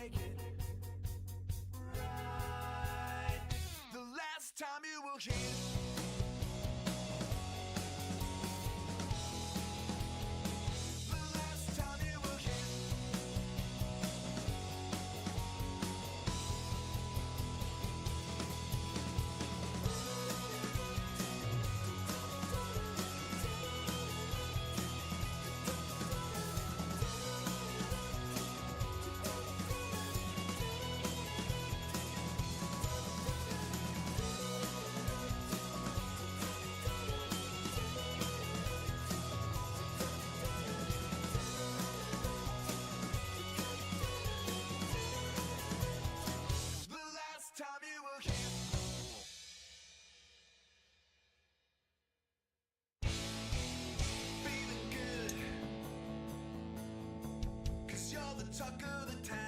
make it right. The last time you will hear. The last time you will hear. The last time you will hear. Feeling good, 'cause you're the talk of the town.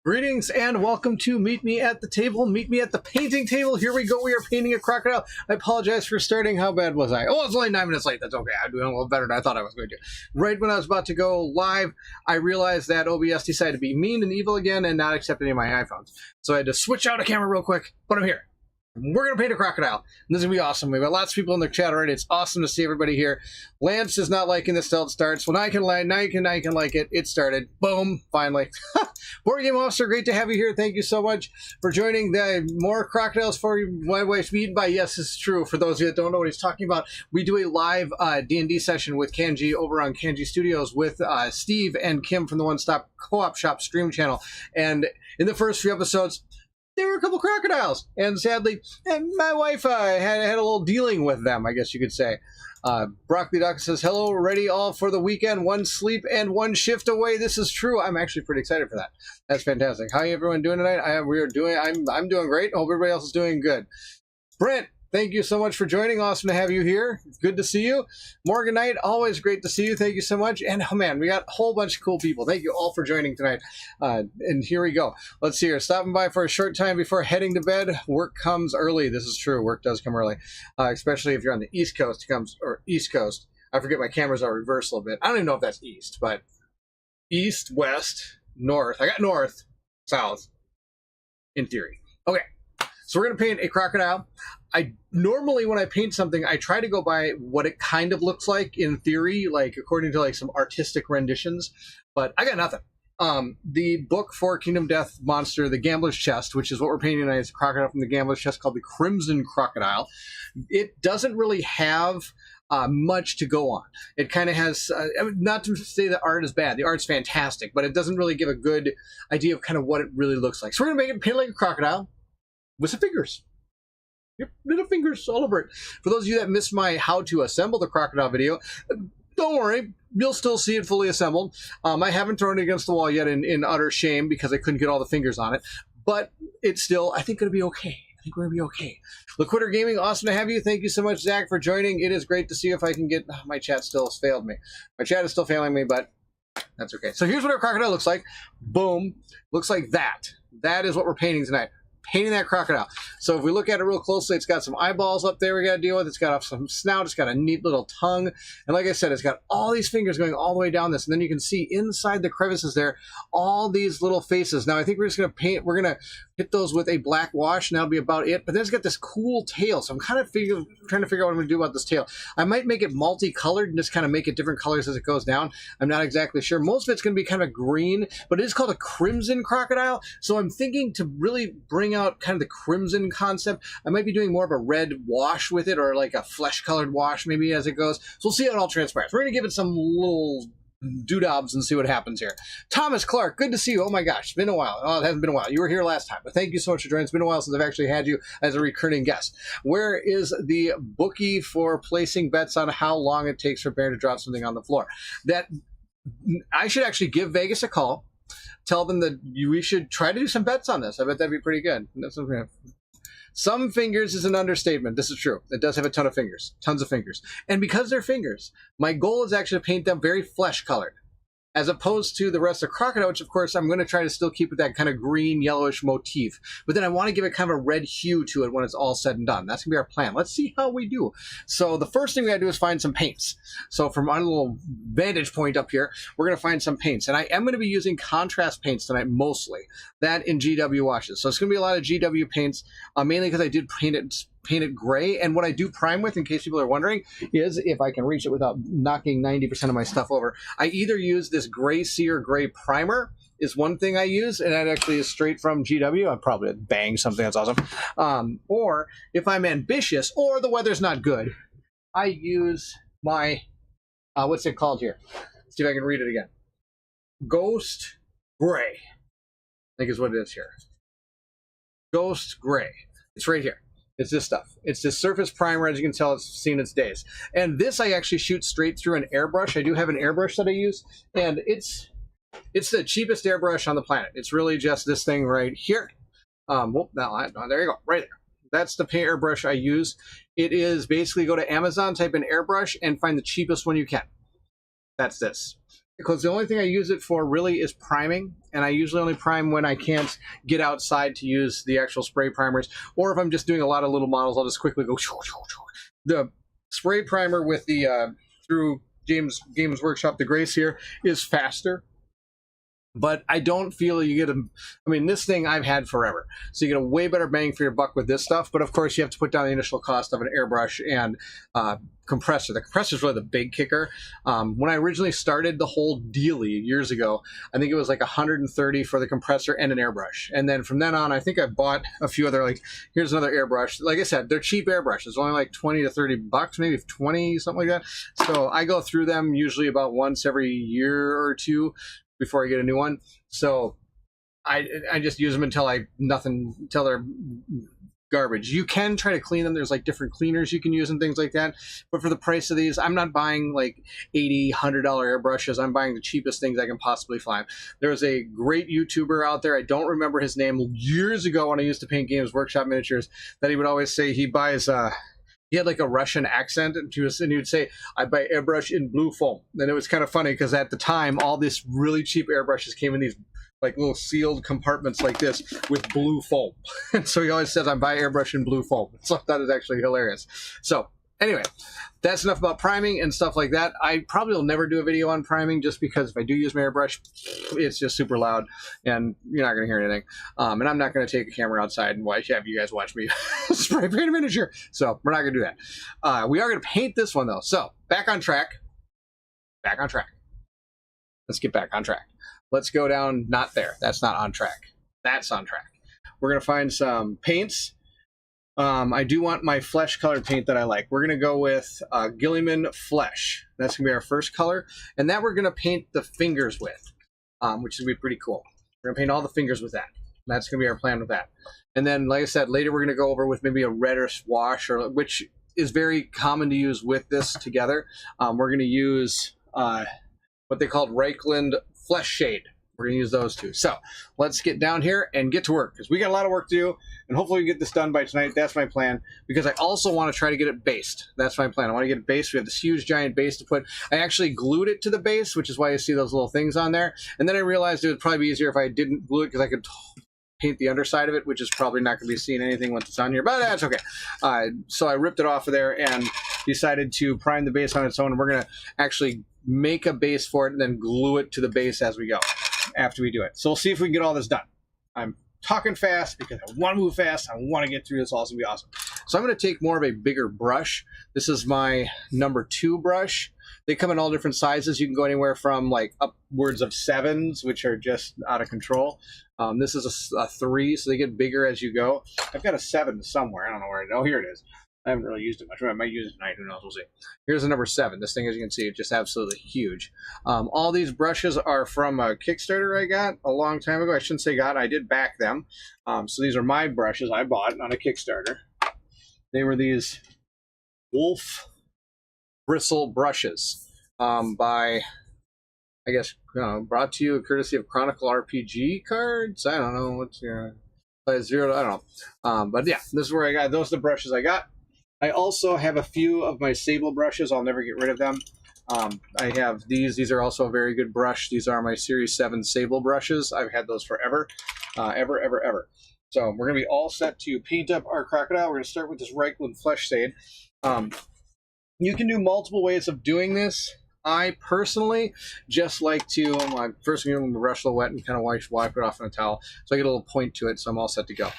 Greetings and welcome to Meet Me at the Table. Meet me at the painting table. Here we go. We are painting a crocodile. I apologize for starting. How bad was I? Oh, it's only 9 minutes late. That's okay. I'm doing a little better than I thought I was going to. Right when I was about to go live, I realized that OBS decided to be mean and evil again and not accept any of my iPhones. So I had to switch out a camera real quick, but I'm here. We're going to paint a crocodile. This is going to be awesome. We've got lots of people in the chat already. It's awesome to see everybody here. Lance is not liking this till it starts. Well, now I can like it. It started. Boom. Finally. Board Game Officer, great to have you here. Thank you so much for joining. The more crocodiles for my wife's eaten by. Yes, it's true. For those of you that don't know what he's talking about, we do a live D&D session with Kanji over on Kanji Studios with Steve and Kim from the One Stop Co-op Shop stream channel. And in the first few episodes, there were a couple crocodiles, and sadly, my wife had a little dealing with them, I guess you could say. Broccoli Duck says, hello, ready all for the weekend, one sleep and one shift away. This is true. I'm actually pretty excited for that. That's fantastic. How everyone doing tonight? I'm doing great. Hope everybody else is doing good. Brent, thank you so much for joining. Awesome to have you here. Good to see you. Morgan Knight, always great to see you. Thank you so much. And oh man, we got a whole bunch of cool people. Thank you all for joining tonight. And here we go. Let's see here. Stopping by for a short time before heading to bed. Work comes early. This is true. Work does come early, especially if you're on the East Coast. Or East Coast. I forget my cameras are reversed a little bit. I don't even know if that's East, but East, West, North. I got North, South, in theory. Okay. So we're going to paint a crocodile. I normally, when I paint something, I try to go by what it kind of looks like in theory, like according to like some artistic renditions, but I got nothing. The book for Kingdom Death Monster, The Gambler's Chest, which is what we're painting tonight, is a crocodile from the Gambler's Chest called the Crimson Crocodile. It doesn't really have much to go on. It kind of has, not to say the art is bad, the art's fantastic, but it doesn't really give a good idea of kind of what it really looks like. So we're going to make it paint like a crocodile with some fingers. Yep, little fingers all over it. For those of you that missed my how to assemble the crocodile video, don't worry, you'll still see it fully assembled. I haven't thrown it against the wall yet in utter shame because I couldn't get all the fingers on it, but it's still, I think, going to be okay. I think we're going to be okay. Liquitter Gaming, awesome to have you. Thank you so much, Zach, for joining. It is great to see if I can get, my chat still has failed me. My chat is still failing me, but that's okay. So here's what our crocodile looks like. Boom. Looks like that. That is what we're painting tonight. Painting that crocodile. So if we look at it real closely, it's got some eyeballs up there we got to deal with. It's got some snout. It's got a neat little tongue. And like I said, it's got all these fingers going all the way down this. And then you can see inside the crevices there, all these little faces. Now I think we're just going to paint, we're going to hit those with a black wash, and that'll be about it. But then it's got this cool tail. So I'm kind of trying to figure out what I'm going to do about this tail. I might make it multicolored and just kind of make it different colors as it goes down. I'm not exactly sure. Most of it's going to be kind of green, but it is called a crimson crocodile. So I'm thinking to really bring out kind of the crimson concept, I might be doing more of a red wash with it, or like a flesh-colored wash maybe as it goes. So we'll see how it all transpires. We're going to give it some little doodobs and see what happens here. Thomas Clark, good to see you. Oh my gosh, it's been a while. Oh, it hasn't been a while. You were here last time, but thank you so much for joining. It's been a while since I've actually had you as a recurring guest. Where is the bookie for placing bets on how long it takes for Bear to drop something on the floor? That I should actually give Vegas a call. Tell them that we should try to do some bets on this. I bet that'd be pretty good. Some fingers is an understatement. This is true. It does have a ton of fingers. Tons of fingers. And because they're fingers, my goal is actually to paint them very flesh-colored. as opposed to the rest of Crocodile, which of course I'm going to try to still keep with that kind of green, yellowish motif. But then I want to give it kind of a red hue to it when it's all said and done. That's going to be our plan. Let's see how we do. So the first thing we got to do is find some paints. So from our little vantage point up here, we're going to find some paints. And I am going to be using contrast paints tonight mostly. That in GW washes. So it's going to be a lot of GW paints, mainly because I did paint it gray. And what I do prime with, in case people are wondering, is if I can reach it without knocking 90% of my stuff over, I either use this Gray Sea or Gray primer is one thing I use, and that actually is straight from GW. I'd probably bang something that's awesome. Or if I'm ambitious or the weather's not good, I use my, what's it called here? Let's see if I can read it again. Ghost Gray, I think is what it is here. Ghost Gray. It's right here. It's this stuff. It's this surface primer. As you can tell, it's seen its days. And this I actually shoot straight through an airbrush. I do have an airbrush that I use, and it's the cheapest airbrush on the planet. It's really just this thing right here. There you go, right there. That's the paint airbrush I use. It is basically go to Amazon, type in airbrush, and find the cheapest one you can. That's this. Because the only thing I use it for really is priming, and I usually only prime when I can't get outside to use the actual spray primers, or if I'm just doing a lot of little models, I'll just quickly go. The spray primer with the through Games Workshop, the Grace here, is faster. But I don't feel you get I mean, this thing I've had forever. So you get a way better bang for your buck with this stuff. But of course, you have to put down the initial cost of an airbrush and compressor. The compressor is really the big kicker. When I originally started the whole dealie years ago, I think it was like $130 for the compressor and an airbrush. And then from then on, I think I bought a few other, like, here's another airbrush. Like I said, they're cheap airbrushes, only like 20 to 30 bucks, maybe 20, something like that. So I go through them usually about once every year or two before I get a new one. So I just use them until they're garbage. You can try to clean them. There's like different cleaners you can use and things like that. But for the price of these, I'm not buying like $80, $100 airbrushes. I'm buying the cheapest things I can possibly find. There's a great YouTuber out there. I don't remember his name. Years ago when I used to paint Games Workshop miniatures, that he would always say he buys he had like a Russian accent, and he would say, I buy airbrush in blue foam. And it was kind of funny because at the time, all these really cheap airbrushes came in these like little sealed compartments like this with blue foam. And so he always says, I buy airbrush in blue foam. So that is actually hilarious. So anyway, that's enough about priming and stuff like that. I probably will never do a video on priming just because if I do use my airbrush, it's just super loud and you're not going to hear anything. And I'm not going to take a camera outside and have you guys watch me spray paint a miniature. So we're not going to do that. We are going to paint this one though. So back on track. Back on track. Let's get back on track. Let's go down, not there. That's not on track. That's on track. We're going to find some paints. I do want my flesh colored paint that I like. We're going to go with Gilliman Flesh. That's going to be our first color. And that we're going to paint the fingers with, which is going to be pretty cool. We're going to paint all the fingers with that. That's going to be our plan with that. And then, like I said, later we're going to go over with maybe a reddish wash, which is very common to use with this together. We're going to use what they called Reichland Flesh Shade. We're going to use those two. So let's get down here and get to work because we got a lot of work to do, and hopefully we get this done by tonight. That's my plan, because I also want to try to get it based. That's my plan. I want to get it based. We have this huge giant base to put. I actually glued it to the base, which is why you see those little things on there. And then I realized it would probably be easier if I didn't glue it, because I could paint the underside of it, which is probably not going to be seeing anything once it's on here, but that's okay. So I ripped it off of there and decided to prime the base on its own. And we're going to actually make a base for it and then glue it to the base as we go after we do it. So we'll see if we can get all this done. I'm talking fast because I want to move fast. I want to get through this. All it's going to be awesome. So I'm going to take more of a bigger brush. This is my number 2 brush. They come in all different sizes. You can go anywhere from like upwards of 7s, which are just out of control. This is a 3, so they get bigger as you go. I've got a 7 somewhere. I don't know where it is. Oh, here it is. I haven't really used it much. I might use it tonight. Who knows? We'll see. Here's the number 7. This thing, as you can see, is just absolutely huge. All these brushes are from a Kickstarter I got a long time ago. I shouldn't say got. I did back them. So these are my brushes I bought on a Kickstarter. They were these Wolf bristle brushes by, I guess, brought to you courtesy of Chronicle RPG cards. I don't know. What's your size 0? I don't know. But yeah, this is where I got. Those are the brushes I got. I also have a few of my sable brushes. I'll never get rid of them. I have these are also a very good brush. These are my Series 7 Sable brushes. I've had those forever, ever. So we're gonna be all set to paint up our crocodile. We're gonna start with this Reichland Flesh Shade. You can do multiple ways of doing this. I personally just like to, first I'm going to brush a little wet and kind of wipe it off in a towel so I get a little point to it, so I'm all set to go.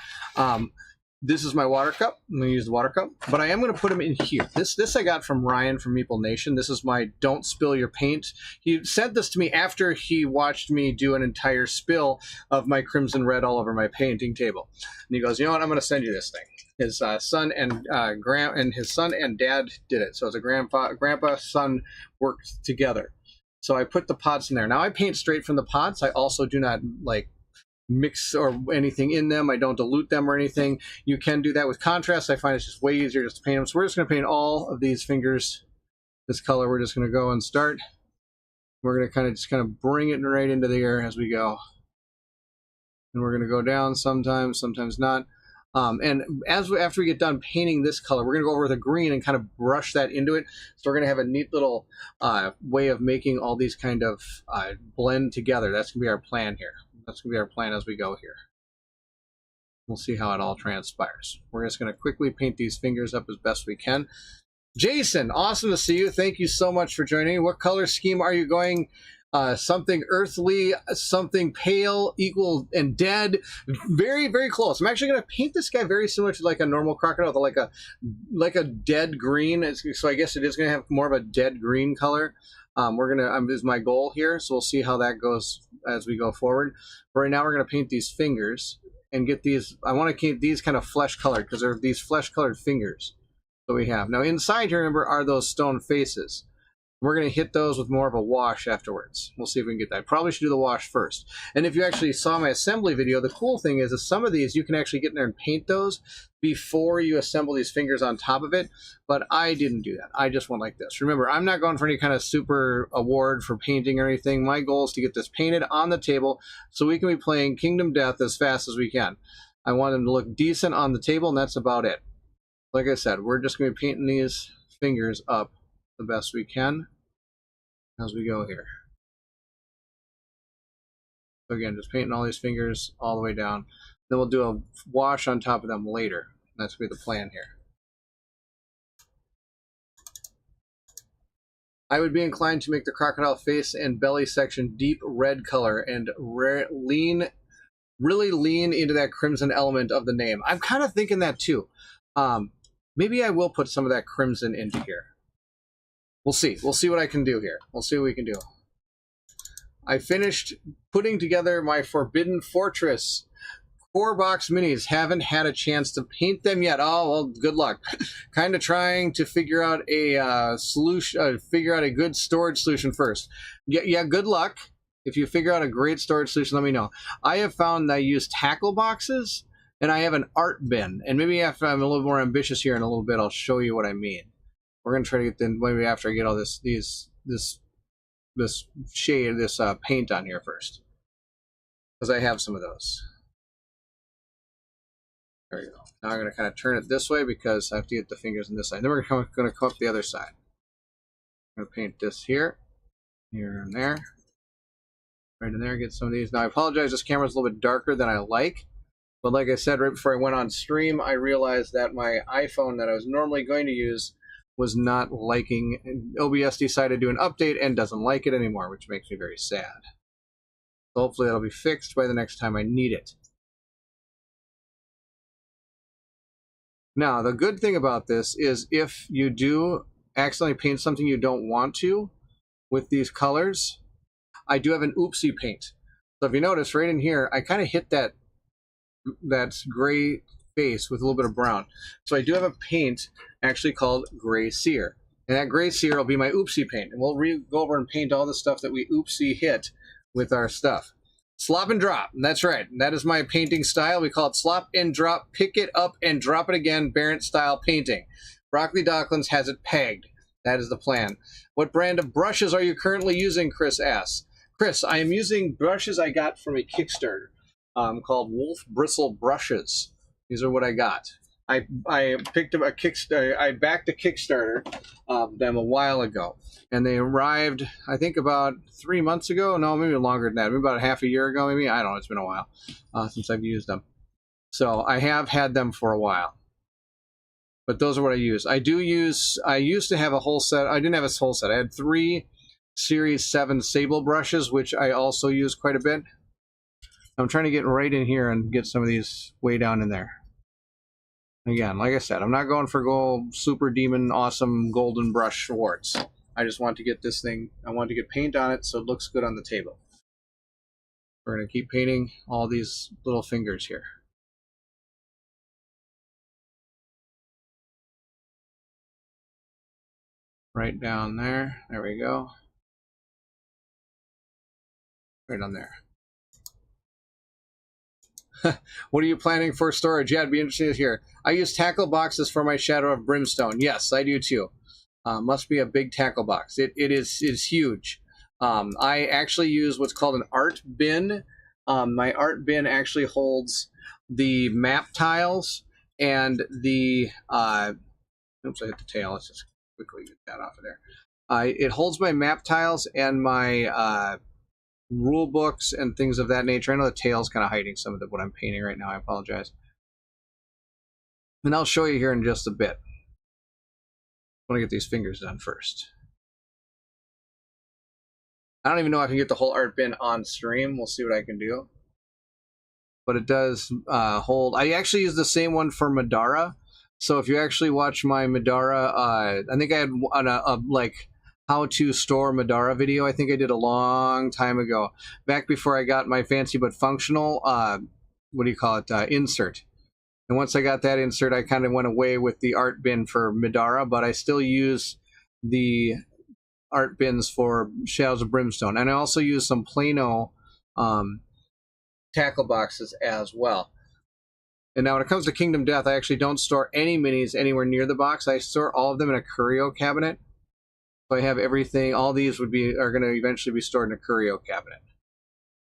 This is my water cup. I'm going to use the water cup, but I am going to put them in here. This I got from Ryan from Meeple Nation. This is my Don't Spill Your Paint. He sent this to me after he watched me do an entire spill of my crimson red all over my painting table. And he goes, you know what, I'm going to send you this thing. His son and his son and dad did it. So it's a grandpa, son worked together. So I put the pots in there. Now I paint straight from the pots. I also do not like mix or anything in them. I don't dilute them or anything. You can do that with contrast. I find it's just way easier just to paint them. So we're just going to paint all of these fingers this color. We're just going to go and start. We're going to kind of bring it right into the air as we go. And we're going to go down sometimes not. And after we get done painting this color, we're going to go over with a green and kind of brush that into it. So we're going to have a neat little way of making all these kind of blend together. That's going to be our plan here. That's going to be our plan as we go here. We'll see how it all transpires. We're just going to quickly paint these fingers up as best we can. Jason, awesome to see you. Thank you so much for joining. What color scheme are you going? Something earthly, something pale, equal, and dead. Very, very close. I'm actually going to paint this guy very similar to like a normal crocodile, like a dead green. So I guess it is going to have more of a dead green color. Is my goal here. So we'll see how that goes as we go forward. But right now we're going to paint these fingers and get these. I want to keep these kind of flesh colored because they're these flesh colored fingers that we have. Now inside here, remember, are those stone faces. We're going to hit those with more of a wash afterwards. We'll see if we can get that. Probably should do the wash first. And if you actually saw my assembly video, the cool thing is that some of these, you can actually get in there and paint those before you assemble these fingers on top of it. But I didn't do that. I just went like this. Remember, I'm not going for any kind of super award for painting or anything. My goal is to get this painted on the table so we can be playing Kingdom Death as fast as we can. I want them to look decent on the table, and that's about it. Like I said, we're just going to be painting these fingers up the best we can as we go here. So again, just painting all these fingers all the way down. Then we'll do a wash on top of them later. That's going to be the plan here. I would be inclined to make the crocodile face and belly section deep red color and really lean into that crimson element of the name. I'm kind of thinking that too. Maybe I will put some of that crimson into here. We'll see. We'll see what I can do here. We'll see what we can do. I finished putting together my Forbidden Fortress 4-box minis. Haven't had a chance to paint them yet. Oh, well, good luck. Kind of trying to figure out a solution, figure out a good storage solution first. Yeah, good luck. If you figure out a great storage solution, let me know. I have found that I use tackle boxes, and I have an art bin. And maybe after I'm a little more ambitious here in a little bit, I'll show you what I mean. We're gonna try to get then maybe after I get all this shade, this paint on here first, because I have some of those. There you go. Now I'm gonna kind of turn it this way because I have to get the fingers on this side. Then we're gonna come up the other side. I'm gonna paint this here and there, right in there. Get some of these. Now I apologize. This camera's a little bit darker than I like. But like I said, right before I went on stream, I realized that my iPhone that I was normally going to use was not liking. OBS decided to do an update and doesn't like it anymore, which makes me very sad. So hopefully that'll be fixed by the next time I need it. Now, the good thing about this is if you do accidentally paint something you don't want to with these colors, I do have an oopsie paint. So if you notice right in here, I kind of hit that gray face with a little bit of brown. So I do have a paint actually called Gray Sear. And that Gray Sear will be my oopsie paint. And we'll go over and paint all the stuff that we oopsie hit with our stuff. Slop and drop. That's right. That is my painting style. We call it slop and drop. Pick it up and drop it again. Barrett style painting. Broccoli Docklands has it pegged. That is the plan. What brand of brushes are you currently using? Chris asks. Chris, I am using brushes I got from a Kickstarter called Wolf Bristle Brushes. These are what I got. I picked up a Kickstarter. I backed a Kickstarter of them a while ago, and they arrived I think about 3 months ago. No, maybe longer than that. Maybe about half a year ago. Maybe I don't know. It's been a while since I've used them. So I have had them for a while. But those are what I use. I used to have a whole set. I didn't have a whole set. I had 3 Series 7 sable brushes, which I also use quite a bit. I'm trying to get right in here and get some of these way down in there. Again, like I said, I'm not going for gold, super demon, awesome golden brush warts. I just want to get this thing, I want to get paint on it so it looks good on the table. We're going to keep painting all these little fingers here. Right down there. There we go. Right on there. What are you planning for storage? Yeah, it'd be interesting to hear. I use tackle boxes for my Shadow of Brimstone. Yes, I do too. Must be a big tackle box. It is huge. I actually use what's called an art bin. My art bin actually holds the map tiles and the oops, I hit the tail. Let's just quickly get that off of there. It holds my map tiles and my rule books and things of that nature. I know the tail's kind of hiding some of what I'm painting right now. I apologize. And I'll show you here in just a bit. I want to get these fingers done first. I don't even know if I can get the whole art bin on stream. We'll see what I can do. But it does hold. I actually use the same one for Madara. So if you actually watch my Madara, I think I had a like how to store Madara video. I think I did a long time ago, back before I got my fancy but functional, what do you call it, insert. And once I got that insert, I kind of went away with the art bin for Madara, but I still use the art bins for Shadows of Brimstone. And I also use some Plano tackle boxes as well. And now when it comes to Kingdom Death, I actually don't store any minis anywhere near the box. I store all of them in a curio cabinet. So I have everything. All these are going to eventually be stored in a curio cabinet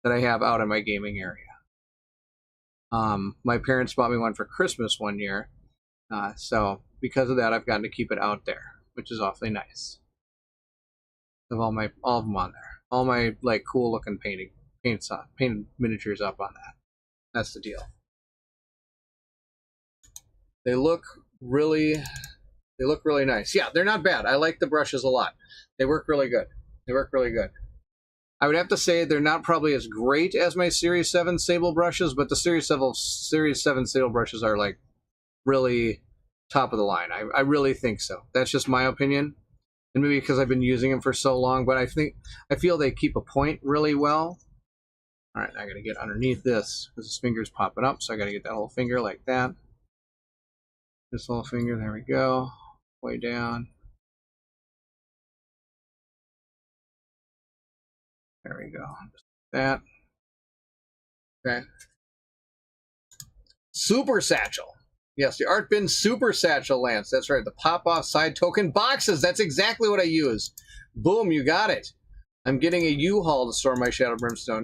that I have out in my gaming area. My parents bought me one for Christmas one year, so because of that, I've gotten to keep it out there, which is awfully nice. I have all of them on there, all my like cool looking painted miniatures up on that. That's the deal. They look really nice. Yeah, they're not bad. I like the brushes a lot. They work really good. I would have to say they're not probably as great as my Series 7 sable brushes, but the Series 7 sable brushes are like really top of the line. I really think so. That's just my opinion. And maybe because I've been using them for so long, but I feel they keep a point really well. All right, I got to get underneath this because this finger's popping up, so I got to get that whole finger like that. This whole finger, there we go. Way down. There we go. Just like that. Okay. Super Satchel. Yes, the Art Bin Super Satchel Lance. That's right. The pop-off side token boxes. That's exactly what I use. Boom, you got it. I'm getting a U-Haul to store my Shadow Brimstone.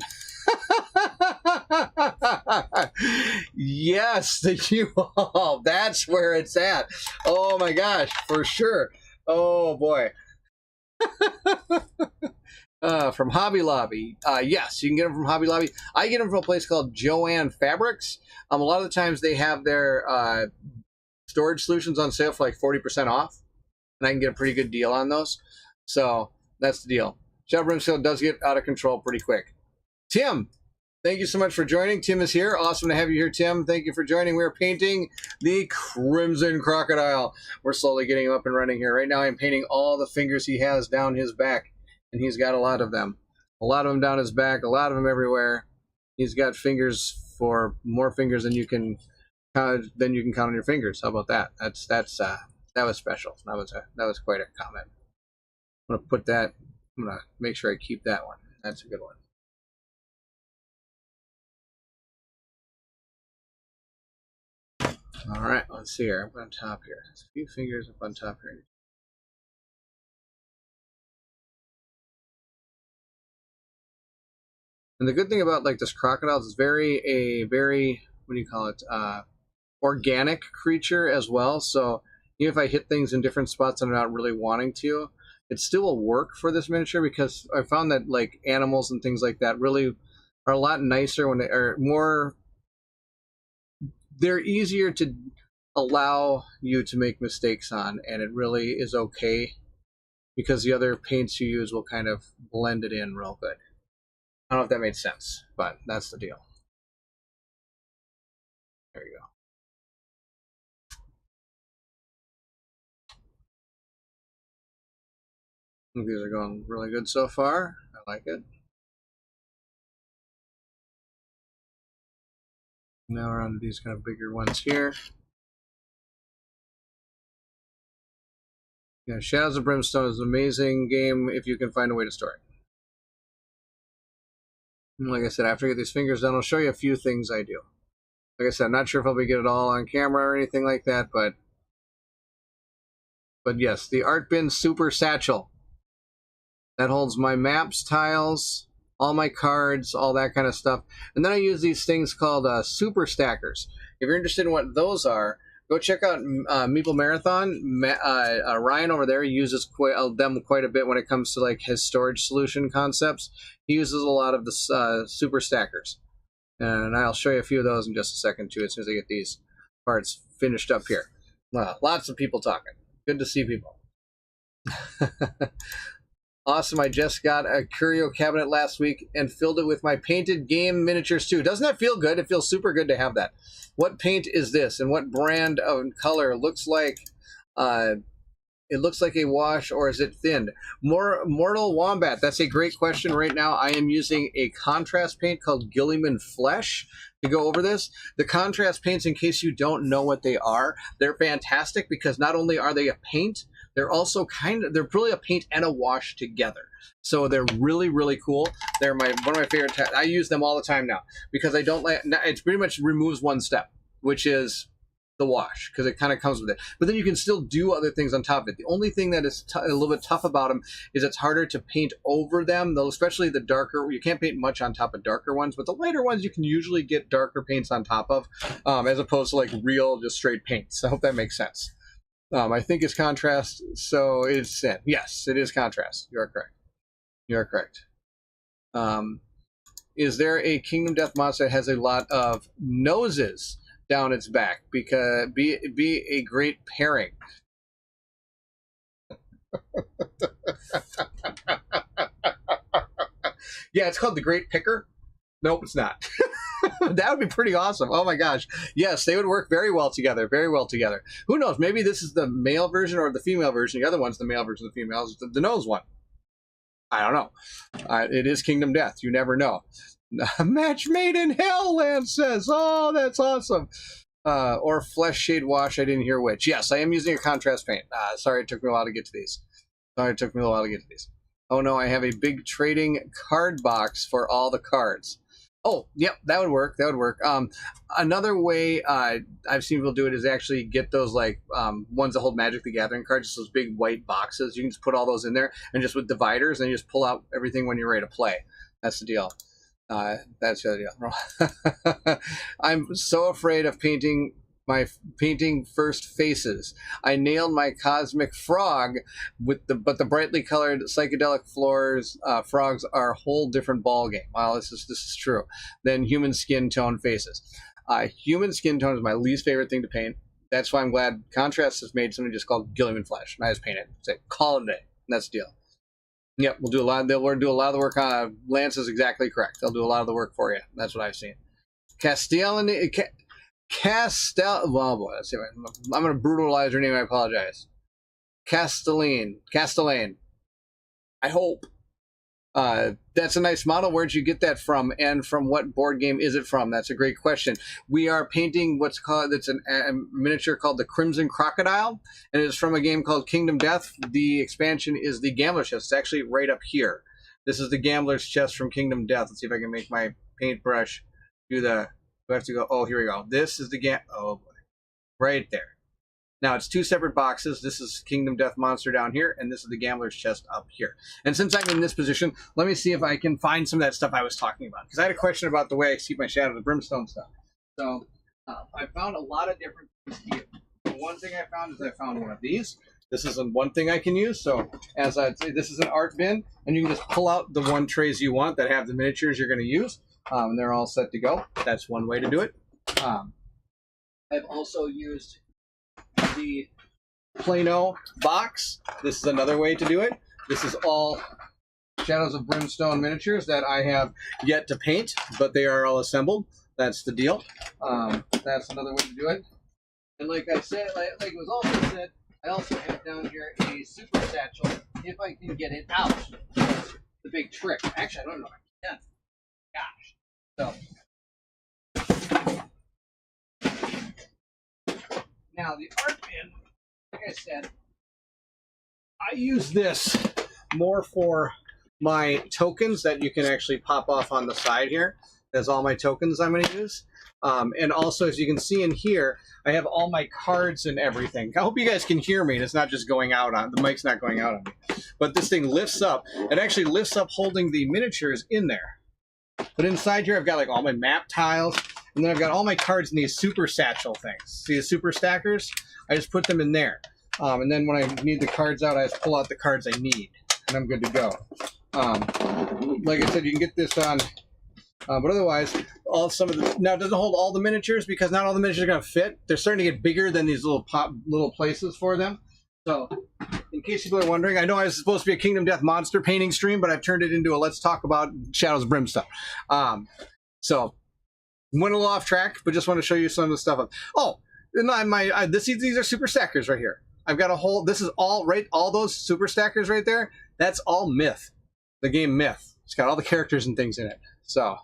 Yes, the U-Haul. That's where it's at. Oh my gosh, for sure. Oh boy. From Hobby Lobby. Yes, you can get them from Hobby Lobby. I get them from a place called Joanne Fabrics. A lot of the times they have their storage solutions on sale for like 40% off, and I can get a pretty good deal on those. So that's the deal. Shadow Brimstone does get out of control pretty quick. Tim, thank you so much for joining. Tim is here. Awesome to have you here, Tim. Thank you for joining. We're painting the Crimson Crocodile. We're slowly getting him up and running here. Right now I'm painting all the fingers he has down his back, and he's got a lot of them. A lot of them down his back, a lot of them everywhere. He's got fingers for more fingers than you can count on your fingers. How about that? That was special. That was quite a comment. I'm gonna put that. I'm gonna make sure I keep that one. That's a good one. All right, let's see here. Up on top here. There's a few fingers up on top here. And the good thing about like this crocodile is it's very what do you call it? organic creature as well. So even if I hit things in different spots and I'm not really wanting to, it still will work for this miniature, because I found that like animals and things like that really are a lot nicer when they are more. They're easier to allow you to make mistakes on, and it really is okay because the other paints you use will kind of blend it in real good. I don't know if that made sense, but that's the deal. There you go. I think these are going really good so far. I like it. Now we're on to these kind of bigger ones here. Yeah, Shadows of Brimstone is an amazing game if you can find a way to store it. And like I said, after I get these fingers done, I'll show you a few things I do. Like I said, I'm not sure if I'll be get it all on camera or anything like that, but yes, the Art Bin Super Satchel. That holds my maps, tiles, all my cards, all that kind of stuff. And then I use these things called super stackers. If you're interested in what those are, go check out Meeple Marathon. Ryan over there uses them quite a bit when it comes to like his storage solution concepts. He uses a lot of the super stackers. And I'll show you a few of those in just a second too, as soon as I get these parts finished up here. Well, lots of people talking. Good to see people. Awesome, I just got a curio cabinet last week and filled it with my painted game miniatures too. Doesn't that feel good? It feels super good to have that. What paint is this and what brand of color? Looks like it looks like a wash, or is it thinned? Mortal Wombat, that's a great question. Right now I am using a contrast paint called Gilliman Flesh to go over this. The contrast paints, in case you don't know what they are, they're fantastic because not only are they a paint, they're also they're really a paint and a wash together. So they're really, really cool. They're one of my favorite. I use them all the time now because I don't like. It pretty much removes one step, which is the wash, because it kind of comes with it. But then you can still do other things on top of it. The only thing that is a little bit tough about them is it's harder to paint over them, though, especially the darker. You can't paint much on top of darker ones, but the lighter ones you can usually get darker paints on top of, as opposed to like real, just straight paints. I hope that makes sense. I think it's contrast, so it's thin. Yes, it is contrast. You are correct. You are correct. Is there a Kingdom Death monster that has a lot of noses down its back? Because be a great pairing. Yeah, it's called the Great Picker. Nope, it's not. That would be pretty awesome. Oh my gosh. Yes, they would work very well together. Very well together. Who knows? Maybe this is the male version or the female version. The other one's the male version of the female. Is the nose one. I don't know. It is Kingdom Death. You never know. Match made in hell, Lance says. Oh, that's awesome. Or Flesh Shade Wash. I didn't hear which. Yes, I am using a contrast paint. Sorry, it took me a while to get to these. Oh no, I have a big trading card box for all the cards. Oh, yep, that would work. Another way I've seen people do it is actually get those like ones that hold Magic the Gathering cards, just those big white boxes. You can just put all those in there, and just with dividers, and you just pull out everything when you're ready to play. That's the deal. That's the deal. I'm so afraid of painting first faces. I nailed my cosmic frog but the brightly colored psychedelic frogs are a whole different ball game. Wow, this is true. Than human skin tone faces. Human skin tone is my least favorite thing to paint. That's why I'm glad Contrast has made something just called Gilliman Flesh. And I just paint it. Say, call it a day. And that's the deal. Yep, we'll do a lot. They'll do a lot of the work on. Lance is exactly correct. They'll do a lot of the work for you. That's what I've seen. Well, boy, let's see. I'm going to brutalize her name. I apologize. Castellane. I hope. That's a nice model. Where'd you get that from? And from what board game is it from? That's a great question. We are painting it's a miniature called the Crimson Crocodile, and it is from a game called Kingdom Death. The expansion is the Gambler's Chest. It's actually right up here. This is the Gambler's Chest from Kingdom Death. Let's see if I can make my paintbrush do the... Do I have to go? Oh, here we go. This is the oh boy, right there. Now it's two separate boxes. This is Kingdom Death Monster down here, and this is the Gambler's Chest up here. And since I'm in this position, let me see if I can find some of that stuff I was talking about, because I had a question about the way I keep my Shadow of the Brimstone stuff. So I found a lot of different things to use. The one thing I found is I found one of these. This is one thing I can use. So as I'd say, this is an art bin, and you can just pull out the one trays you want that have the miniatures you're going to use, and they're all set to go. That's one way to do it. I've also used the Plano box. This is another way to do it. This is all Shadows of Brimstone miniatures that I have yet to paint, but they are all assembled. That's the deal. That's another way to do it. And like I said, like it was also said, I also have down here a super satchel if I can get it out. That's the big trick. Actually, I don't know if I can. Gosh. So now the art bin, like I said, I use this more for my tokens that you can actually pop off on the side here. That's all my tokens I'm going to use. And also, as you can see in here, I have all my cards and everything. I hope you guys can hear me. And it's not just going out on the mic's not going out on me. But this thing lifts up. It actually lifts up, holding the miniatures in there. But inside here, I've got like all my map tiles, and then I've got all my cards in these super satchel things. See the super stackers? I just put them in there. And then when I need the cards out, I just pull out the cards I need, and I'm good to go. Like I said, you can get this on. But otherwise, now it doesn't hold all the miniatures because not all the miniatures are going to fit. They're starting to get bigger than these little places for them. So, in case people are wondering, I know I was supposed to be a Kingdom Death monster painting stream, but I've turned it into a let's talk about Shadows of Brimstone. So went a little off track, but just want to show you some of the stuff. Oh, these are super stackers right here. I've got a whole. This is all those super stackers right there. That's all Myth, the game Myth. It's got all the characters and things in it. So.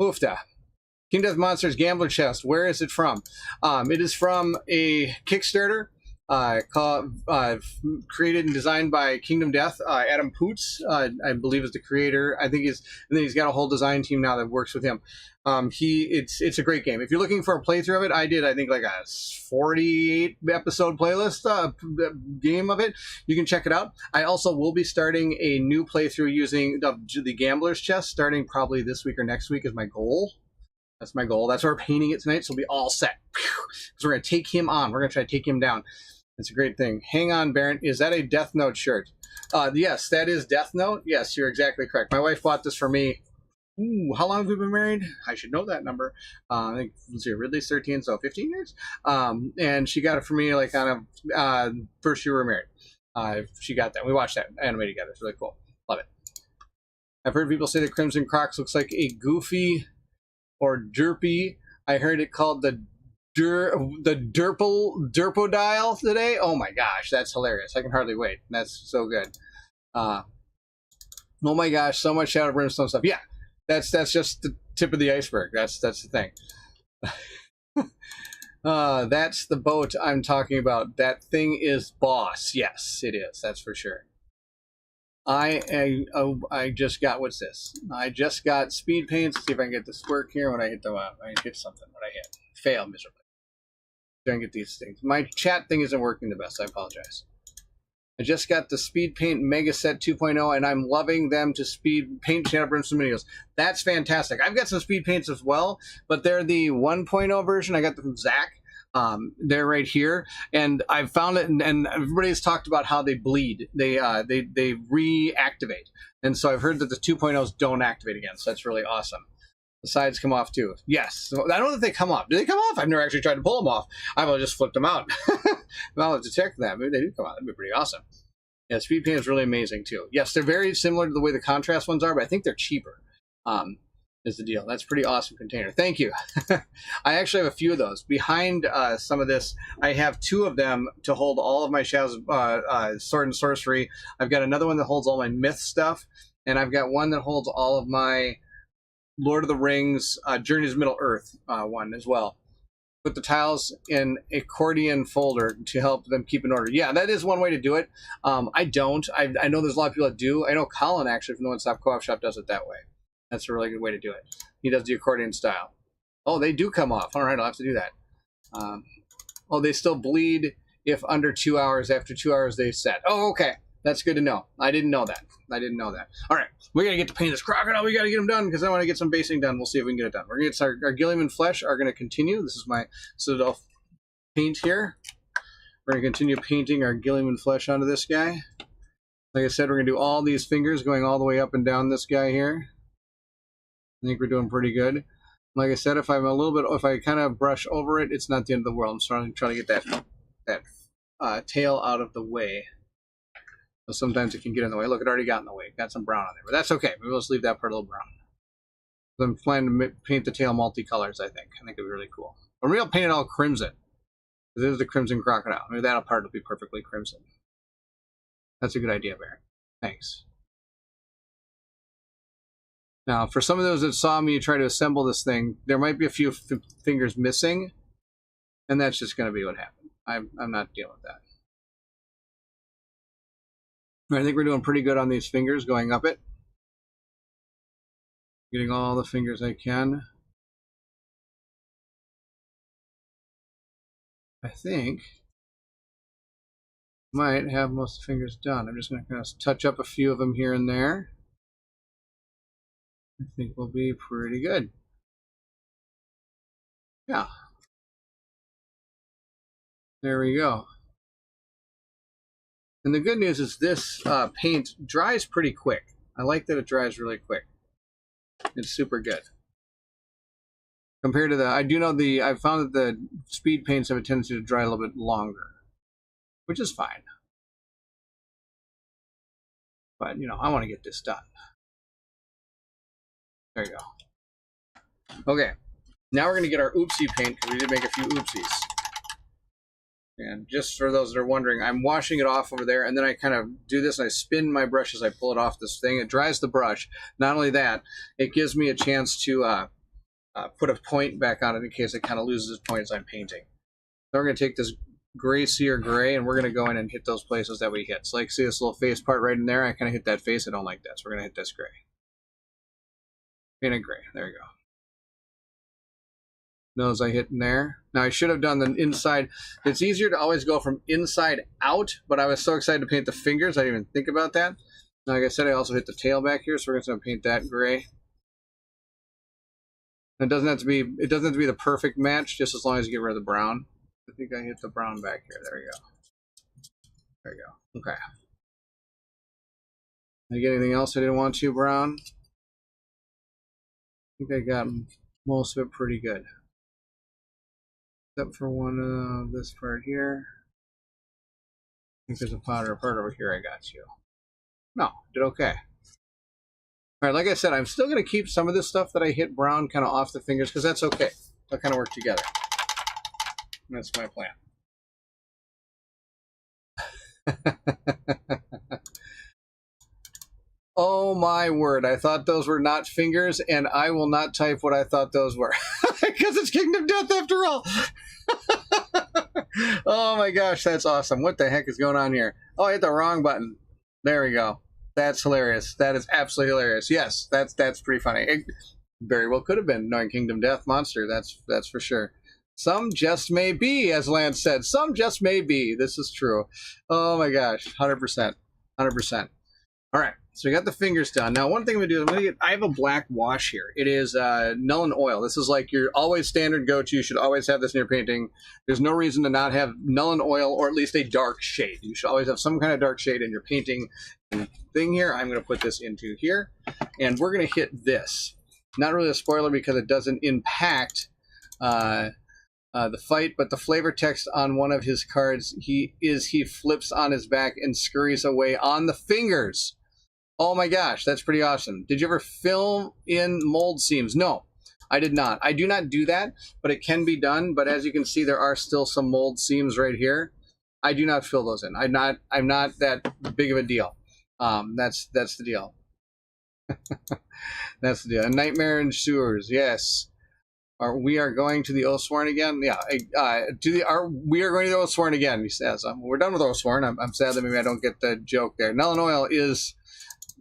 Oofda. King Death Monsters Gambler Chest. Where is it from? It is from a Kickstarter created and designed by Kingdom Death. Adam Poots, I believe, is the creator. I think he's got a whole design team now that works with him. It's a great game. If you're looking for a playthrough of it, I did, I think, like a 48 episode playlist game of it. You can check it out. I also will be starting a new playthrough using the Gambler's Chest, starting probably this week or next week is my goal. That's my goal. That's why we're painting it tonight, so we'll be all set. Because we're going to take him on. We're going to try to take him down. It's a great thing. Hang on, Baron. Is that a Death Note shirt? Yes, that is Death Note. Yes, you're exactly correct. My wife bought this for me. Ooh, how long have we been married? I should know that number. I think, let's see, Ridley's 13, so 15 years. And she got it for me like on a first year we were married. She got that. We watched that anime together. It's really cool. Love it. I've heard people say that Crimson Crocs looks like a Goofy or Derpy. I heard it called the Derpodile today. Oh my gosh, that's hilarious. I can hardly wait. That's so good. Oh my gosh, so much Shadow Brimstone stuff. Yeah, that's just the tip of the iceberg. That's the thing. That's the boat I'm talking about. That thing is boss. Yes, it is. That's for sure. I just got, what's this? I just got speed paints. Let's see if I can get this work here. When I hit I hit something. What I hit. Fail miserably. Trying to get these things. My chat thing isn't working the best. I apologize. I just got the Speed Paint Mega Set 2.0, and I'm loving them to speed paint Shadow Brimstone videos. That's fantastic. I've got some speed paints as well, but they're the 1.0 version. I got them from Zach. They're right here, and I've found it, and everybody's talked about how they bleed. They reactivate, and so I've heard that the 2.0s don't activate again. So that's really awesome. The sides come off too. Yes. I don't know if they come off. Do they come off? I've never actually tried to pull them off. I've just flipped them out. I'll have to check that. Maybe they do come out. That'd be pretty awesome. Yeah, speed paint is really amazing too. Yes, they're very similar to the way the contrast ones are, but I think they're cheaper. Is the deal. That's a pretty awesome container. Thank you. I actually have a few of those. Behind some of this, I have two of them to hold all of my Shadows Sword and Sorcery. I've got another one that holds all my Myth stuff, and I've got one that holds all of my Lord of the Rings, Journeys to Middle-earth one as well. Put the tiles in accordion folder to help them keep in order. Yeah, that is one way to do it. I don't. I know there's a lot of people that do. I know Colin, actually, from the One Stop Co-op Shop, does it that way. That's a really good way to do it. He does the accordion style. Oh, they do come off. All right, I'll have to do that. Oh, they still bleed if under 2 hours. After 2 hours, they set. Oh, okay. That's good to know. I didn't know that. All right, we got to get to paint this crocodile. We got to get him done because I want to get some basing done. We'll see if we can get it done. We're going to get our Gilliam and Flesh are going to continue. This is my Citadel paint here. We're going to continue painting our Gilliam and Flesh onto this guy. Like I said, we're going to do all these fingers going all the way up and down this guy here. I think we're doing pretty good. Like I said, if I kind of brush over it, it's not the end of the world. I'm trying to get that tail out of the way. So sometimes it can get in the way. Look, it already got in the way. Got some brown on there, but that's okay. Maybe we'll just leave that part a little brown. I'm planning to paint the tail multicolors, I think. I think it'd be really cool. Or maybe I'll paint it all crimson. This is the crimson crocodile. Maybe that part will be perfectly crimson. That's a good idea, Barry. Thanks. Now, for some of those that saw me try to assemble this thing, there might be a few fingers missing, and that's just going to be what happened. I'm not dealing with that. I think we're doing pretty good on these fingers going up it. Getting all the fingers I can. I think might have most of the fingers done. I'm just going to kind of touch up a few of them here and there. I think we'll be pretty good. Yeah. There we go. And the good news is this paint dries pretty quick. I like that it dries really quick. It's super good. Compared to I've found that the speed paints have a tendency to dry a little bit longer, which is fine. But, I want to get this done. There you go. Okay, now we're going to get our oopsie paint because we did make a few oopsies. And just for those that are wondering, I'm washing it off over there, and then I kind of do this, and I spin my brush as I pull it off this thing. It dries the brush. Not only that, it gives me a chance to put a point back on it in case it kind of loses its point as I'm painting. So we're going to take this gray sear gray, and we're going to go in and hit those places that we hit. So like, see this little face part right in there? I kind of hit that face. I don't like that, so we're going to hit this gray. Paint it gray. There you go. Nose I hit in there. Now I should have done the inside. It's easier to always go from inside out, but I was so excited to paint the fingers, I didn't even think about that. Now, like I said, I also hit the tail back here, so we're going to paint that gray. It doesn't have to be the perfect match, just as long as you get rid of the brown. I think I hit the brown back here. There we go. There you go. Okay. Did I get anything else I didn't want to brown? I think I got most of it pretty good. Except for one of this part here. I think there's a powder part over here. I got you. No, did okay. All right, like I said, I'm still going to keep some of this stuff that I hit brown kind of off the fingers because that's okay. They'll kind of work together. And that's my plan. Oh my word, I thought those were not fingers, and I will not type what I thought those were. Because it's Kingdom Death after all. Oh my gosh, that's awesome. What the heck is going on here? Oh, I hit the wrong button. There we go. That's hilarious. That is absolutely hilarious. Yes, that's pretty funny. It very well could have been knowing Kingdom Death Monster. That's for sure. Some just may be, as Lance said. Some just may be. This is true. Oh my gosh, 100%. 100%. All right, so we got the fingers done. Now, one thing I'm going to do, I have a black wash here. It is Nuln Oil. This is like your always standard go-to. You should always have this in your painting. There's no reason to not have Nuln Oil or at least a dark shade. You should always have some kind of dark shade in your painting thing here. I'm going to put this into here, and we're going to hit this. Not really a spoiler because it doesn't impact the fight, but the flavor text on one of his cards, he flips on his back and scurries away on the fingers. Oh my gosh, that's pretty awesome. Did you ever fill in mold seams? No, I did not. I do not do that, but it can be done. But as you can see, there are still some mold seams right here. I do not fill those in. I'm not that big of a deal. That's the deal. That's the deal. A Nightmare in Sewers, yes. We are going to the Oathsworn again. Yeah, we are going to the Oathsworn again. He says, "We're done with Oathsworn." I'm sad that maybe I don't get the joke there. Nuln Oil is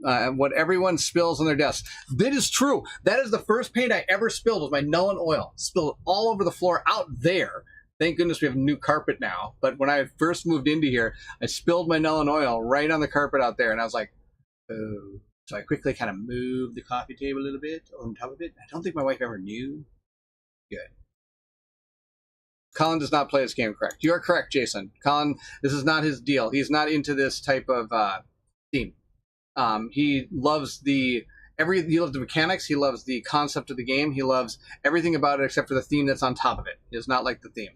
what everyone spills on their desks. That is true. That is the first paint I ever spilled was my Nuln Oil. Spilled all over the floor out there. Thank goodness we have new carpet now. But when I first moved into here, I spilled my Nuln Oil right on the carpet out there, and I was like, oh. So I quickly kind of moved the coffee table a little bit on top of it. I don't think my wife ever knew. Good. Colin does not play this game correct. You are correct, Jason. Colin, this is not his deal. He's not into this type of theme. He loves he loves the mechanics. He loves the concept of the game. He loves everything about it except for the theme that's on top of it. He does not like the theme.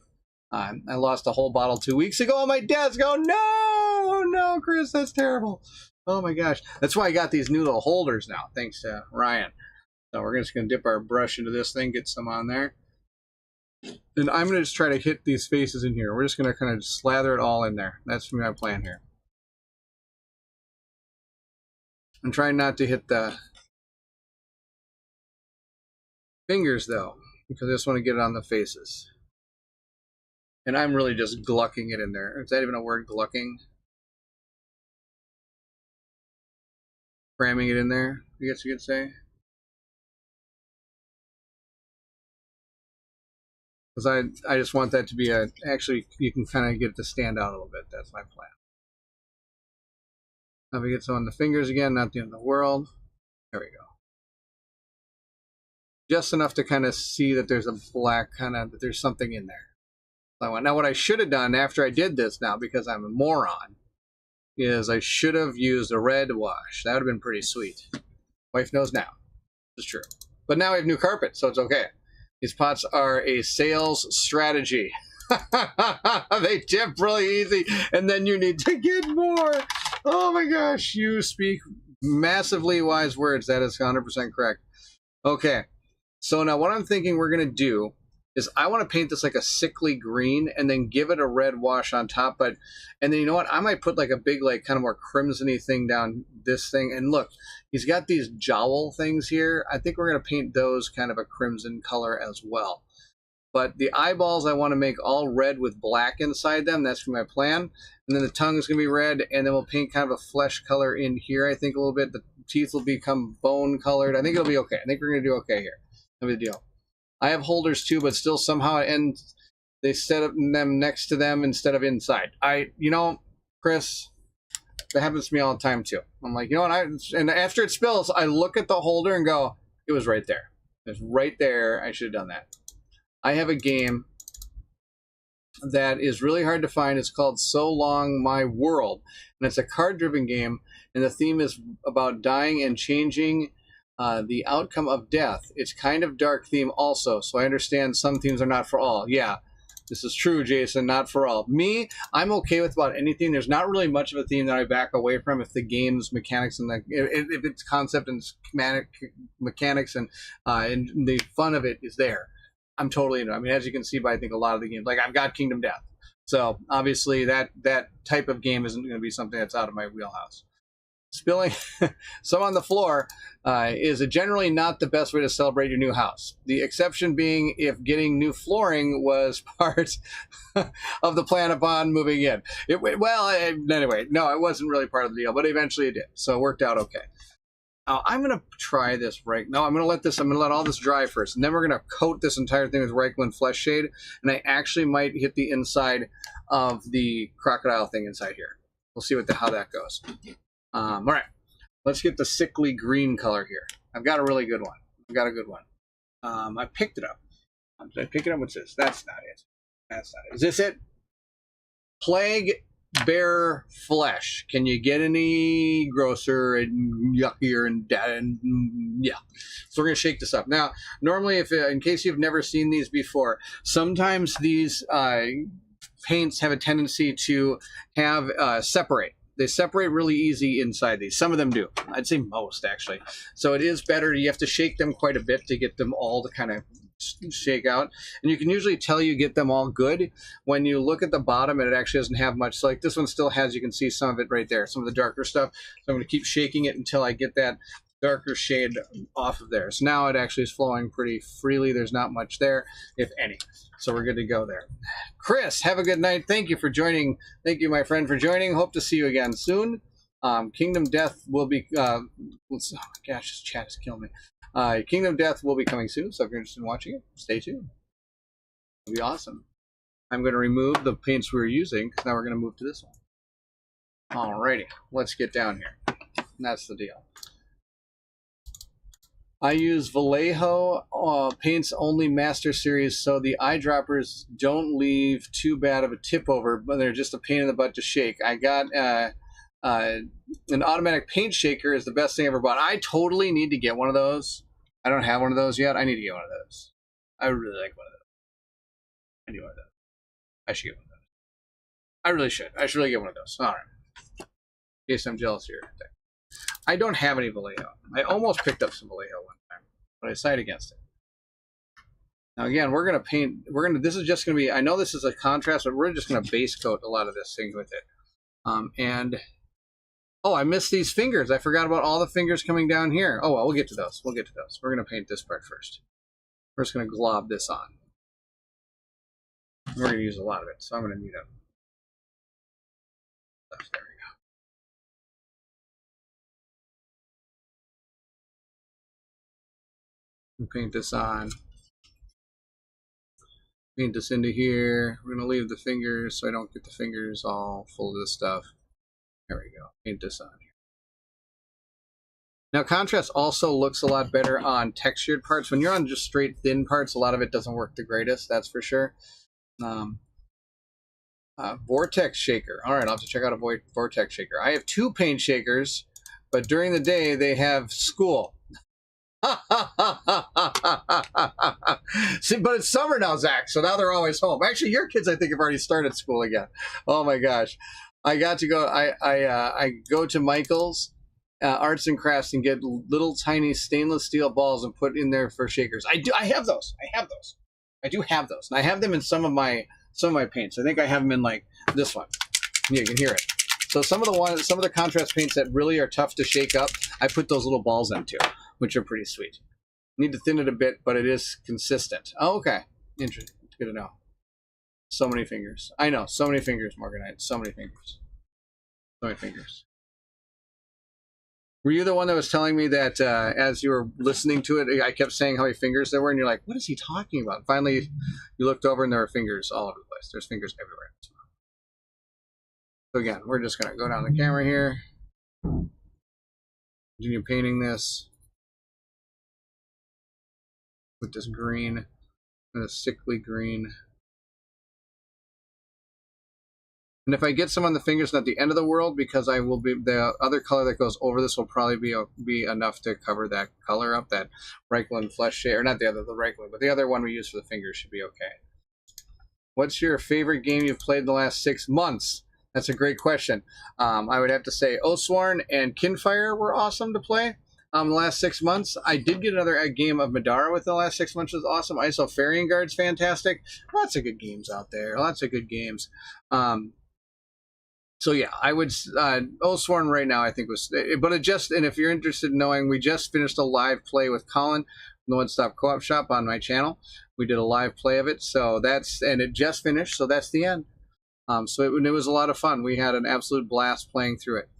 I lost a whole bottle 2 weeks ago on my desk. Oh no! Oh no, Chris, that's terrible. Oh my gosh. That's why I got these new little holders now, thanks to Ryan. So we're just going to dip our brush into this thing, get some on there. And I'm going to just try to hit these faces in here. We're just going to kind of slather it all in there. That's my plan here. I'm trying not to hit the fingers, though, because I just want to get it on the faces. And I'm really just glucking it in there. Is that even a word, glucking? Cramming it in there, I guess you could say. Because I just want that to be actually, you can kind of get it to stand out a little bit. That's my plan. Now we get some on the fingers again, not the end of the world. There we go. Just enough to kind of see that there's a black that there's something in there. Now what I should have done after I did this now, because I'm a moron, is I should have used a red wash. That would have been pretty sweet. Wife knows now. It's true. But now I have new carpet, so it's okay. These pots are a sales strategy. They tip really easy, and then you need to get more. Oh my gosh, you speak massively wise words. That is 100% correct. Okay, so now what I'm thinking we're going to do is I want to paint this like a sickly green and then give it a red wash on top. And then you know what? I might put like a big, like kind of more crimson-y thing down this thing. And look, he's got these jowl things here. I think we're going to paint those kind of a crimson color as well. But the eyeballs I want to make all red with black inside them. That's my plan. And then the tongue is going to be red. And then we'll paint kind of a flesh color in here, I think, a little bit. The teeth will become bone colored. I think it'll be okay. I think we're going to do okay here. No big deal. I have holders too, but still somehow they set up them next to them instead of inside. You know, Chris, that happens to me all the time too. I'm like, you know what? And after it spills, I look at the holder and go, it was right there. It's right there. I should have done that. I have a game that is really hard to find. It's called So Long My World, and it's a card-driven game, and the theme is about dying and changing the outcome of death. It's kind of dark theme also, so I understand some themes are not for all. Yeah, this is true, Jason, not for all. Me, I'm okay with about anything. There's not really much of a theme that I back away from if the game's mechanics and if its concept and mechanics and the fun of it is there. I'm totally into it. I mean, as you can see by I think a lot of the games, like I've got Kingdom Death. So obviously that type of game isn't going to be something that's out of my wheelhouse. Spilling some on the floor is generally not the best way to celebrate your new house. The exception being if getting new flooring was part of the plan upon moving in. Anyway, no, it wasn't really part of the deal, but eventually it did. So it worked out okay. I'm going to try this right now. I'm going to let all this dry first, and then we're going to coat this entire thing with Reichland Flesh Shade, and I actually might hit the inside of the Crocodile thing inside here. We'll see how that goes. All right, let's get the sickly green color here. I've got a really good one. I've got a good one. I picked it up. Did I pick it up? What's this? That's not it. That's not it. Is this it? Plague Bear Flesh. Can you get any grosser and yuckier and yeah. So we're gonna shake this up now. Normally, if in case you've never seen these before, sometimes these paints have a tendency to have separate. They separate really easy inside these. Some of them do. I'd say most, actually. So it is better. You have to shake them quite a bit to get them all to kind of shake out. And you can usually tell you get them all good when you look at the bottom and it actually doesn't have much. So like this one still has, you can see some of it right there, some of the darker stuff. So I'm going to keep shaking it until I get that darker shade off of there. So now it actually is flowing pretty freely. There's not much there, if any. So we're good to go there. Chris, have a good night. Thank you for joining. Thank you, my friend, for joining. Hope to see you again soon. Kingdom Death will be, oh my gosh, this chat is killing me. Kingdom Death will be coming soon, so if you're interested in watching it, stay tuned. It'll be awesome. I'm going to remove the paints we were using because now we're going to move to this one. Alrighty, let's get down here. And that's the deal. I use Vallejo Paints Only Master Series, so the eyedroppers don't leave too bad of a tip over, but they're just a pain in the butt to shake. I got an automatic paint shaker is the best thing I ever bought. I totally need to get one of those. I don't have one of those yet. I need to get one of those. I really like one of those. I need one of those. I should get one of those. I really should. I should really get one of those. All right. In case I'm jealous here. I don't have any Vallejo. I almost picked up some Vallejo one time, but I decided against it. Now again, we're gonna paint. This is just gonna be. I know this is a contrast, but we're just gonna base coat a lot of this thing with it. And oh, I missed these fingers. I forgot about all the fingers coming down here. Oh well, we'll get to those. We'll get to those. We're gonna paint this part first. We're just gonna glob this on. We're gonna use a lot of it, so I'm gonna need a. There we go. We'll paint this on. Paint this into here. We're gonna leave the fingers so I don't get the fingers all full of this stuff. There we go. Paint this on here. Now contrast also looks a lot better on textured parts. When you're on just straight thin parts, a lot of it doesn't work the greatest, that's for sure. Vortex shaker. All right, I'll have to check out a vortex shaker. I have 2 paint shakers, but during the day they have school. See, but it's summer now, Zach, so now they're always home. Actually, your kids, I think, have already started school again. Oh my gosh. I got to go, I go to Michael's Arts and Crafts and get little tiny stainless steel balls and put in there for shakers. I have those. I do have those. And I have them in some of my paints. I think I have them in like this one. Yeah, you can hear it. So some of the contrast paints that really are tough to shake up, I put those little balls into, which are pretty sweet. Need to thin it a bit, but it is consistent. Oh, okay. Interesting. Good to know. So many fingers. I know. So many fingers, Morganite. So many fingers. So many fingers. Were you the one that was telling me that as you were listening to it, I kept saying how many fingers there were, and you're like, what is he talking about? And finally, you looked over, and there were fingers all over the place. There's fingers everywhere. So again, we're just going to go down the camera here. Continue painting this with this green and a sickly green. And if I get some on the fingers, not the end of the world, because I will be the other color that goes over this will probably be enough to cover that color up, that Reichland flesh shade, or not the Reichland, but the other one we use for the fingers should be okay. What's your favorite game you've played in the last 6 months? That's a great question. I would have to say Oathsworn and Kinfire were awesome to play. The last 6 months, I did get another game of Madara within the last 6 months, which was awesome. ISO Farian Guard's fantastic. Lots of good games out there. Lots of good games. So yeah, I would Oathsworn right now I think was, but it just, and if you're interested in knowing, we just finished a live play with Colin from the One Stop Co-op Shop on my channel. We did a live play of it, so and it just finished, so that's the end. So it was a lot of fun. We had an absolute blast playing through it.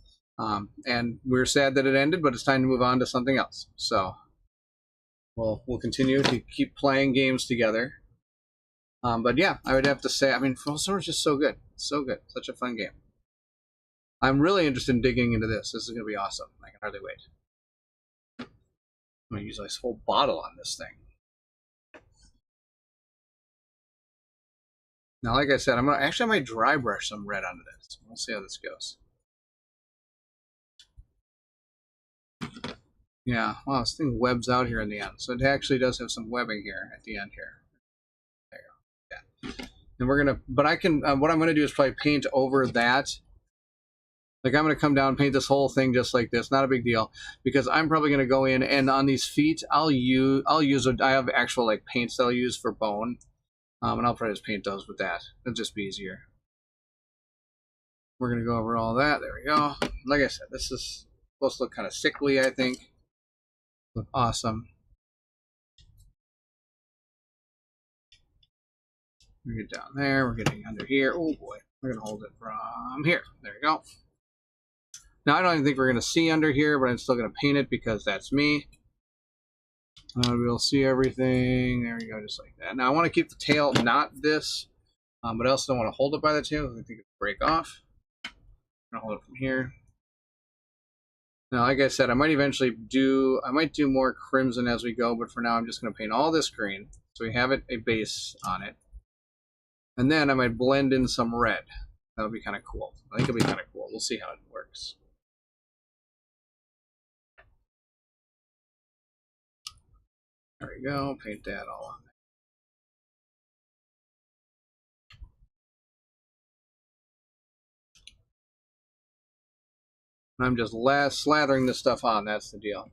And we're sad that it ended, but it's time to move on to something else. So we'll continue to keep playing games together. But yeah, I would have to say, I mean, Frozen is just so good. So good. Such a fun game. I'm really interested in digging into this. This is going to be awesome. I can hardly wait. I'm going to use this whole bottle on this thing. Now, like I said, I might dry brush some red onto this. We'll see how this goes. Yeah, wow, this thing webs out here in the end. So it actually does have some webbing here at the end here. There you go. Yeah. And we're gonna, but I can, what I'm gonna do is probably paint over that. Like I'm gonna come down and paint this whole thing just like this. Not a big deal, because I'm probably gonna go in and on these feet, I have actual like paints that I'll use for bone. And I'll probably just paint those with that. It'll just be easier. We're gonna go over all that. There we go. Like I said, this is supposed to look kind of sickly, I think. Look awesome. We get down there. We're getting under here. Oh boy, we're gonna hold it from here. There we go. Now I don't even think we're gonna see under here, but I'm still gonna paint it because that's me. We'll see everything. There we go, just like that. Now I want to keep the tail not this But I also don't want to hold it by the tail. I think it'll break off. I'm going to hold it from here. Now, like I said, I might do more crimson as we go, but for now I'm just going to paint all this green. So we have a base on it. And then I might blend in some red. That'll be kind of cool. I think it'll be kind of cool. We'll see how it works. There we go. Paint that all on there. I'm just slathering this stuff on. That's the deal.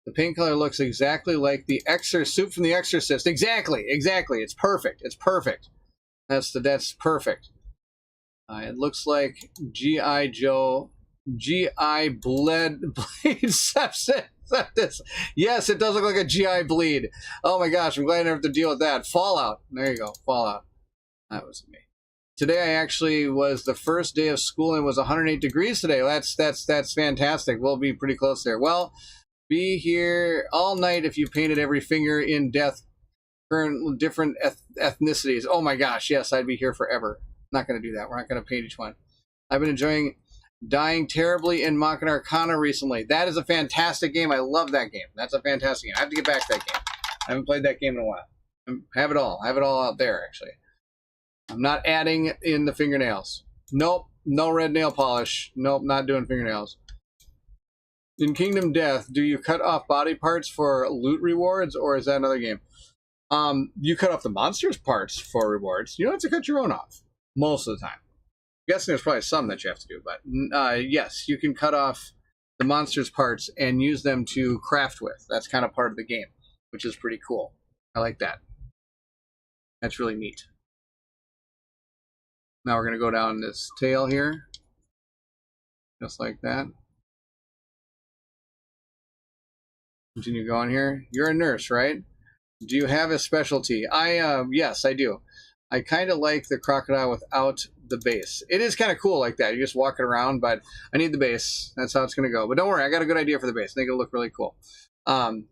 The paint color looks exactly like the soup from The Exorcist. Exactly. It's perfect. It's perfect. That's perfect. It looks like G.I. Joe, G.I. Blade Sepsis. Yes, it does look like a G.I. Bleed. Oh my gosh, I'm glad I never have to deal with that. Fallout. There you go, Fallout. That was me. Today I actually was the first day of school and it was 108 degrees today. That's fantastic. We'll be pretty close there. Well, be here all night if you painted every finger in death, current different ethnicities. Oh my gosh, yes, I'd be here forever. Not going to do that. We're not going to paint each one. I've been enjoying Dying Terribly in Machina Arcana recently. That is a fantastic game. I love that game. That's a fantastic game. I have to get back to that game. I haven't played that game in a while. I have it all. I have it all out there, actually. I'm not adding in the fingernails. Nope. No red nail polish. Nope, not doing fingernails. In Kingdom Death, do you cut off body parts for loot rewards, or is that another game? You cut off the monster's parts for rewards. You don't have to cut your own off. Most of the time. I'm guessing there's probably some that you have to do, but yes, you can cut off the monster's parts and use them to craft with. That's kind of part of the game, which is pretty cool. I like that. That's really neat. Now we're going to go down this tail here, just like that. Continue going here. You're a nurse, right? Do you have a specialty? Yes, I do. I kind of like the crocodile without the base. It is kind of cool like that. You're just walking around, but I need the base. That's how it's going to go. But don't worry, I got a good idea for the base. I think it'll look really cool. For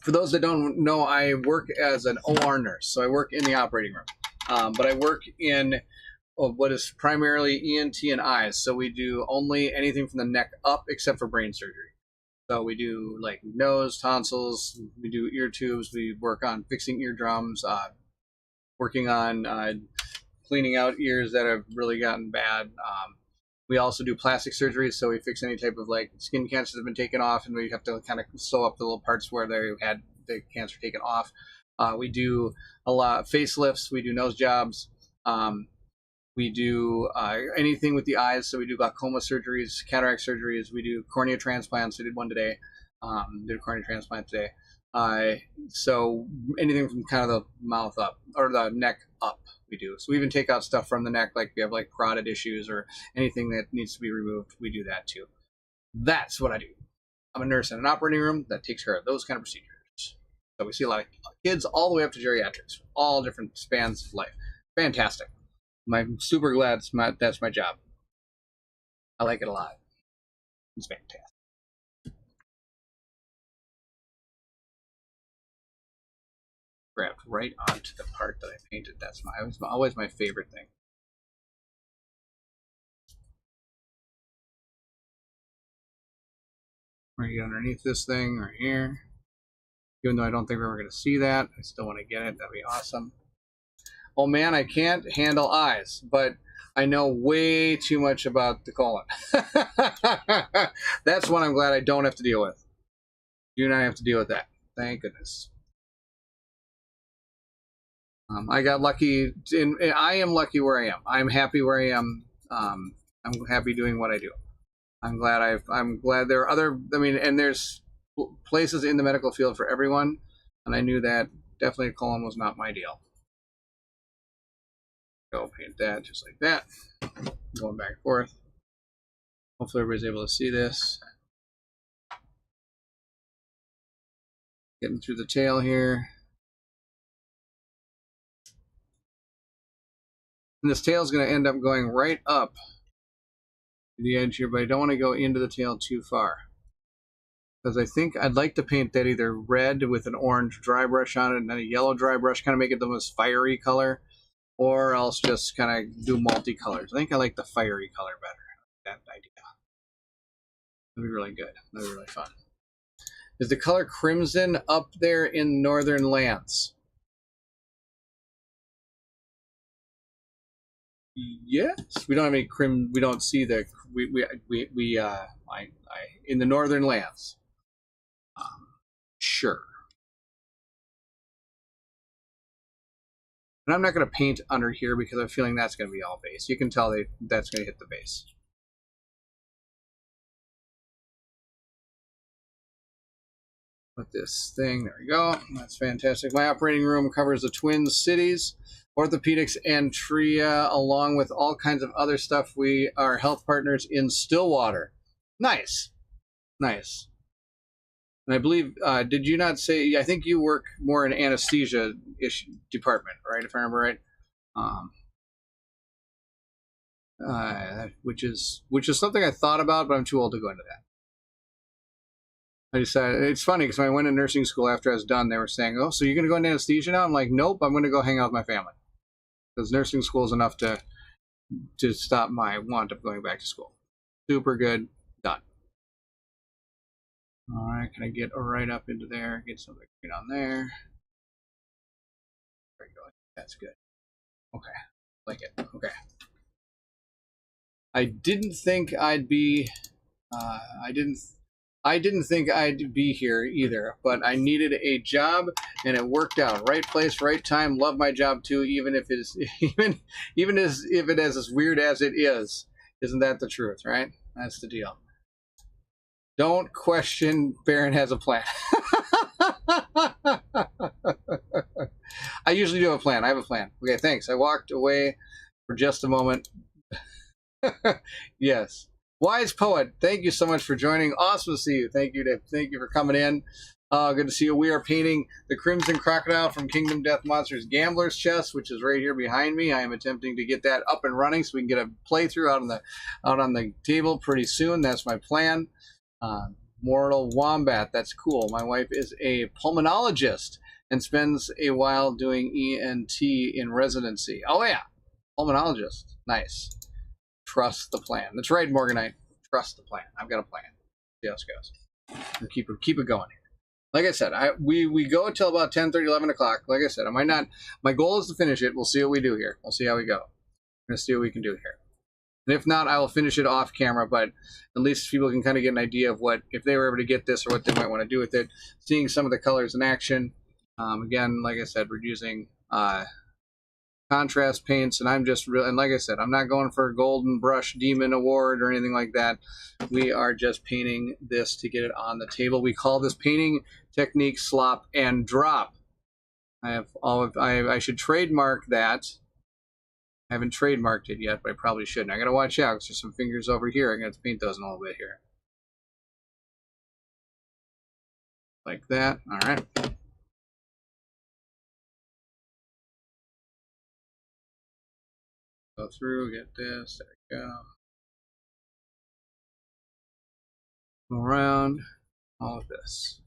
those that don't know, I work as an OR nurse. So I work in the operating room. But I work in what is primarily ENT and eyes. So we do only anything from the neck up except for brain surgery. So we do like nose, tonsils, we do ear tubes, we work on fixing eardrums, working on cleaning out ears that have really gotten bad. We also do plastic surgery, so we fix any type of like skin cancers that have been taken off, and we have to kind of sew up the little parts where they had the cancer taken off. We do a lot of facelifts, we do nose jobs, we do anything with the eyes, so we do glaucoma surgeries, cataract surgeries, we do cornea transplants. We did one today, did a cornea transplant today. So anything from kind of the mouth up, or the neck up, we do. So we even take out stuff from the neck, like if you have like carotid issues or anything that needs to be removed, we do that too. That's what I do. I'm a nurse in an operating room that takes care of those kind of procedures. So we see a lot of kids all the way up to geriatrics, all different spans of life. Fantastic. I'm super glad that's my job. I like it a lot. It's fantastic. Grabbed right onto the part that I painted. That's always my favorite thing. Right underneath this thing right here. Even though I don't think we're ever going to see that, I still want to get it. That'd be awesome. Oh man, I can't handle eyes, but I know way too much about the colon. That's one I'm glad I don't have to deal with. Do not have to deal with that. Thank goodness. I got lucky. I am lucky where I am. I'm happy where I am. I'm happy doing what I do. I'm glad there are other. I mean, and there's places in the medical field for everyone, and I knew that definitely colon was not my deal. Go paint that just like that. Going back and forth. Hopefully everybody's able to see this. Getting through the tail here. And this tail is going to end up going right up to the edge here, but I don't want to go into the tail too far. Because I think I'd like to paint that either red with an orange dry brush on it and then a yellow dry brush, kind of make it the most fiery color. or else just kind of do multicolors. I think I like the fiery color better. That idea. That'd be really good. That'd be really fun. Is the color crimson up there in northern lands? Yes, we don't have any crim. We don't see the in the northern lands. Sure. And I'm not going to paint under here because I'm feeling that's going to be all base. You can tell that's going to hit the base. Put this thing, there we go. That's fantastic. My operating room covers the Twin Cities, orthopedics, and TRIA, along with all kinds of other stuff. We are health partners in Stillwater. Nice. Nice. And I believe, did you not say, I think you work more in anesthesia-ish department, right, if I remember right? Which is something I thought about, but I'm too old to go into that. I decided, it's funny because when I went to nursing school after I was done, they were saying, oh, so you're going to go into anesthesia now? I'm like, nope, I'm going to go hang out with my family. Because nursing school is enough to stop my want of going back to school. Super good. Done. All right, can I get right up into there? Get something on there. There we go. That's good. Okay. Like it. Okay. I didn't think I'd be... I didn't think I'd be here either, but I needed a job, and it worked out. Right place, right time. Love my job too, even if it is even if it is as weird as it is. Isn't that the truth, right? That's the deal. Don't question. Baron has a plan. I usually do have a plan. I have a plan. Okay, thanks. I walked away for just a moment. Yes. Wise Poet, thank you so much for joining. Awesome to see you. Thank you for coming in. Good to see you. We are painting the Crimson Crocodile from Kingdom Death Monsters Gambler's Chest, which is right here behind me. I am attempting to get that up and running so we can get a playthrough out on the table pretty soon. That's my plan. Mortal Wombat, that's cool. My wife is a pulmonologist and spends a while doing ENT in residency. Oh yeah, pulmonologist. Nice. Trust the plan. That's right, Morganite. Trust the plan. I've got a plan. See how this goes. We'll keep it going. Like I said, we go until about 10:30, 11 o'clock. Like I said, I might not. My goal is to finish it. We'll see what we do here. We'll see how we go. We're gonna see what we can do here. And if not, I will finish it off camera. But at least people can kind of get an idea of what, if they were able to get this, or what they might want to do with it. Seeing some of the colors in action. Again, like I said, we're using contrast paints, and I'm just real, and like I said, I'm not going for a golden brush demon award or anything like that. We are just painting this to get it on the table. We call this painting technique slop and drop. I should trademark that. I haven't trademarked it yet, but I probably shouldn't. I gotta watch out because there's some fingers over here. I'm gonna paint those in a little bit here, like that. All right. Go through, get this, there we go. Go around, all of this.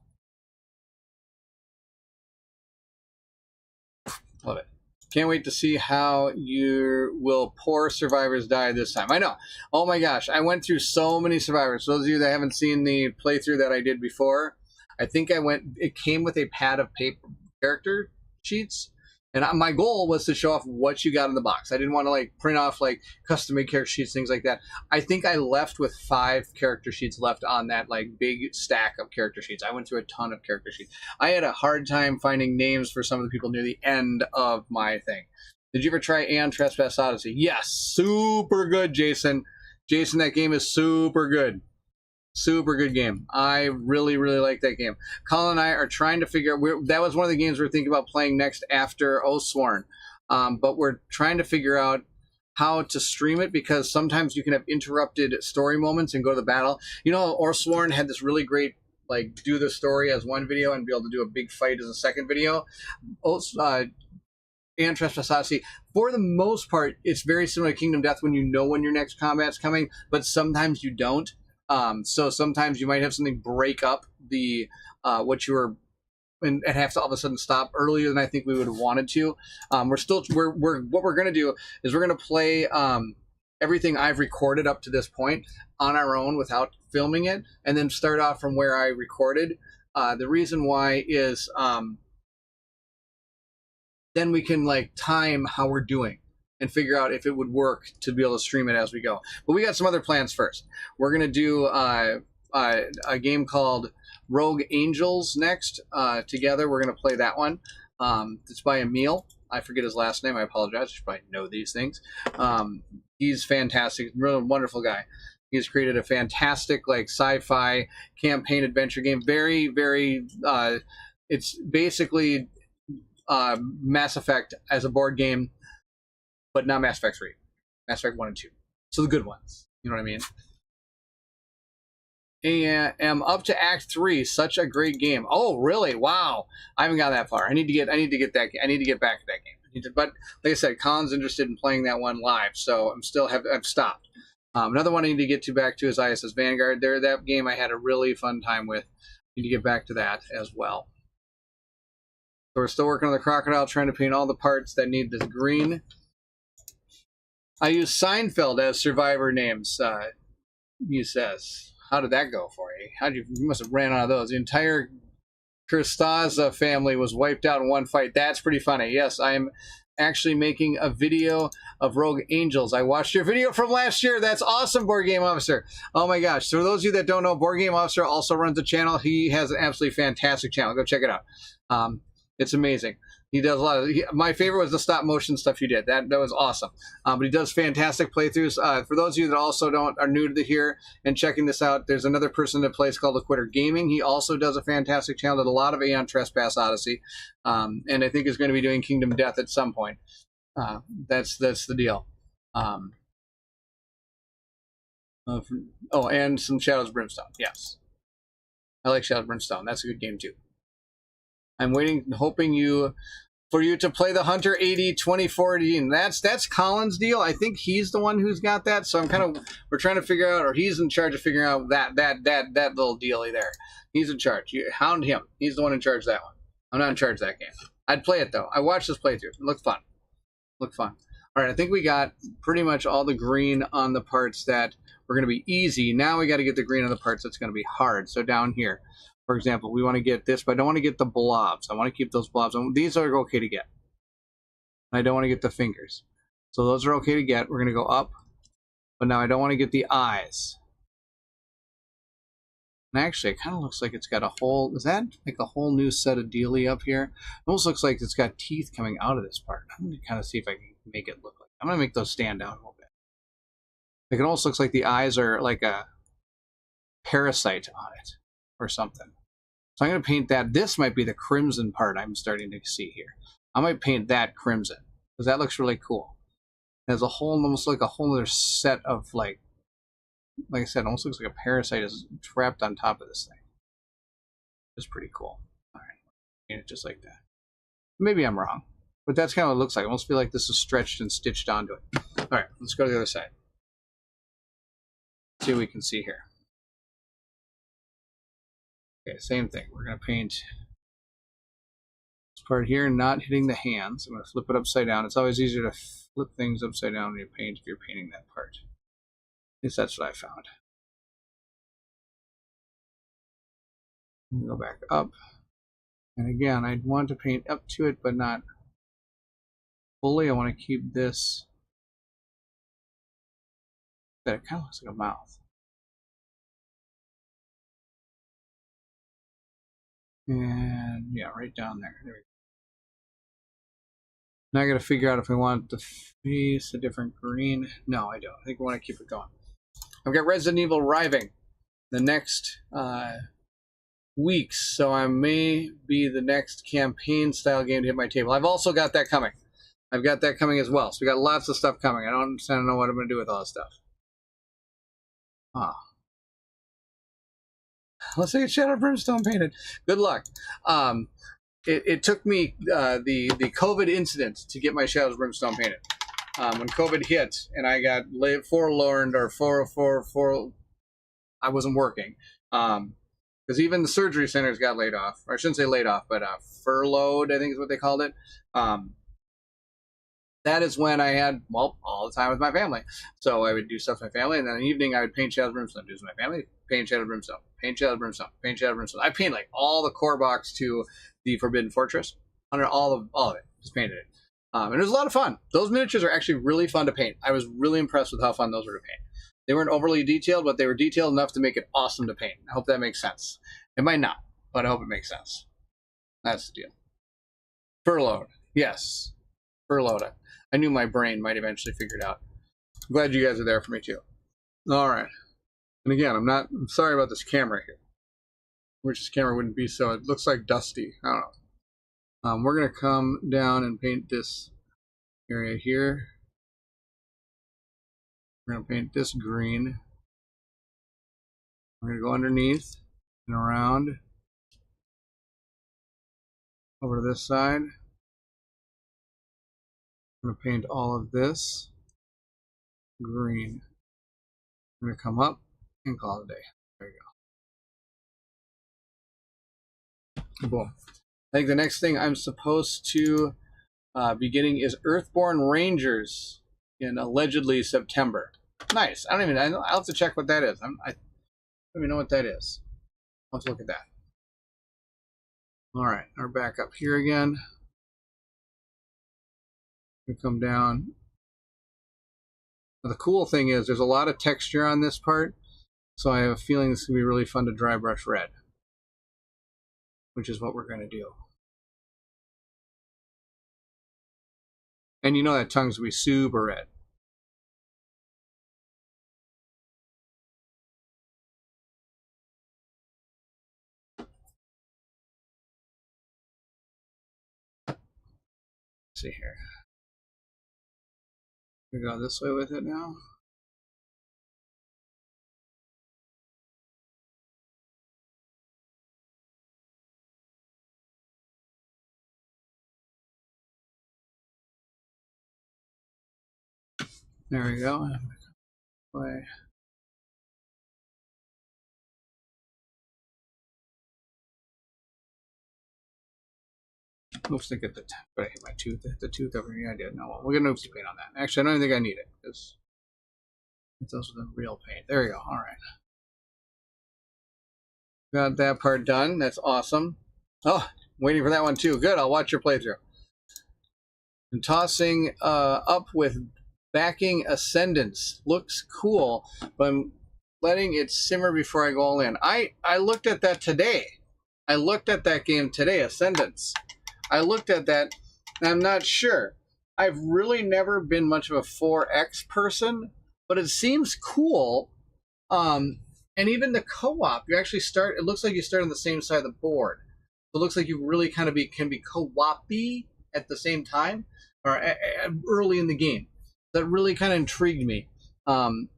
Love it. Can't wait to see how you will poor survivors die this time. I know. Oh my gosh, I went through so many survivors. For those of you that haven't seen the playthrough that I did before, I think it came with a pad of paper character sheets. And my goal was to show off what you got in the box. I didn't want to like print off like custom-made character sheets, things like that. I think I left with 5 character sheets left on that like big stack of character sheets. I went through a ton of character sheets. I had a hard time finding names for some of the people near the end of my thing. Did you ever try Aeon Trespass Odyssey? Yes, super good, Jason. Jason, that game is super good. Super good game. I really, really like that game. Colin and I are trying to figure out, that was one of the games we're thinking about playing next after Oathsworn. But we're trying to figure out how to stream it because sometimes you can have interrupted story moments and go to the battle. You know, Oathsworn had this really great, like, do the story as one video and be able to do a big fight as a second video. And Trespass Odyssey, for the most part, it's very similar to Kingdom Death when you know when your next combat's coming, but sometimes you don't. So sometimes you might have something break up the what you were and have to all of a sudden stop earlier than I think we would have wanted to. We're what we're going to do is we're going to play everything I've recorded up to this point on our own without filming it, and then start off from where I recorded. The reason why is then we can like time how we're doing and figure out if it would work to be able to stream it as we go. But we got some other plans first. We're going to do a game called Rogue Angels next together. We're going to play that one. It's by Emil. I forget his last name. I apologize. You should probably know these things. He's fantastic. Really wonderful guy. He's created a fantastic like sci-fi campaign adventure game. Very, very, it's basically Mass Effect as a board game, but not Mass Effect 3. Mass Effect 1 and 2. So the good ones. You know what I mean? And am up to Act 3. Such a great game. Oh, really? Wow. I haven't got that far. I need to get back to that game. But like I said, Colin's interested in playing that one live, so I've stopped. Another one I need to get back to is ISS Vanguard. That game I had a really fun time with. Need to get back to that as well. So we're still working on the Crocodile, trying to paint all the parts that need this green. I use Seinfeld as survivor names, he says. How did that go for you? You must have ran out of those. The entire Kurstaza family was wiped out in one fight. That's pretty funny. Yes, I'm actually making a video of Rogue Angels. I watched your video from last year. That's awesome, Board Game Officer. Oh my gosh. So for those of you that don't know, Board Game Officer also runs a channel. He has an absolutely fantastic channel. Go check it out. It's amazing. He does a lot of. My favorite was the stop motion stuff you did. That was awesome. But he does fantastic playthroughs. For those of you that also are new to here and checking this out, there's another person that plays called Quitter Gaming. He also does a fantastic channel. Did a lot of Aeon Trespass Odyssey, and I think is going to be doing Kingdom Death at some point. That's the deal. And some Shadows Brimstone. Yes, I like Shadows Brimstone. That's a good game too. I'm hoping for you to play the Hunter 80 2014. That's Colin's deal. I think he's the one who's got that. So we're trying to figure out, or he's in charge of figuring out that little dealie there. He's in charge. You hound him. He's the one in charge of that one. I'm not in charge of that game. I'd play it though. I watched this playthrough. It looked fun. All right, I think we got pretty much all the green on the parts that were going to be easy. Now we got to get the green on the parts that's going to be hard. So down here, for example, we want to get this, but I don't want to get the blobs. I want to keep those blobs. These are okay to get. I don't want to get the fingers. So those are okay to get. We're going to go up. But now I don't want to get the eyes. And actually, it kind of looks like it's got a whole... Is that like a whole new set of dealie up here? It almost looks like it's got teeth coming out of this part. I'm going to kind of see if I can make it look like... I'm going to make those stand out a little bit. Like it almost looks like the eyes are like a parasite on it or something. So I'm going to paint that. This might be the crimson part I'm starting to see here. I might paint that crimson because that looks really cool. There's a whole, almost like a whole other set of like I said, almost looks like a parasite is trapped on top of this thing. It's pretty cool. All right, paint it just like that. Maybe I'm wrong, but that's kind of what it looks like. I almost feel like this is stretched and stitched onto it. All right, let's go to the other side. See what we can see here. Okay, same thing. We're going to paint this part here, not hitting the hands. I'm going to flip it upside down. It's always easier to flip things upside down when you paint if you're painting that part. At least that's what I found. Go back up. And again, I want to paint up to it, but not fully. I want to keep this. That it kind of looks like a mouth. And yeah, right down there. There we go. Now I got to figure out if I want the face a different green. No, I don't. I think I want to keep it going. I've got Resident Evil arriving the next weeks, so I may be the next campaign style game to hit my table. I've also got that coming. I've got that coming as well. So we got lots of stuff coming. I don't know what I'm going to do with all this stuff. Let's say it's Shadow Brimstone painted. Good luck. It took me the COVID incident to get my Shadows Brimstone painted. When COVID hit and I got forlorn or I wasn't working. because even the surgery centers got laid off. Or I shouldn't say laid off, but furloughed, I think is what they called it. That is when I had, well, all the time with my family. So I would do stuff with my family, and then in the evening I would paint Shadow Brimstone. Do with my family, paint Shadow Brimstone, paint Shadow Brimstone, paint Shadow Brimstone. I painted like all the core box to the Forbidden Fortress, under all of it, just painted it. And it was a lot of fun. Those miniatures are actually really fun to paint. I was really impressed with how fun those were to paint. They weren't overly detailed, but they were detailed enough to make it awesome to paint. I hope that makes sense. It might not, but I hope it makes sense. That's the deal. Furloughed. Yes. Furloughed. I knew my brain might eventually figure it out. I'm glad you guys are there for me too. All right. And again, I'm sorry about this camera here. Which this camera wouldn't be so. It looks like dusty. I don't know. We're going to come down and paint this area here. We're going to paint this green. We're going to go underneath and around over to this side. I'm going to paint all of this green. I'm going to come up and call it a day. There you go. Boom. I think the next thing I'm supposed to be getting is Earthborn Rangers in allegedly September. Nice. I'll have to check what that is. I don't even know what that is. Let's look at that. All right, we're back up here again. We come down. Now, the cool thing is there's a lot of texture on this part, so I have a feeling this is going to be really fun to dry brush red, which is what we're going to do. And you know that tongue's going to be super red. Let's see here. We go this way with it now. There we go. Play. Oops, I get the but I hit my tooth. I hit the tooth over here. I did. No, we'll get an oopsie paint on that. Actually, I don't even think I need it because it's also the real paint. There we go. All right. Got that part done. That's awesome. Oh, waiting for that one too. Good. I'll watch your playthrough. And tossing up with backing Ascendance. Looks cool, but I'm letting it simmer before I go all in. I looked at that today. I looked at that game today, Ascendance. I looked at that, and I'm not sure. I've really never been much of a 4X person, but it seems cool. And even the co-op, you actually start, it looks like you start on the same side of the board. So it looks like you really kind of can be co-op-y at the same time, or early in the game. That really kind of intrigued me. I'm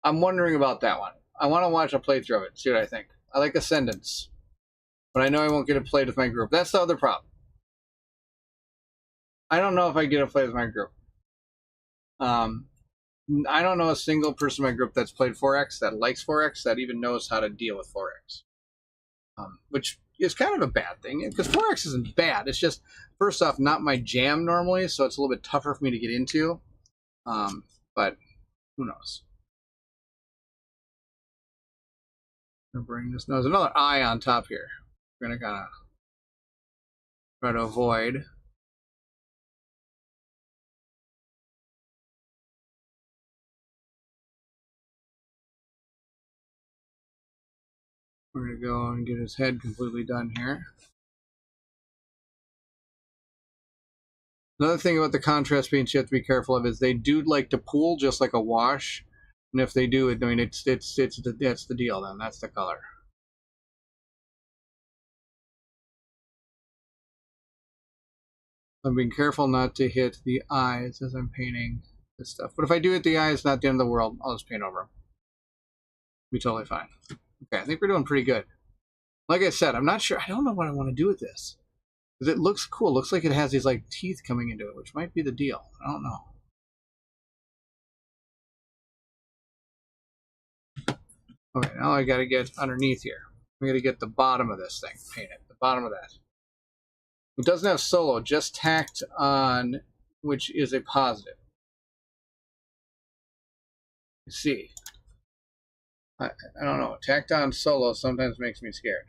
wondering about that one. I want to watch a playthrough of it, see what I think. I like Ascendance, but I know I won't get it played with my group. That's the other problem. I don't know if I get it played with my group. I don't know a single person in my group that's played 4X, that likes 4X, that even knows how to deal with 4X. Which is kind of a bad thing, because 4X isn't bad. It's just, first off, not my jam normally, so it's a little bit tougher for me to get into. But who knows? I'm going to bring this. Now, there's another eye on top here. We're going to kind of try to avoid. We're going to go and get his head completely done here. Another thing about the contrast paints you have to be careful of is they do like to pool just like a wash. And if they do, I mean, that's the deal then. That's the color. I'm being careful not to hit the eyes as I'm painting this stuff. But if I do hit the eyes, it's not the end of the world. I'll just paint over them. Be totally fine. Okay, I think we're doing pretty good. Like I said, I'm not sure. I don't know what I want to do with this. Because it looks cool. It looks like it has these like teeth coming into it, which might be the deal. I don't know. Okay, now I got to get underneath here. I'm going to get the bottom of this thing painted. The bottom of that. It doesn't have solo, just tacked on, which is a positive. You see, I don't know. Tacked on solo sometimes makes me scared.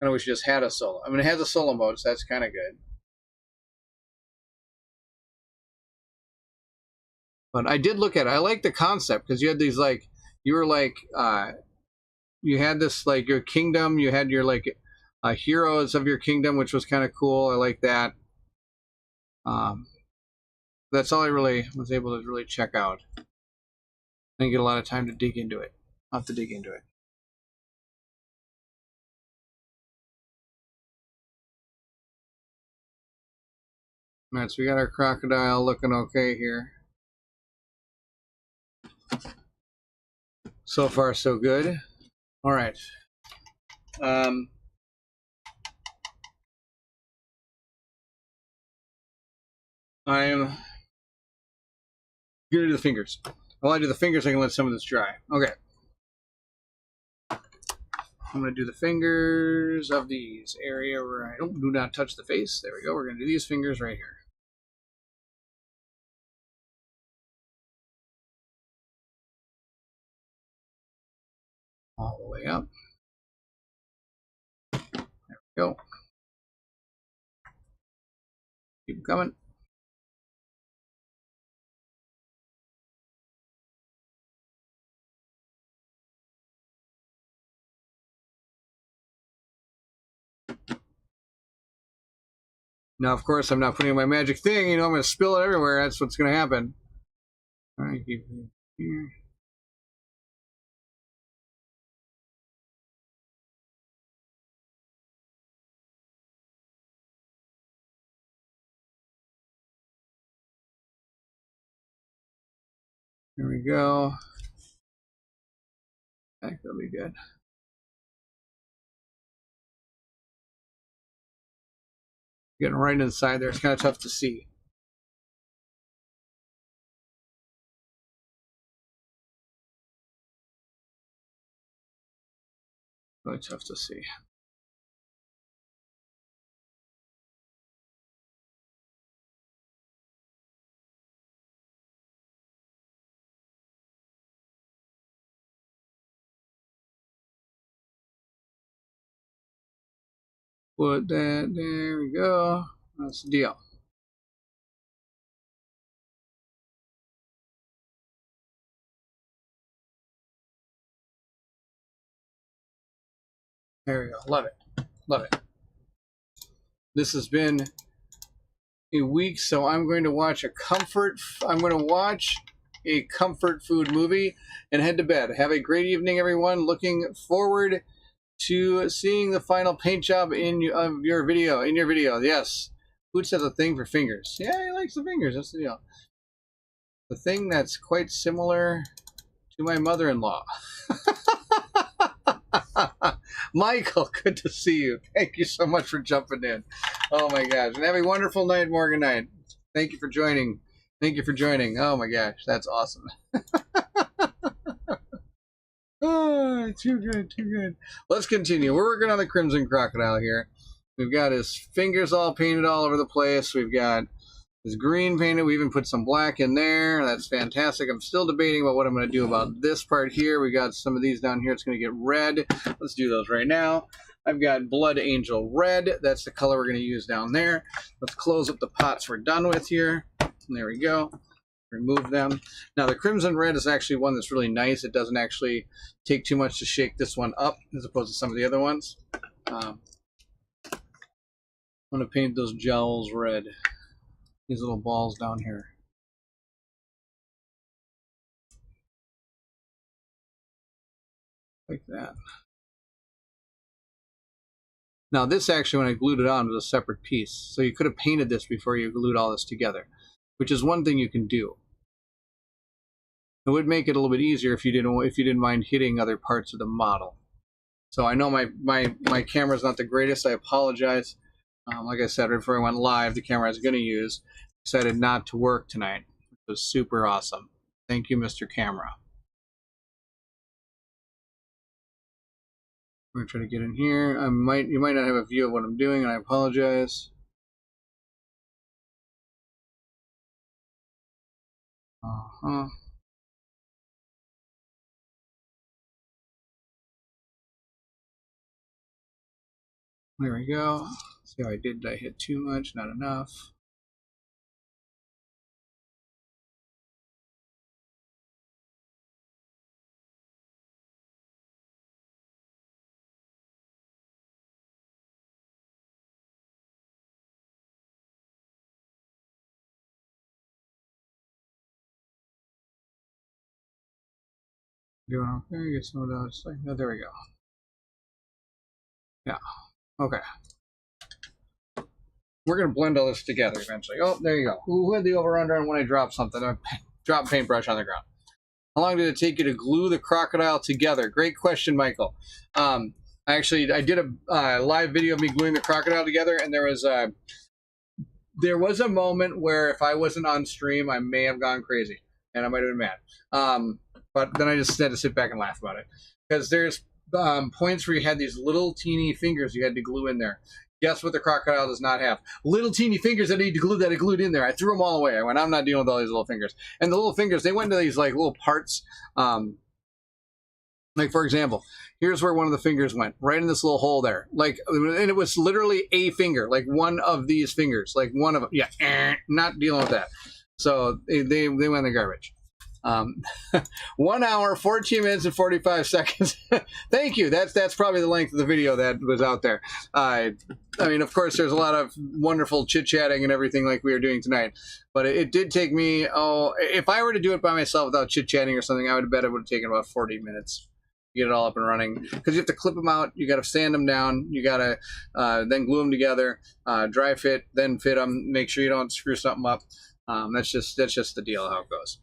I wish it just had a solo. I mean, it has a solo mode, so that's kind of good. But I did look at it. I like the concept because you had these like, you were like, you had this like your kingdom. You had your like heroes of your kingdom, which was kind of cool. I like that. That's all I really was able to really check out. I didn't get a lot of time to dig into it. I'll have to dig into it. All right, so we got our crocodile looking okay here. So far, so good. All right. I am gonna do the fingers. While I do the fingers, I can let some of this dry. Okay. I'm gonna do the fingers of these area where I do not touch the face. There we go. We're gonna do these fingers right here. All the way up. There we go. Keep coming. Now, of course, I'm not putting in my magic thing. You know, I'm going to spill it everywhere. That's what's going to happen. All right, keep it here. There we go. I think that'll be good. Getting right inside there. It's kind of tough to see. Really tough to see. Put that, there we go. That's the deal. There we go. Love it. Love it. This has been a week, so I'm going to watch a comfort food movie and head to bed. Have a great evening, everyone. Looking forward to seeing the final paint job in your video. Yes. Boots has a thing for fingers. Yeah, he likes the fingers. That's the deal. The thing that's quite similar to my mother-in-law. Michael, good to see you. Thank you so much for jumping in. Oh my gosh. And have a wonderful night, Morganite. Thank you for joining. Thank you for joining. Oh my gosh, that's awesome. Oh, too good, too good. Let's continue. We're working on the Crimson Crocodile here. We've got his fingers all painted all over the place. We've got his green painted. We even put some black in there. That's fantastic. I'm still debating about what I'm going to do about this part here. We got some of these down here. It's going to get red. Let's do those right now. I've got Blood Angel Red. That's the color we're going to use down there. Let's close up the pots we're done with here. And there we go. Remove them. Now the Crimson Red is actually one that's really nice. It doesn't actually take too much to shake this one up as opposed to some of the other ones. I'm going to paint those jowls red. These little balls down here. Like that. Now this actually, when I glued it on, was a separate piece. So you could have painted this before you glued all this together, which is one thing you can do. It would make it a little bit easier if you didn't mind hitting other parts of the model. So I know my camera's not the greatest. I apologize. Like I said before I went live, the camera I was going to use decided not to work tonight. It was super awesome. Thank you, Mr. Camera. I'm gonna try to get in here. You might not have a view of what I'm doing, and I apologize. There we go. See how I did? Did I hit too much? Not enough. Doing okay. Get some of those. Oh, there we go. Yeah. Okay. We're gonna blend all this together eventually. Oh, there you go. Who had the over under on when I drop something? I drop paintbrush on the ground. How long did it take you to glue the crocodile together? Great question, Michael. I did a live video of me gluing the crocodile together, and there was a moment where if I wasn't on stream, I may have gone crazy, and I might have been mad. But then I just had to sit back and laugh about it, because there's points where you had these little teeny fingers you had to glue in there. Guess what the crocodile does not have? Little teeny fingers that I need to glue that I glued in there. I threw them all away. I went, I'm not dealing with all these little fingers. And the little fingers, they went into these like little parts. Like, for example, here's where one of the fingers went, right in this little hole there. Like, and it was literally a finger, like one of these fingers, like one of them. Yeah, not dealing with that. So they went in the garbage. 1 hour, 14 minutes, and 45 seconds. Thank you. That's probably the length of the video that was out there. I mean, of course, there's a lot of wonderful chit-chatting and everything like we are doing tonight. But it did take me, if I were to do it by myself without chit-chatting or something, I would bet it would have taken about 40 minutes. Get it all up and running, because you have to clip them out, you got to sand them down, you got to then glue them together, dry fit, then fit them, make sure you don't screw something up. That's just the deal, how it goes.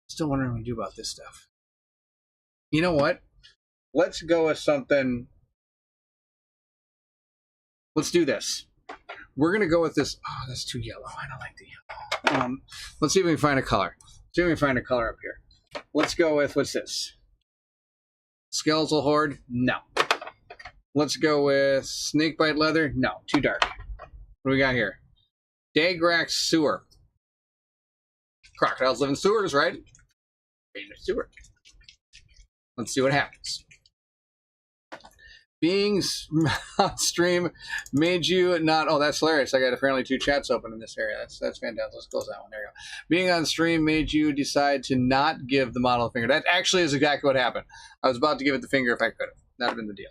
Still wondering what to do about this stuff. You know what? Let's go with something. Let's do this. We're gonna go with this. Oh, that's too yellow. I don't like the yellow. Let's see if we can find a color. See if we can find a color up here. Let's go with, what's this? Skeletal Horde? No. Let's go with Snakebite Leather? No, too dark. What do we got here? Dagrax Sewer. Crocodiles live in sewers, right? Sewer. Let's see what happens. Being on stream made you not... Oh, that's hilarious. I got apparently 2 chats open in this area. That's fantastic. Let's close that one. There you go. Being on stream made you decide to not give the model a finger. That actually is exactly what happened. I was about to give it the finger if I could have. That would have been the deal.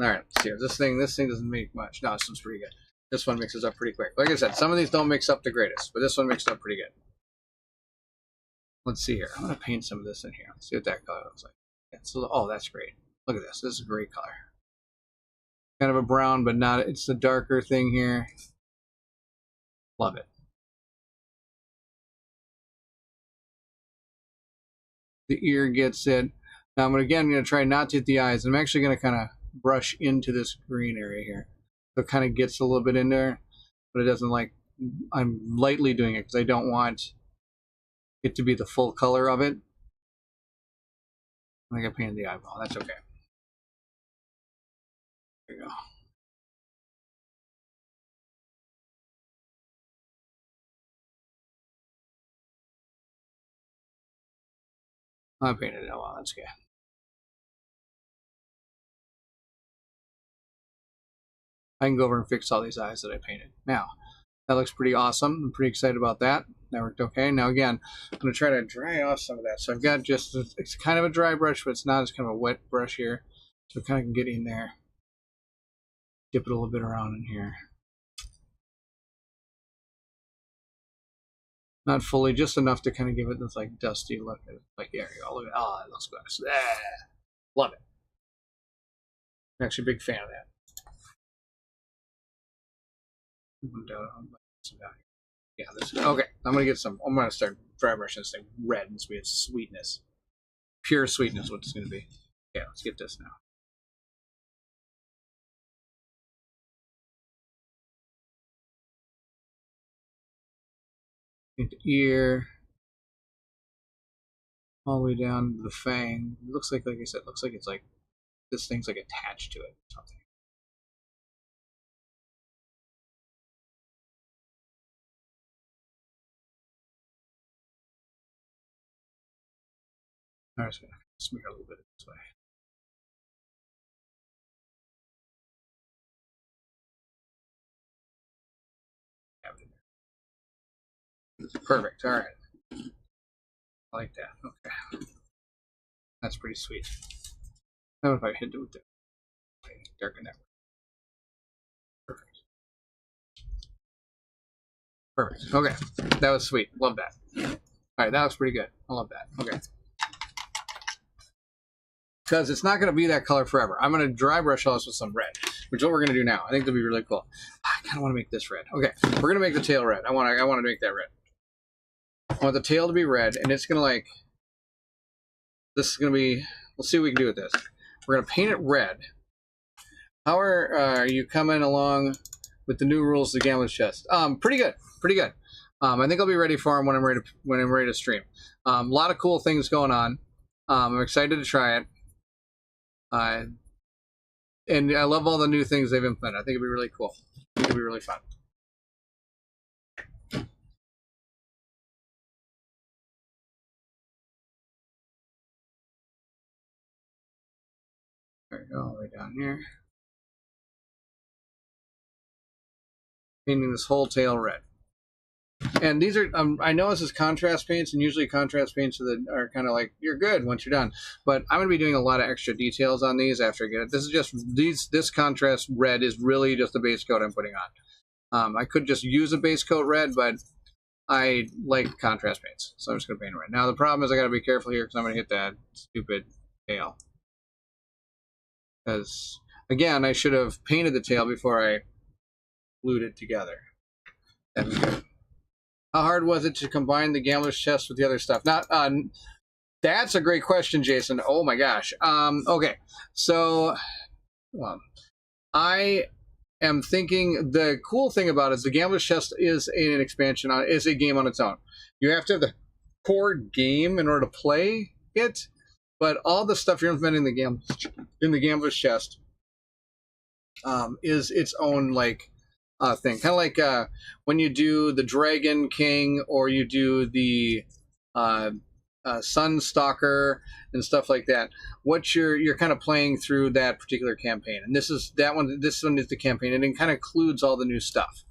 All right, let's see here. This thing doesn't make much. No, this one's pretty good. This one mixes up pretty quick. Like I said, some of these don't mix up the greatest, but this one mixed up pretty good. Let's see here. I'm going to paint some of this in here. Let's see what that color looks like. Yeah, so, oh, that's great. Look at this. This is a great color. Kind of a brown, but not... It's the darker thing here. Love it. The ear gets it. Now, I'm going to try not to hit the eyes. I'm actually going to kind of brush into this green area here. So it kind of gets a little bit in there, but it doesn't like... I'm lightly doing it because I don't want it to be the full color of it. I think I painted the eyeball. That's okay. There you go. I painted it. Oh, well, that's okay. I can go over and fix all these eyes that I painted. Now, that looks pretty awesome. I'm pretty excited about that. That worked okay. Now, again, I'm going to try to dry off some of that. So I've got just... It's kind of a dry brush, but it's not. It's kind of a wet brush here. So it kind of can get in there. Dip it a little bit around in here. Not fully, just enough to kind of give it this like dusty look. Like, there you go. Look at, oh, it looks good. Love it. I'm actually a big fan of that. Yeah, this okay. I'm gonna start dry brushing this thing red and so we have sweetness. Pure sweetness, what it's gonna be. Yeah, let's get this now. Into ear. All the way down to the fang. It looks like I said, looks like it's like this thing's like attached to it or something. I'm just gonna smear a little bit this way. Have it in there. Perfect. All right. I like that. Okay. That's pretty sweet. How if I hit it with the darken that? Perfect. Perfect. Okay. That was sweet. Love that. All right. That was pretty good. I love that. Okay. Because it's not going to be that color forever. I'm going to dry brush all this with some red, which is what we're going to do now. I think that'll be really cool. I kind of want to make this red. Okay, we're going to make the tail red. I want to make that red. I want the tail to be red, and it's going to like, this is going to be, we'll see what we can do with this. We're going to paint it red. How are you coming along with the new rules of the Gambler's Chest? Pretty good, pretty good. I think I'll be ready for them when I'm ready to stream. A lot of cool things going on. I'm excited to try it. And I love all the new things they've implemented. I think it'd be really cool. I think it'd be really fun. There we go, all the way down here. Painting this whole tail red. And these are, I know this is contrast paints, and usually contrast paints are kind of like, you're good once you're done. But I'm going to be doing a lot of extra details on these after I get it. This is just, this contrast red is really just the base coat I'm putting on. I could just use a base coat red, but I like contrast paints. So I'm just going to paint it red. Now the problem is I got to be careful here because I'm going to hit that stupid tail. Because, again, I should have painted the tail before I glued it together. That'd be good. How hard was it to combine the Gambler's Chest with the other stuff? That's a great question, Jason. Oh my gosh. Okay, so I am thinking the cool thing about it is the Gambler's Chest is an expansion is a game on its own. You have to have the core game in order to play it, but all the stuff you're implementing in the Gambler's Chest is its own like thing. Kind of like when you do the Dragon King or you do the Sun Stalker and stuff like that. What you're kind of playing through that particular campaign, and this one is the campaign, and it kind of includes all the new stuff.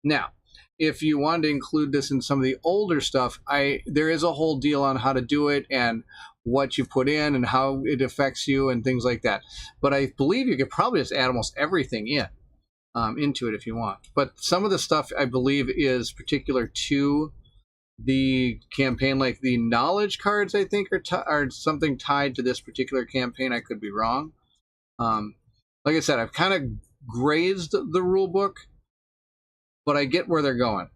Now, if you wanted to include this in some of the older stuff, there is a whole deal on how to do it and what you put in and how it affects you and things like that. But I believe you could probably just add almost everything into it if you want. But some of the stuff I believe is particular to the campaign, like the knowledge cards, I think are something tied to this particular campaign. I could be wrong. Like I said, I've kind of grazed the rule book, but I get where they're going.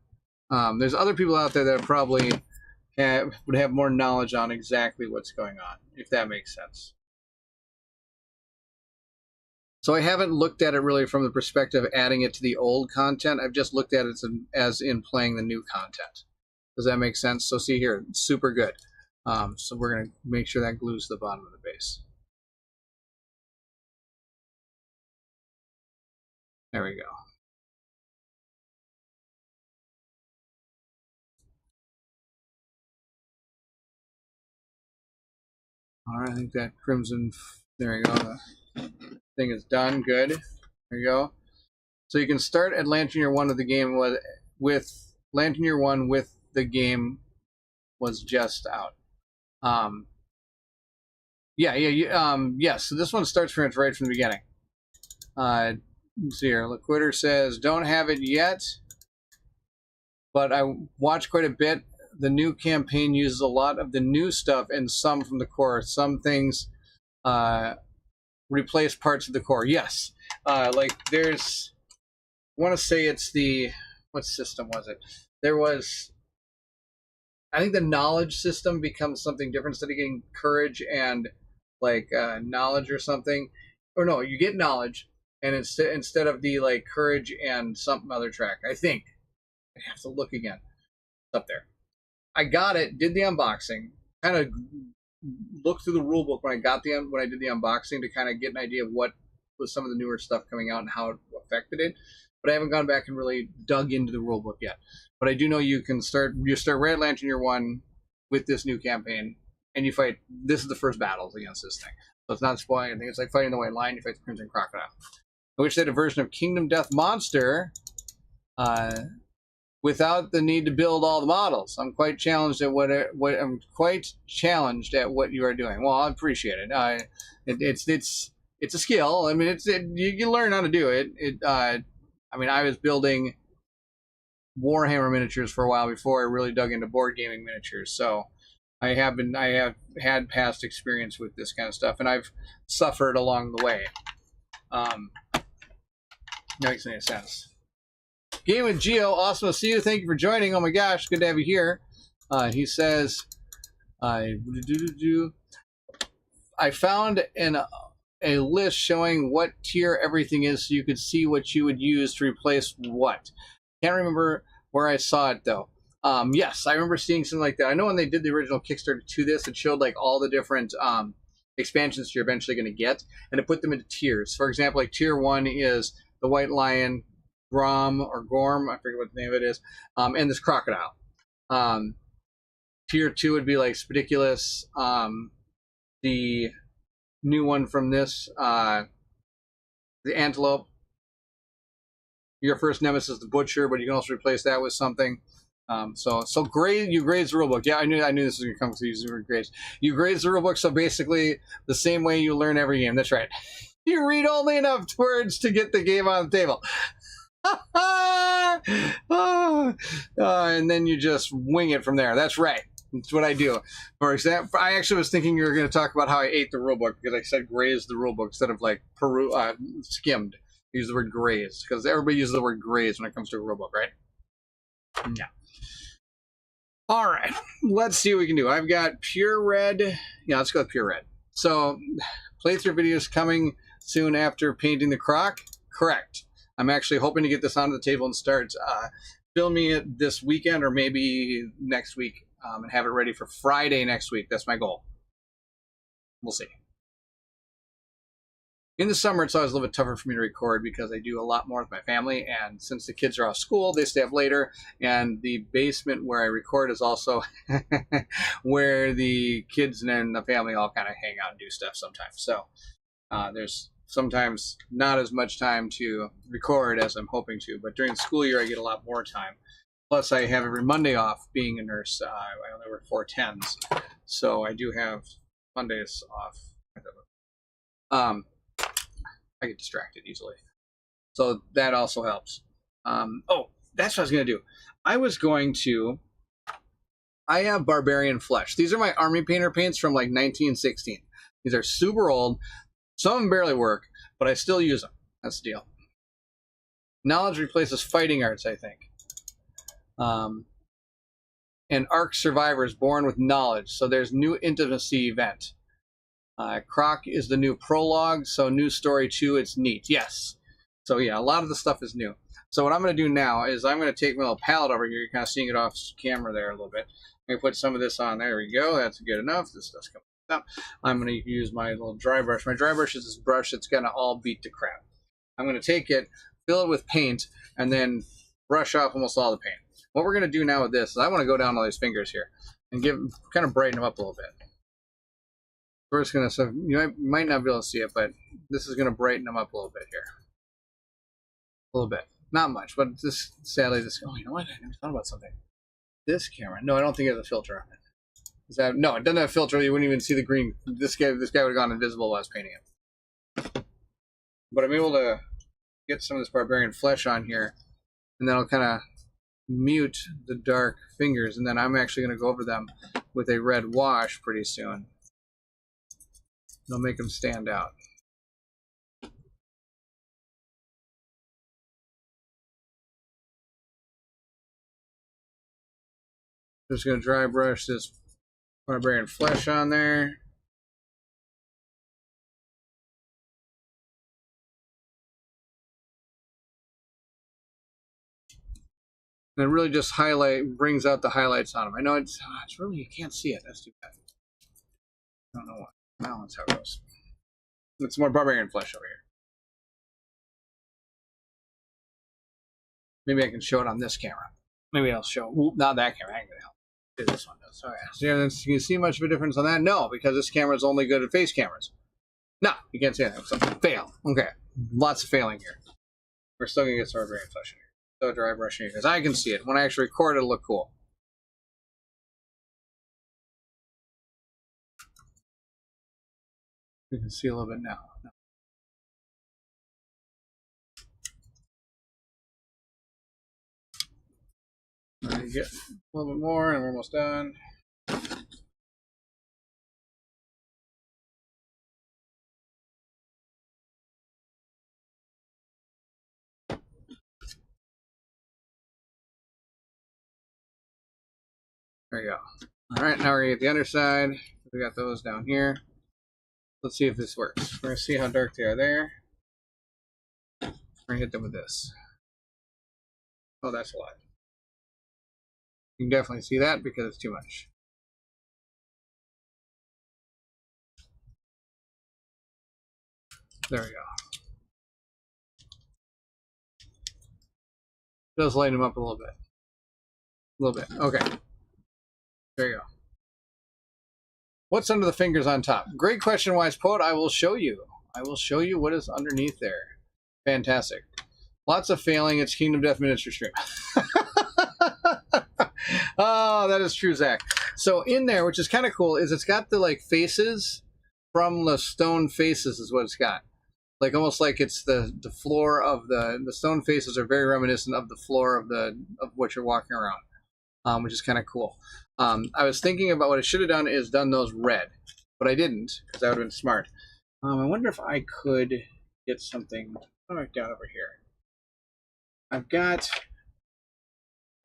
There's other people out there that probably would have more knowledge on exactly what's going on, if that makes sense. So I haven't looked at it really from the perspective of adding it to the old content. I've just looked at it as in playing the new content. Does that make sense? So see here, it's super good. So we're going to make sure that glues to the bottom of the base. There we go. All right, I think that crimson, there you go. The thing is done, good. There you go. So you can start at Lantern Year 1 of the game with Lantern Year 1 with the game was just out. Yes, so this one starts right from the beginning. Let's see here. Liquider says, don't have it yet, but I watched quite a bit. The new campaign uses a lot of the new stuff and some from the core. Some things replace parts of the core. Yes. Like there's, I want to say it's the, what system was it? There was, I think the knowledge system becomes something different instead of getting courage and like knowledge or something. Or no, you get knowledge and instead of the like courage and something other track. I think. I have to look again. It's up there. I got it, did the unboxing, kind of look through the rule book when I did the unboxing to kind of get an idea of what was some of the newer stuff coming out and how it affected it. But I haven't gone back and really dug into the rule book yet. But I do know you start Red Lantern Year 1 with this new campaign, and you fight. This is the first battles against this thing, so it's not spoiling anything. It's like fighting the White Lion. You fight the Crimson Crocodile. I wish they had a version of Kingdom Death Monster without the need to build all the models. I'm quite challenged at what you are doing. Well, I appreciate it. It's a skill. I mean, you learn how to do it. I was building Warhammer miniatures for a while before I really dug into board gaming miniatures. So I have had past experience with this kind of stuff, and I've suffered along the way. Makes any sense. Game with Geo, awesome to see you. Thank you for joining. Oh my gosh, good to have you here. He says, I found a list showing what tier everything is, so you could see what you would use to replace what. Can't remember where I saw it though. Yes, I remember seeing something like that. I know when they did the original Kickstarter to this, it showed like all the different expansions you're eventually going to get, and it put them into tiers. For example, like tier 1 is the White Lion, Grom or Gorm, I forget what the name of it is, and this Crocodile. Tier 2 would be like Spidiculus, the new one from this, the Antelope. Your first nemesis, the Butcher, but you can also replace that with something. So grade, you grades the rulebook. Yeah, I knew this was going to come to you grades. You grades the rulebook, so basically the same way you learn every game. That's right. You read only enough words to get the game on the table. And then you just wing it from there. That's right. That's what I do. For example, I actually was thinking you were going to talk about how I ate the rulebook because I said grazed the rulebook instead of like skimmed. I use the word grazed because everybody uses the word grazed when it comes to a rulebook, right? Yeah. All right. Let's see what we can do. I've got Pure Red. Yeah, let's go with Pure Red. So, playthrough videos coming soon after painting the croc. Correct. I'm actually hoping to get this onto the table and start filming it this weekend or maybe next week and have it ready for Friday next week. That's my goal. We'll see. In the summer, it's always a little bit tougher for me to record because I do a lot more with my family, and since the kids are off school, they stay up later, and the basement where I record is also where the kids and the family all kind of hang out and do stuff sometimes. So there's sometimes not as much time to record as I'm hoping to, but during the school year, I get a lot more time. Plus, I have every Monday off being a nurse. I only work 4/10s, so I do have Mondays off. I get distracted easily. So that also helps. Oh, that's what I was going to do. I have Barbarian Flesh. These are my Army Painter paints from like 1916. These are super old. Some of them barely work, but I still use them. That's the deal. Knowledge replaces fighting arts, I think. And Ark Survivors born with knowledge. So there's new intimacy event. Croc is the new prologue, so new story 2, it's neat. Yes. So yeah, a lot of the stuff is new. So what I'm going to do now is I'm going to take my little palette over here. You're kind of seeing it off camera there a little bit. I'm going to put some of this on. There we go. That's good enough. This stuff's coming up. I'm going to use my little dry brush. My dry brush is this brush that's going to all beat to crap. I'm going to take it, fill it with paint, and then brush off almost all the paint. What we're going to do now with this is I want to go down all these fingers here and kind of brighten them up a little bit. First, so you might not be able to see it, but this is going to brighten them up a little bit here. A little bit. Not much, but this, sadly, oh, you know what? I never thought about something. This camera. No, I don't think it has a filter on it. No, it doesn't have a filter. You wouldn't even see the green. This guy would have gone invisible while I was painting it. But I'm able to get some of this Barbarian Flesh on here, and then I'll kind of mute the dark fingers, and then I'm actually going to go over them with a red wash pretty soon. It'll make them stand out. Just going to dry brush this Barbarian Flesh on there. And it really just brings out the highlights on them. I know it's really, you can't see it. That's too bad. I don't know why. Well, that's how it goes. It's more barbarian flesh over here. Maybe I can show it on this camera. Maybe I'll show. Whoop, not that camera. I ain't gonna help. This one does. So yeah. So you see much of a difference on that? No, because this camera is only good at face cameras. No, you can't say that. So fail. Okay. Lots of failing here. We're still gonna get some barbarian flesh in here. So dry brushing because I can see it. When I actually record, it'll look cool. You can see a little bit now. Right, get a little bit more, and we're almost done. There you go. All right, now we're gonna get the underside. We got those down here. Let's see if this works. We're gonna see how dark they are there. We're gonna hit them with this. Oh, that's a lot. You can definitely see that because it's too much. There we go. Just lighten them up a little bit. A little bit. Okay. There you go. What's under the fingers on top? Great question, Wise Poet. I will show you. I will show you what is underneath there. Fantastic. Lots of failing. It's Kingdom Death Miniature Stream. Oh, that is true, Zach. So in there, which is kind of cool, is it's got the like faces from the stone faces is what it's got. Like almost like it's the floor of the stone faces are very reminiscent of the floor of what you're walking around, which is kind of cool. I was thinking about what I should have done is done those red, but I didn't because that would have been smart. I wonder if I could get something down over here. I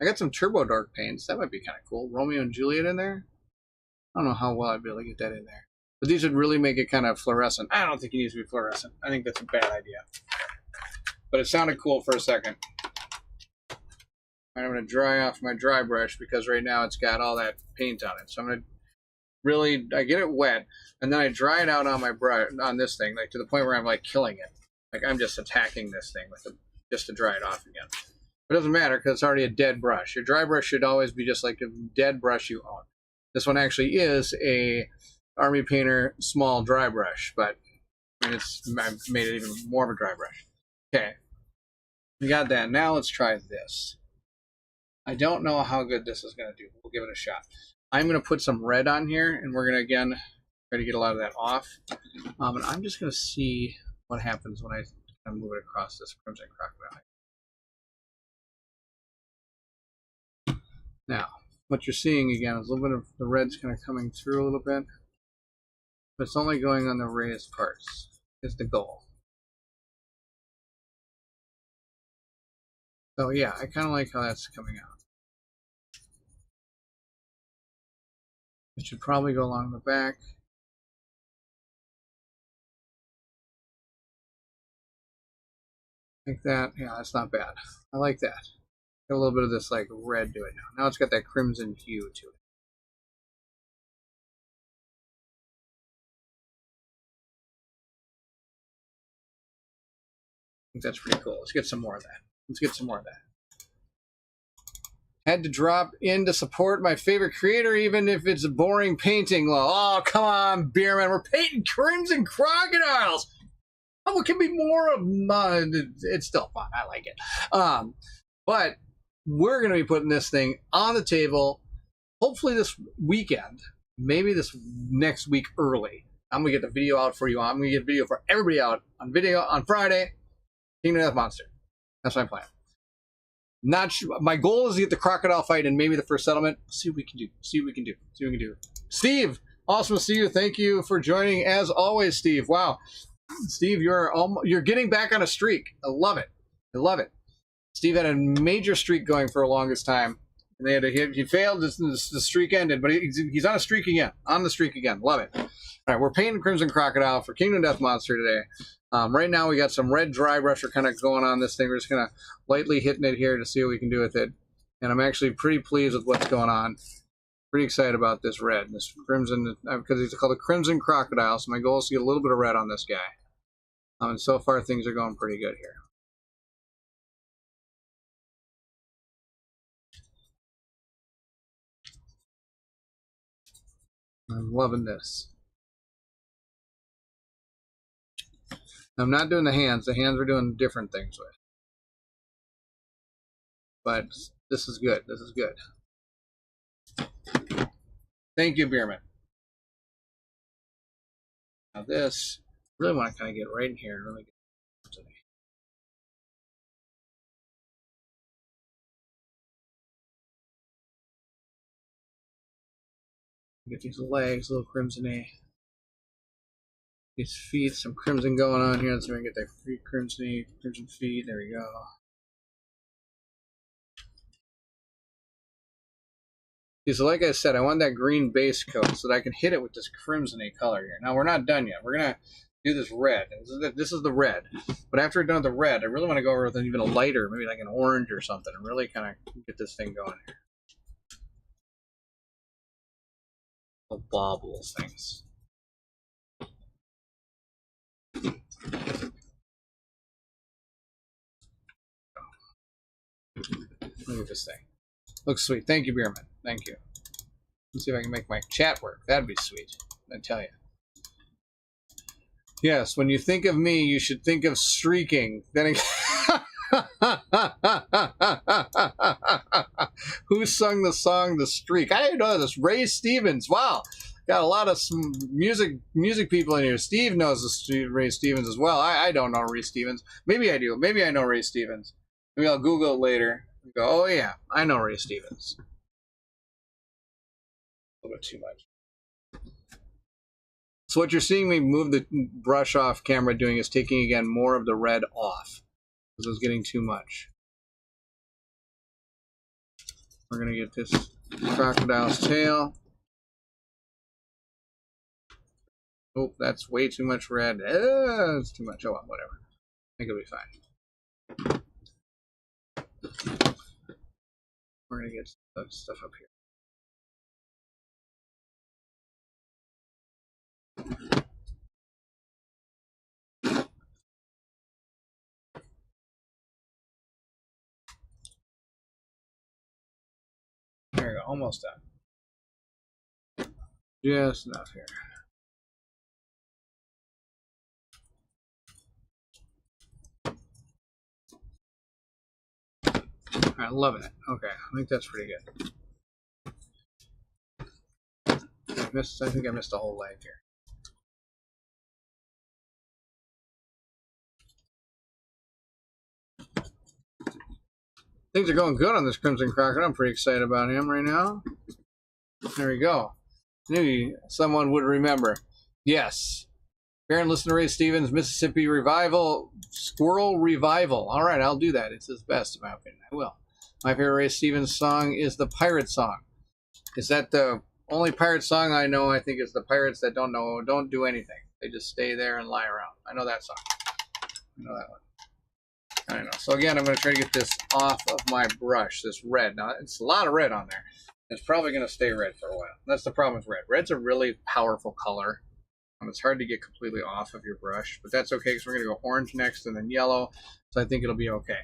got some turbo dark paints. That might be kind of cool. Romeo and Juliet in there. I don't know how well I'd be able to get that in there. But these would really make it kind of fluorescent. I don't think it needs to be fluorescent. I think that's a bad idea. But it sounded cool for a second. I'm going to dry off my dry brush because right now it's got all that paint on it. So I'm going to I get it wet, and then I dry it out on my brush, on this thing, like to the point where I'm like killing it. Like I'm just attacking this thing with just to dry it off again. It doesn't matter because it's already a dead brush. Your dry brush should always be just like a dead brush you own. This one actually is a Army Painter small dry brush, but I mean, I've made it even more of a dry brush. Okay, we got that. Now let's try this. I don't know how good this is going to do. We'll give it a shot. I'm going to put some red on here, and we're going to, again, try to get a lot of that off. And I'm just going to see what happens when I kind of move it across this Crimson Crocodile. Now, what you're seeing, again, is a little bit of the red's kind of coming through a little bit. But it's only going on the raised parts, is the goal. So yeah, I kind of like how that's coming out. It should probably go along the back. Like that. Yeah, that's not bad. I like that. Got a little bit of this like red to it now. Now it's got that crimson hue to it. I think that's pretty cool. Let's get some more of that. Let's get some more of that. Had to drop in to support my favorite creator, even if it's a boring painting. Oh, come on, Beerman. We're painting Crimson Crocodiles. Oh, what can be more of it's still fun. I like it. But we're going to be putting this thing on the table, hopefully this weekend, maybe this next week early. I'm going to get the video out for you. I'm going to get video for everybody out on video on Friday. Kingdom Death Monster. That's my plan. Not sure. My goal is to get the crocodile fight and maybe the first settlement. See what we can do. See what we can do. See what we can do. Steve, awesome to see you. Thank you for joining as always, Steve. Wow, Steve, you're getting back on a streak. I love it. I love it. Steve had a major streak going for the longest time, and they had to he failed. The streak ended, but he's on a streak again. On the streak again. Love it. All right, we're painting Crimson Crocodile for Kingdom Death Monster today. Right now we got some red dry brush kind of going on this thing. We're just going to lightly hitting it here to see what we can do with it. And I'm actually pretty pleased with what's going on. Pretty excited about this red, this crimson, because it's called a crimson crocodile. So my goal is to get a little bit of red on this guy. And so far things are going pretty good here. I'm loving this. I'm not doing the hands. The hands we're doing different things with. But this is good. This is good. Thank you, Beerman. Now this, I really want to kind of get right in here and really get to me. Get these legs, a little crimsony. These feet, some crimson going on here. Let's see if I can get that feet crimsony, crimson feet. There we go. See, so like I said, I want that green base coat so that I can hit it with this crimsony color here. Now we're not done yet. We're gonna do this red. This is the red. But after we're done with the red, I really want to go over with even a lighter, maybe like an orange or something, and really kind of get this thing going here. Little baubles things. Look at this thing. Looks sweet. Thank you, Beerman. Thank you. Let's see if I can make my chat work. That'd be sweet. I tell you. Yes, when you think of me, you should think of streaking. Then who sung the song "The Streak"? I didn't know this. Ray Stevens. Wow, got a lot of music people in here. Steve knows Ray Stevens as well. I don't know Ray Stevens. Maybe I do. Maybe I know Ray Stevens. Maybe I'll Google it later. Go, oh yeah, I know Ray Stevens. A little bit too much. So what you're seeing me move the brush off camera doing is taking again more of the red off because it was getting too much. We're gonna get this crocodile's tail. Oh, that's way too much red. It's too much. Oh well, whatever. I think it'll be fine. We're gonna get stuff up here. There we go, almost done. Just enough here. All right, loving it. Okay, I think that's pretty good. I think I missed a whole leg here. Things are going good on this Crimson Crocodile. I'm pretty excited about him right now. There we go. Maybe someone would remember. Yes. Baron, listen to Ray Stevens, Mississippi Revival, Squirrel Revival. All right, I'll do that. It's his best, in my opinion. I will. My favorite Ray Stevens song is the Pirate Song. Is that the only pirate song I know? I think it's the pirates that don't do anything. They just stay there and lie around. I know that song. I know that one. I know. So again, I'm going to try to get this off of my brush, this red. Now, it's a lot of red on there. It's probably going to stay red for a while. That's the problem with red. Red's a really powerful color. It's hard to get completely off of your brush, but that's okay because we're going to go orange next and then yellow. So I think it'll be okay.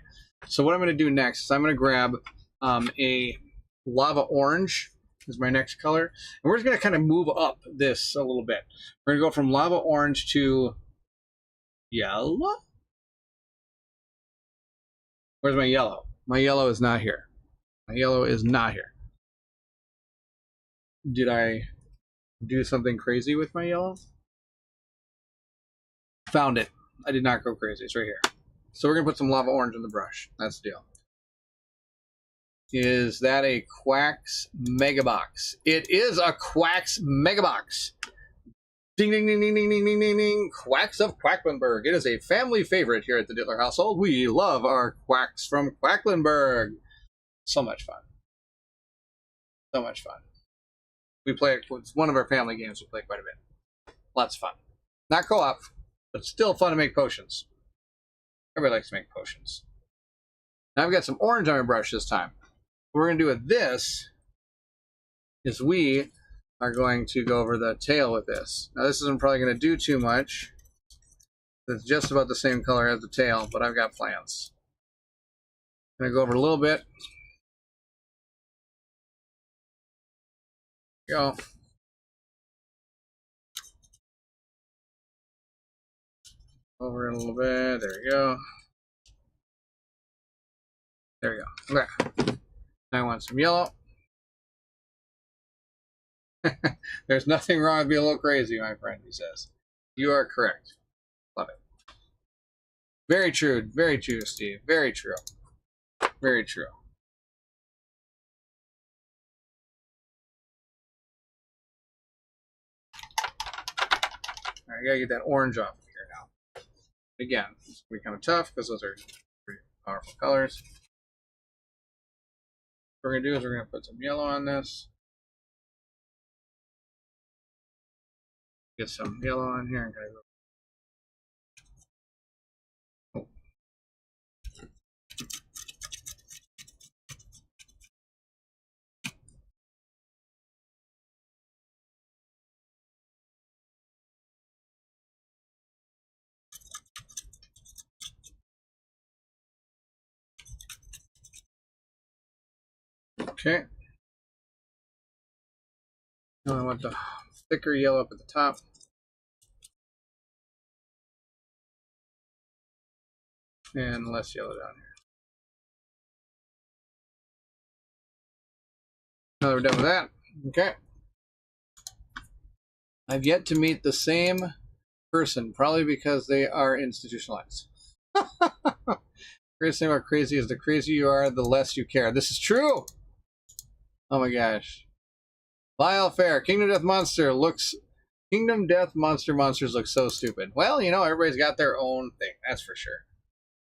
So what I'm going to do next is I'm going to grab a lava orange is my next color. And we're just going to kind of move up this a little bit. We're going to go from lava orange to yellow. Where's my yellow? My yellow is not here. My yellow is not here. Did I do something crazy with my yellow? Found it. I did not go crazy. It's right here. So we're going to put some lava orange in the brush. That's the deal. Is that a Quacks Megabox? It is a Quacks Megabox. Ding, ding, ding, ding, ding, ding, ding, ding, ding. Quacks of Quacklenburg. It is a family favorite here at the Dittler household. We love our Quacks from Quacklenburg. So much fun. So much fun. We play it. It's one of our family games we play quite a bit. Lots of fun. Not co-op, but still fun to make potions. Everybody likes to make potions. Now I've got some orange on my brush this time. What we're going to do with this is we are going to go over the tail with this. Now this isn't probably going to do too much. It's just about the same color as the tail, but I've got plans. I'm going to go over a little bit. Go. Over it a little bit. There we go. There we go. Okay. I want some yellow. There's nothing wrong with being a little crazy, my friend, he says. You are correct. Love it. Very true, Steve. Very true. Very true. I gotta get that orange off of here now. Again, it's gonna be kind of tough because those are pretty powerful colors. What we're gonna do is we're gonna put some yellow on this. Get some yellow on here and kind of go. Okay. Now I want the thicker yellow up at the top. And less yellow down here. Now that we're done with that, okay. I've yet to meet the same person, probably because they are institutionalized. Greatest thing about crazy is the crazier you are, the less you care. This is true! Oh my gosh. Lyle Fair, Kingdom Death Monster looks... Kingdom Death monsters look so stupid. Well, you know, everybody's got their own thing, that's for sure.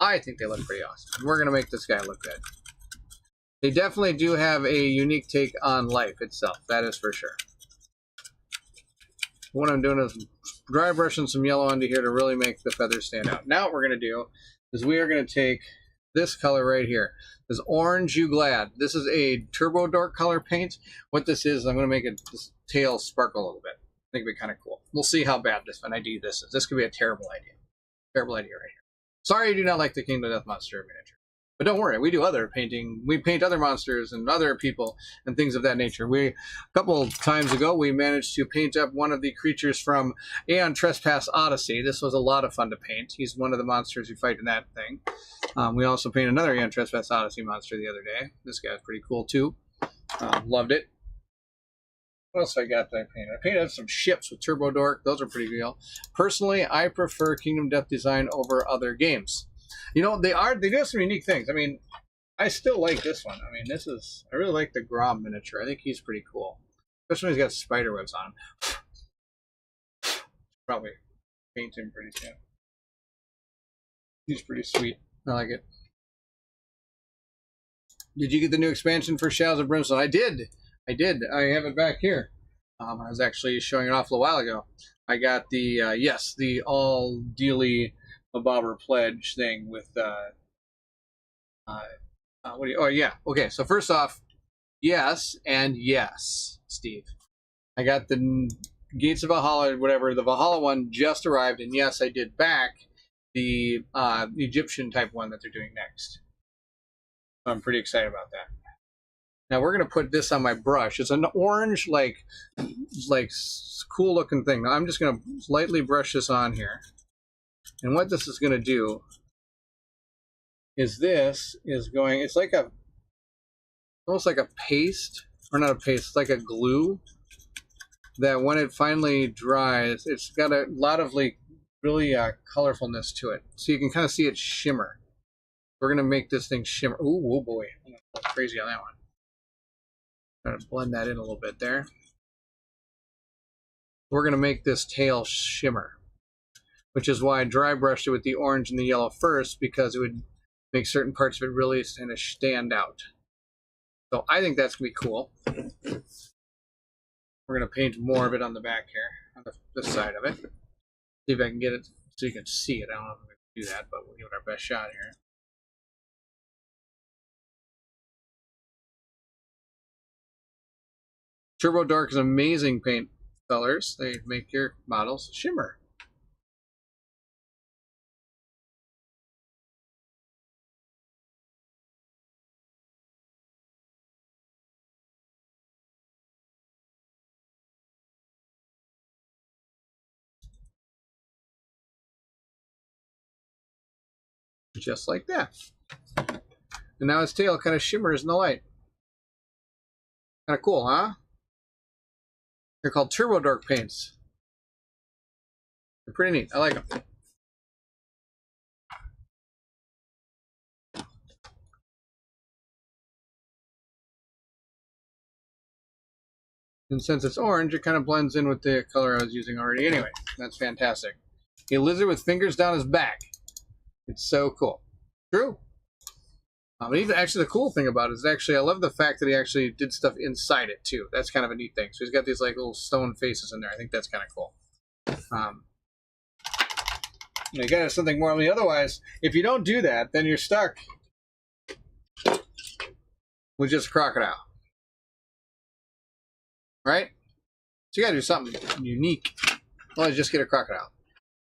I think they look pretty awesome. And we're going to make this guy look good. They definitely do have a unique take on life itself, that is for sure. What I'm doing is dry brushing some yellow onto here to really make the feathers stand out. Now what we're going to do is we are going to take this color right here. This orange You Glad. This is a Turbo Dork color paint. What this is, I'm going to make this tail sparkle a little bit. I think it'd be kind of cool. We'll see how bad an idea this is. This could be a terrible idea. Terrible idea right here. Sorry I do not like the Kingdom Death Monster miniature. But don't worry, we do other painting. We paint other monsters and other people and things of that nature. A couple of times ago, we managed to paint up one of the creatures from Aeon Trespass Odyssey. This was a lot of fun to paint. He's one of the monsters you fight in that thing. We also painted another Aeon Trespass Odyssey monster the other day. This guy's pretty cool too. Loved it. What else I got that I painted? I painted some ships with Turbo Dork. Those are pretty real. Personally, I prefer Kingdom Death design over other games. You know, they do have some unique things. I mean, I still like this one. I mean, I really like the Grom miniature. I think he's pretty cool. Especially when he's got spider webs on him. Probably paint him pretty soon. He's pretty sweet. I like it. Did you get the new expansion for Shadows of Brimstone? I did. I have it back here. I was actually showing it off a little while ago. I got the, yes, the all dealy Bobber pledge thing with, oh yeah. Okay, so first off, yes and yes, Steve. I got the Gates of Valhalla, whatever, the Valhalla one just arrived, and yes, I did back the Egyptian type one that they're doing next. I'm pretty excited about that. Now we're going to put this on my brush. It's an orange, like cool looking thing. Now I'm just going to lightly brush this on here. And what this is going to do is it's like almost like a paste, or not a paste, it's like a glue that when it finally dries, it's got a lot of like really colorfulness to it. So you can kind of see it shimmer. We're going to make this thing shimmer. Ooh, oh boy, I'm a little crazy on that one. Try to blend that in a little bit there. We're going to make this tail shimmer, which is why I dry brushed it with the orange and the yellow first, because it would make certain parts of it really kind of stand out. So I think that's going to be cool. We're going to paint more of it on the back here, on this side of it. See if I can get it so you can see it. I don't know if we can do that, but we'll give it our best shot here. Turbo Dark is amazing paint colors. They make your models shimmer. Just like that. And now his tail kind of shimmers in the light. Kind of cool, huh? They're called Turbo Dark paints. They're pretty neat. I like them. And since it's orange, it kind of blends in with the color I was using already anyway. That's fantastic. A lizard with fingers down his back. It's so cool. True. Even actually, the cool thing about it is actually, I love the fact that he actually did stuff inside it too. That's kind of a neat thing. So he's got these like little stone faces in there. I think that's kind of cool. You gotta have something more. I mean, otherwise, if you don't do that, then you're stuck with just a crocodile, right? So you gotta do something unique. Otherwise, just get a crocodile.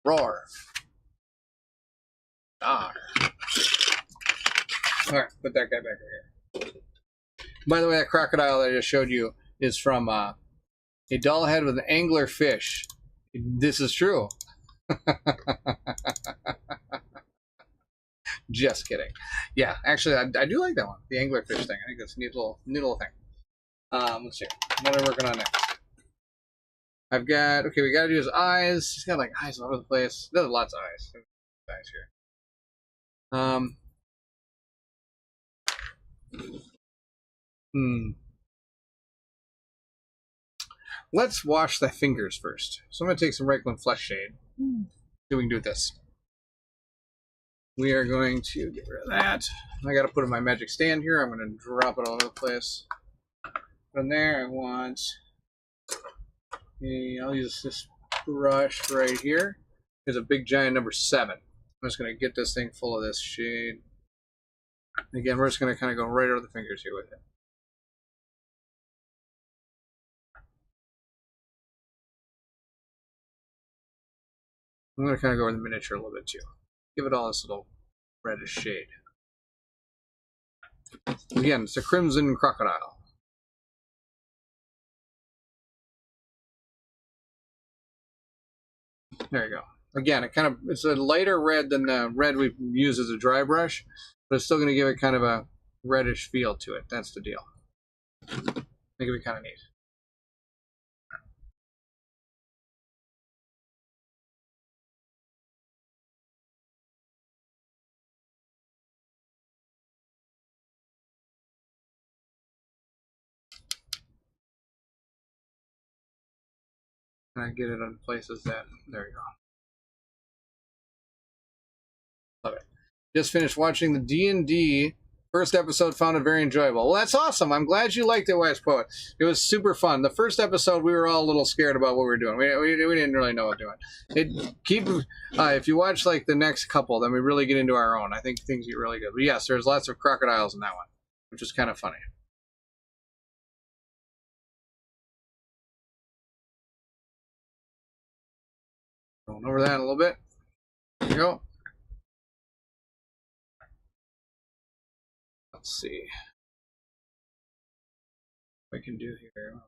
Roar. Arr. All right, put that guy back here. By the way, that crocodile that I just showed you is from a doll head with an angler fish. This is true. Just kidding. Yeah, actually, I do like that one. The angler fish thing. I think that's a neat little thing. Let's see. What am I working on next? I've got, okay, we got to do his eyes. He's got like eyes all over the place. There's lots of eyes. There's eyes here. Let's wash the fingers first. So I'm going to take some Reichland Flesh Shade. See what we can do with this. We are going to get rid of that. I got to put in my magic stand here. I'm going to drop it all over the place. From there, I want I'll use this brush right here. There's a big giant number 7. I'm just going to get this thing full of this shade. Again, we're just going to kind of go right over the fingers here with it. I'm going to kind of go over the miniature a little bit too. Give it all this little reddish shade. Again, it's a crimson crocodile. There you go. Again, it's a lighter red than the red we use as a dry brush, but it's still going to give it kind of a reddish feel to it. That's the deal. I think it'd be kind of neat. And I get it on places that, there you go. Love it. Just finished watching the D&D first episode, found it very enjoyable. Well, that's awesome. I'm glad you liked it, Wise Poet. It was super fun. The first episode, we were all a little scared about what we were doing. We didn't really know what we were doing. If you watch like the next couple, then we really get into our own. I think things get really good. But yes, there's lots of crocodiles in that one, which is kind of funny. Going over that a little bit. There you go. Let's see what I can do here.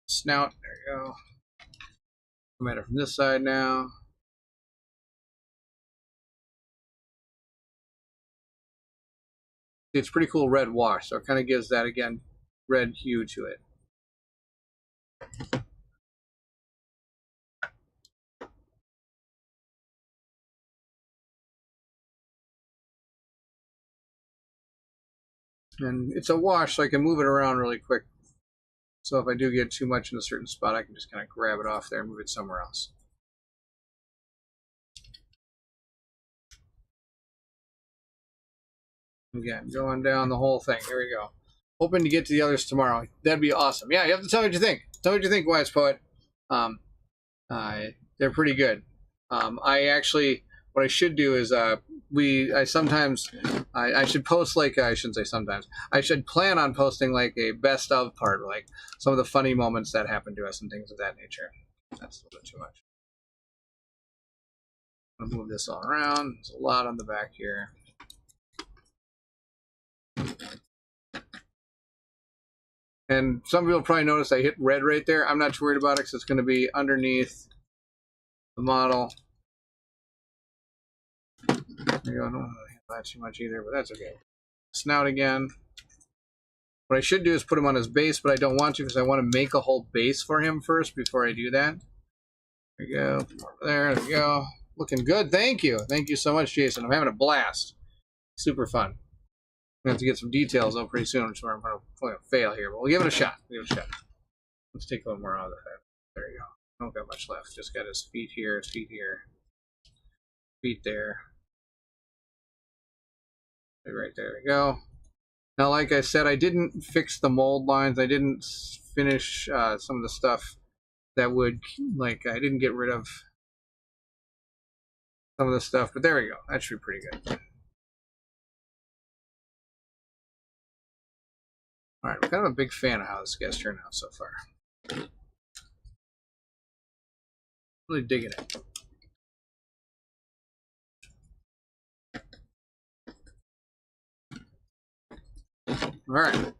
Snout, there you go. Come at it from this side now. It's pretty cool red wash, so it kind of gives that, again, red hue to it. And it's a wash, so I can move it around really quick. So if I do get too much in a certain spot, I can just kind of grab it off there and move it somewhere else. Again, going down the whole thing. Here we go. Hoping to get to the others tomorrow. That'd be awesome. Yeah, you have to tell me what you think. Tell me what you think, Wise Poet. They're pretty good. I actually, what I should do is I should post like, I shouldn't say sometimes, I should plan on posting like a best of part, like some of the funny moments that happened to us and things of that nature. That's a little bit too much. I'm gonna move this all around. There's a lot on the back here. And some people probably noticed I hit red right there. I'm not too worried about it because it's going to be underneath the model. There you go. I don't want to hit that too much either, but that's okay. Snout again. What I should do is put him on his base, but I don't want to because I want to make a whole base for him first before I do that. There we go. Over there. There we go. Looking good. Thank you. Thank you so much, Jason. I'm having a blast. Super fun. I have to get some details though pretty soon. I'm going to fail here, but we'll give it a shot. Let's take a little more out of that. There you go. I don't got much left. Just got his feet here, feet there. Right there we go. Now, like I said, I didn't fix the mold lines. I didn't finish some of the stuff that would, like, I didn't get rid of some of the stuff, but there we go. That should be pretty good. All right, I'm kind of a big fan of how this guy's turned out so far. Really digging it. All right,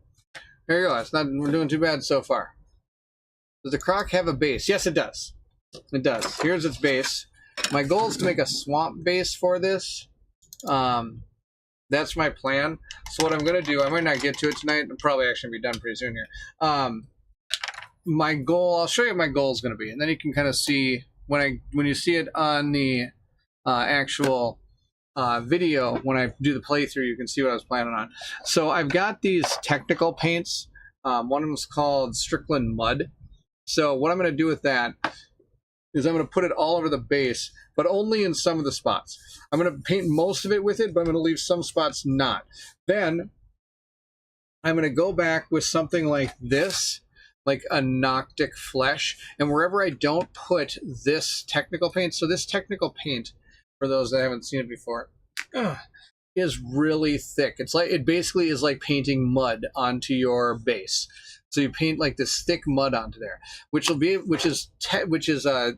there you go. We're doing too bad so far. Does the croc have a base? Yes, it does. It does. Here's its base. My goal is to make a swamp base for this. That's my plan. So what I'm going to do, I might not get to it tonight. I'll probably actually be done pretty soon here. My goal, I'll show you what my goal is going to be, and then you can kind of see when you see it on the actual video. When I do the playthrough, you can see what I was planning on. So I've got these technical paints. One of them is called Strickland Mud. So what I'm going to do with that is I'm going to put it all over the base, but only in some of the spots. I'm going to paint most of it with it, but I'm going to leave some spots not. Then I'm going to go back with something like this, like a Noctic Flesh, and wherever I don't put this technical paint, so this technical paint, for those that haven't seen it before, is really thick. It's like, it basically is like painting mud onto your base. So you paint like this thick mud onto there, which is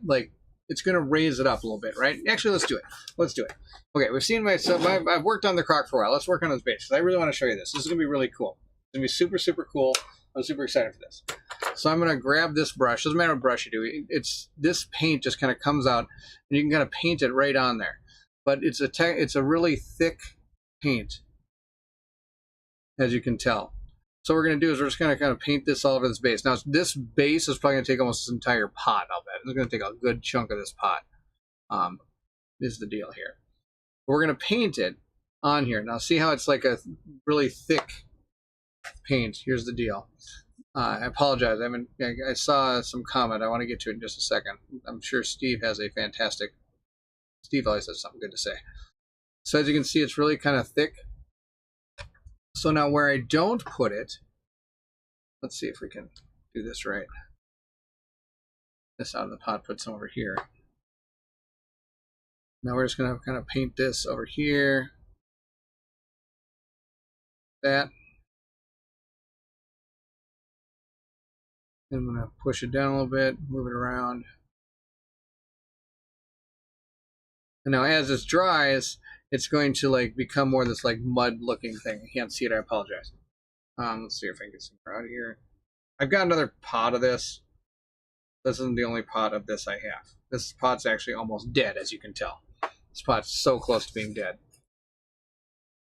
like, it's going to raise it up a little bit, right? Actually, let's do it. Let's do it. Okay, we've seen myself. I've worked on the croc for a while. Let's work on his base. I really want to show you this. This is going to be really cool. It's going to be super, super cool. I'm super excited for this. So I'm going to grab this brush. Doesn't matter what brush you do. This paint just kind of comes out, and you can kind of paint it right on there. But it's a really thick paint, as you can tell. So what we're going to do is we're just going to kind of paint this all over this base. Now, this base is probably going to take almost this entire pot, I'll bet. It's going to take a good chunk of this pot. Is the deal here. We're going to paint it on here. Now, see how it's like a really thick paint. Here's the deal. I apologize. I saw some comment. I want to get to it in just a second. I'm sure Steve has a fantastic... Steve always has something good to say. So as you can see, it's really kind of thick. So now where I don't put it, let's see if we can do this right. This out of the pot, put some over here. Now we're just going to kind of paint this over here. That. And I'm going to push it down a little bit, move it around. And now as this dries, it's going to like become more this like mud looking thing. I can't see it, I apologize. Let's see if I can get some more out of here. I've got another pot of this. This isn't the only pot of this I have. This pot's actually almost dead, as you can tell. This pot's so close to being dead.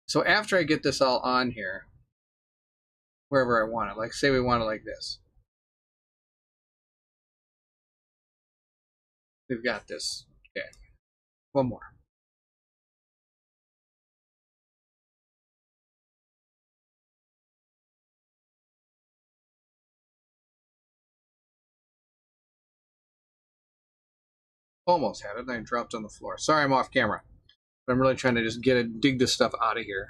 So after I get this all on here, wherever I want it, like say we want it like this. We've got this. Okay. One more. Almost had it, and I dropped on the floor. Sorry, I'm off camera. But I'm really trying to just dig this stuff out of here.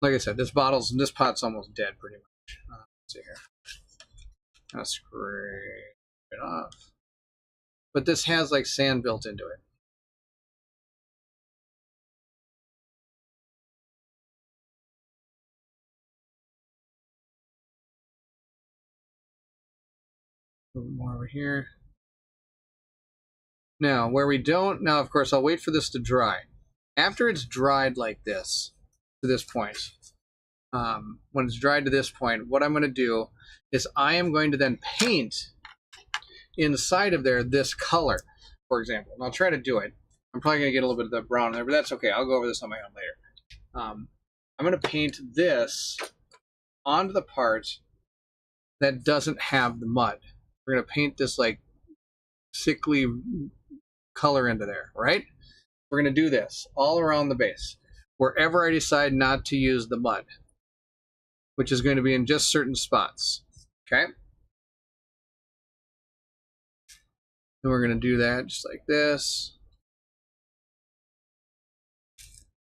Like I said, this pot's almost dead pretty much. Let's see here. I'll scrape it off. But this has like sand built into it. A little more over here. Now, where we don't, now of course I'll wait for this to dry. After it's dried like this, to this point, when it's dried to this point, what I'm going to do is I am going to then paint inside of there this color, for example. And I'll try to do it. I'm probably going to get a little bit of the brown in there, but that's okay. I'll go over this on my own later. I'm going to paint this onto the part that doesn't have the mud. We're going to paint this like sickly color into there, right? We're going to do this all around the base, wherever I decide not to use the mud, which is going to be in just certain spots, okay? And we're going to do that just like this,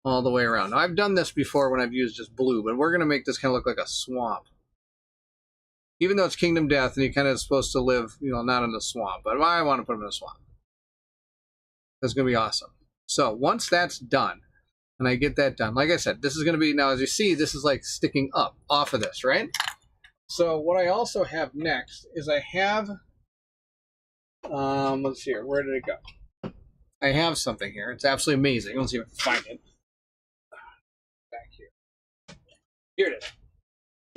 all the way around. Now, I've done this before when I've used just blue, but we're going to make this kind of look like a swamp. Even though it's Kingdom Death and he kind of supposed to live, you know, not in the swamp, but I want to put him in a swamp. That's going to be awesome. So once that's done, and I get that done, like I said, this is going to be, now as you see, this is like sticking up off of this, right? So what I also have next is I have, let's see here, where did it go? I have something here. It's absolutely amazing. Let's see if I can find it. Back here. Here it is.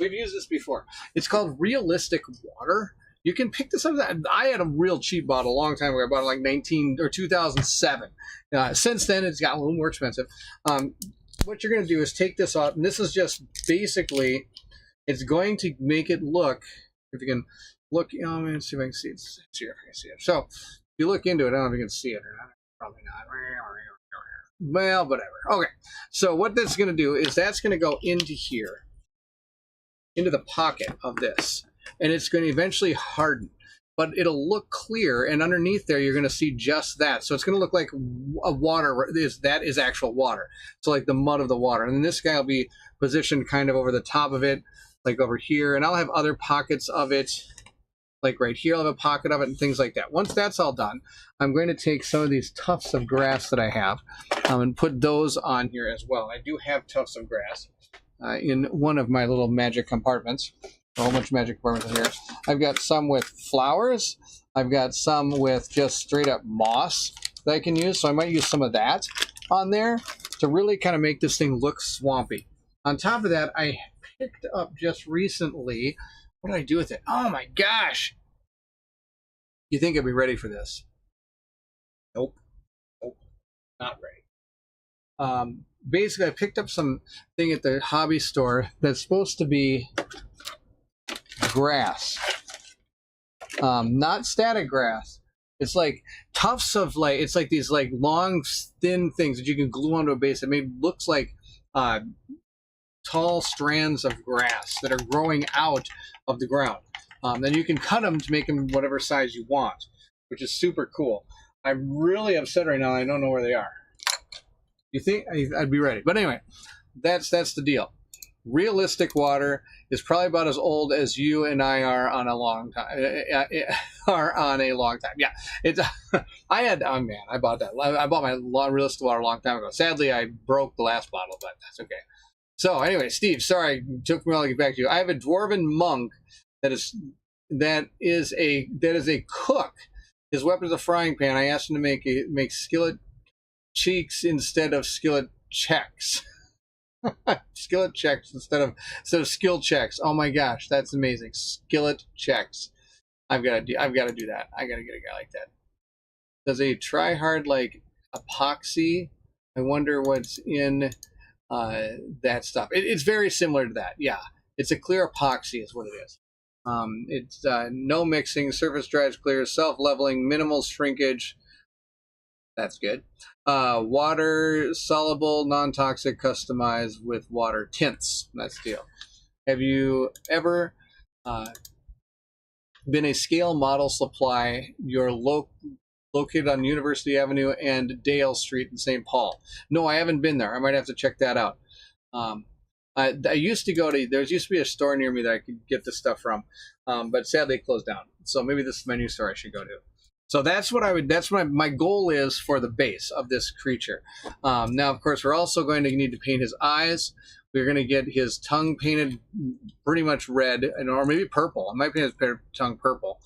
We've used this before. It's called Realistic Water. You can pick this up. I had a real cheap bottle a long time ago. I bought it like 2007. Since then, it's gotten a little more expensive. What you're going to do is take this off, and this is just basically, it's going to make it look, if you can look, let's see if I can see it. See if I can see it. So, if you look into it, I don't know if you can see it or not. Probably not. Well, whatever. Okay. So, what that's going to do is that's going to go into here, into the pocket of this, and it's going to eventually harden, but it'll look clear, and underneath there you're going to see just that. So it's going to look like a water, that is actual water, so like the mud of the water. And then this guy will be positioned kind of over the top of it, like over here, and I'll have other pockets of it, like right here I'll have a pocket of it and things like that. Once that's all done, I'm going to take some of these tufts of grass that I have and put those on here as well. I do have tufts of grass in one of my little magic compartments. A whole bunch of magic compartments in here. I've got some with flowers. I've got some with just straight up moss that I can use. So I might use some of that on there to really kind of make this thing look swampy. On top of that, I picked up just recently, what did I do with it? Oh my gosh. You think I'd be ready for this? Nope. Nope. Not ready. Basically, I picked up some thing at the hobby store that's supposed to be grass. Not static grass. It's like tufts of like, it's like these like long, thin things that you can glue onto a base. It looks like tall strands of grass that are growing out of the ground. Then you can cut them to make them whatever size you want, which is super cool. I'm really upset right now. I don't know where they are. You think I'd be ready? But anyway, that's the deal. Realistic Water is probably about as old as you and I are on a long time. Yeah, it's. I bought that. I bought my Realistic Water a long time ago. Sadly, I broke the last bottle, but that's okay. So anyway, Steve, sorry, it took me a while to get back to you. I have a dwarven monk that is a cook. His weapon is a frying pan. I asked him to make skillet cheeks instead of skillet checks. Skillet checks instead of skill checks. Oh my gosh, that's amazing. Skillet checks. I've got to do that. I got to get a guy like that. Does a try hard like epoxy? I wonder what's in that stuff. It's very similar to that. Yeah, it's a clear epoxy is what it is. It's no mixing, surface dries clear, self-leveling, minimal shrinkage. That's good. Water soluble, non-toxic, customized with water tints. That's the deal. Have you ever been a scale model supply? You're located on University Avenue and Dale Street in St. Paul. No, I haven't been there. I might have to check that out. I used to there used to be a store near me that I could get this stuff from, but sadly it closed down. So maybe this is my new store I should go to. So that's what my goal is for the base of this creature. Now, of course, we're also going to need to paint his eyes. We're going to get his tongue painted pretty much red, or maybe purple. I might paint his tongue purple.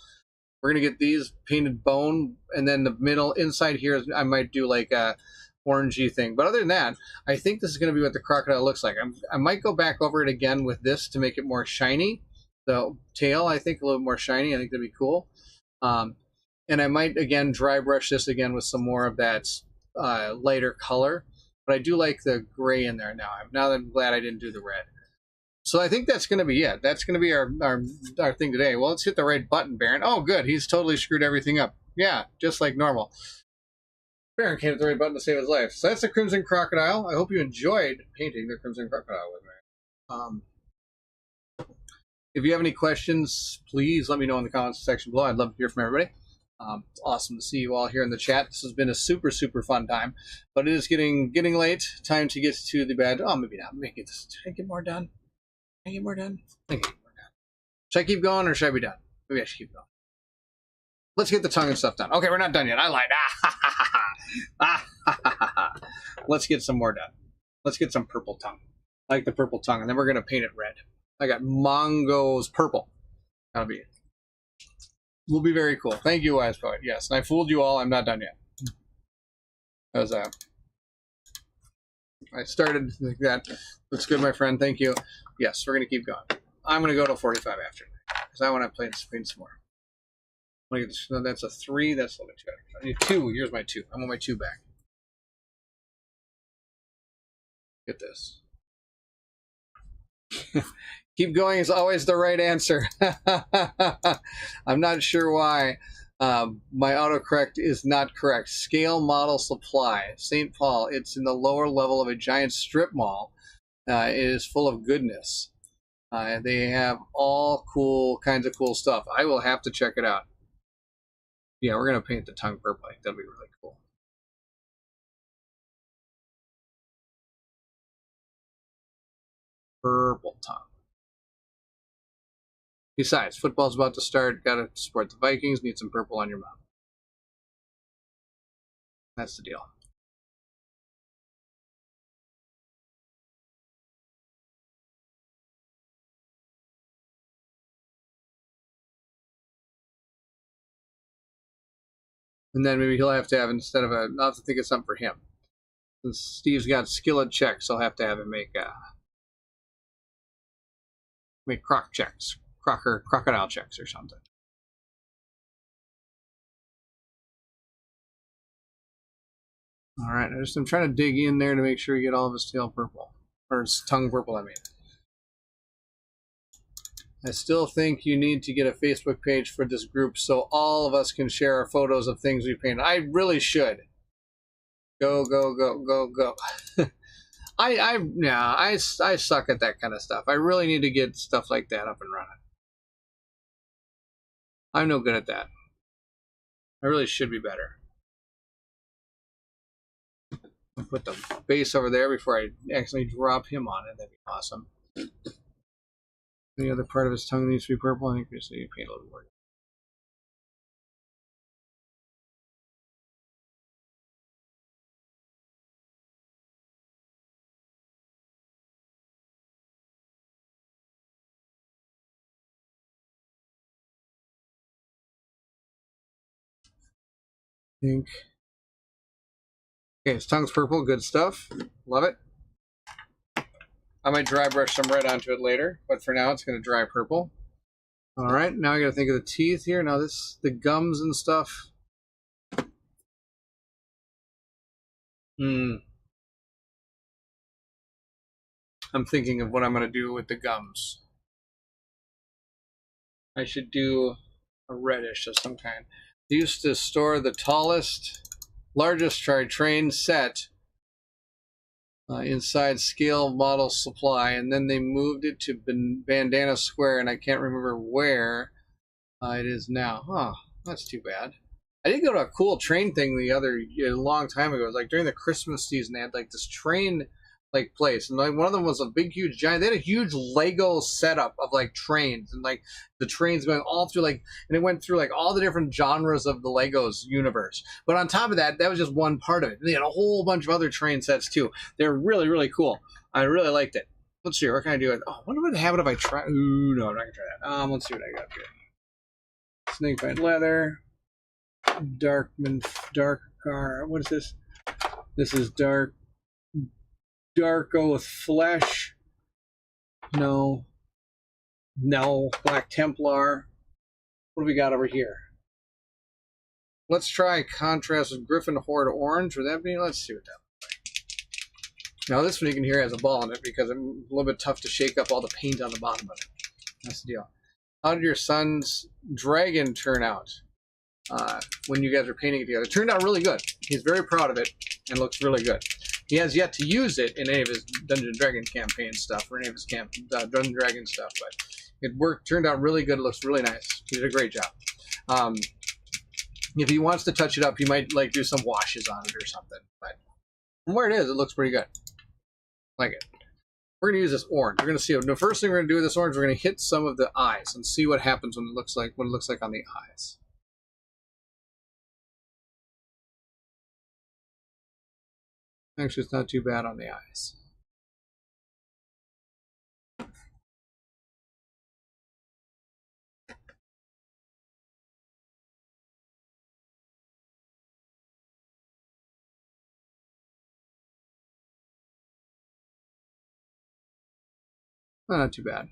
We're going to get these painted bone, and then the middle inside here, I might do like a orangey thing. But other than that, I think this is going to be what the crocodile looks like. I might go back over it again with this to make it more shiny. The tail, I think, a little more shiny. I think that'd be cool. And I might, again, dry brush this again with some more of that lighter color. But I do like the gray in there now. Now that I'm glad I didn't do the red. So I think that's going to be it. That's going to be our thing today. Well, let's hit the right button, Baron. Oh, good. He's totally screwed everything up. Yeah, just like normal. Baron can't hit the right button to save his life. So that's the Crimson Crocodile. I hope you enjoyed painting the Crimson Crocodile with me. If you have any questions, please let me know in the comments section below. I'd love to hear from everybody. It's awesome to see you all here in the chat. This has been a super, super fun time. But it is getting late. Time to get to the bed. Oh, maybe not. Maybe I get more done. Can I get more done? I can get more done. Should I keep going or should I be done? Maybe I should keep going. Let's get the tongue and stuff done. Okay, we're not done yet. I lied. Let's get some more done. Let's get some purple tongue. I like the purple tongue, and then we're going to paint it red. I got Mongo's purple. That'll be it. Will be very cool. Thank you, Wise Poet. Yes, and I fooled you all. I'm not done yet. That was I started like that. Looks good, my friend. Thank you. Yes, we're going to keep going. I'm going to go to 45 after because I want to paint some more. That's a 3. That's a little bit too bad. I need 2. Here's my 2. I want my 2 back. Get this. Keep going is always the right answer. I'm not sure why. My autocorrect is not correct. Scale model supply. St. Paul. It's in the lower level of a giant strip mall. It is full of goodness. They have all kinds of cool stuff. I will have to check it out. Yeah, we're going to paint the tongue purple. That'll be really cool. Purple tongue. Besides, football's about to start. Got to support the Vikings. Need some purple on your mouth. That's the deal. And then maybe he'll have to have, instead of I'll have to think of something for him. Since Steve's got skillet checks, I'll have to have him make croc checks. Crocodile checks or something. All right, I'm trying to dig in there to make sure you get all of his tail purple. Or his tongue purple, I mean. I still think you need to get a Facebook page for this group so all of us can share our photos of things we painted. I really should. Go, go, go, go, go. I suck at that kind of stuff. I really need to get stuff like that up and running. I'm no good at that. I really should be better. I'll put the base over there before I accidentally drop him on it. That'd be awesome. The other part of his tongue needs to be purple. I think we just need to paint a little more. Think. Okay, his tongue's purple. Good stuff. Love it. I might dry brush some red onto it later, but for now it's going to dry purple. All right, now I got to think of the teeth here. Now the gums and stuff. I'm thinking of what I'm going to do with the gums. I should do a reddish of some kind. They used to store the largest train set inside Scale Model Supply, and then they moved it to Bandana Square, and I can't remember where it is now. Huh, that's too bad. I did go to a cool train thing a long time ago. It was like during the Christmas season. They had like this train place, and like one of them was a big, huge, giant. They had a huge Lego setup of like trains, and like the trains going all through and it went through like all the different genres of the Legos universe. But on top of that, that was just one part of it. They had a whole bunch of other train sets too. They're really, really cool. I really liked it. Let's see, what can I do? Oh, what would happen if I try? Ooh, no, I'm not gonna try that. Let's see what I got here. Snakebite leather. Darkar. What is this? This is Dark Oath flesh. No. Black Templar. What do we got over here? Let's try contrast with Griffin Horde Orange. Would that be? Let's see what that looks like. Now this one you can hear has a ball in it because it's a little bit tough to shake up all the paint on the bottom of it. That's the deal. How did your son's dragon turn out when you guys were painting it together? It turned out really good. He's very proud of it and looks really good. He has yet to use it in any of his Dungeon Dragon campaign stuff or any of his Dungeon Dragon stuff, but it turned out really good. It looks really nice. He did a great job. If he wants to touch it up, he might like do some washes on it or something. But from where it is, it looks pretty good. Like it. We're going to use this orange. We're going to see. The first thing we're going to do with this orange, we're going to hit some of the eyes and see what happens when it looks like on the eyes. Actually, it's not too bad on the eyes. Not too bad.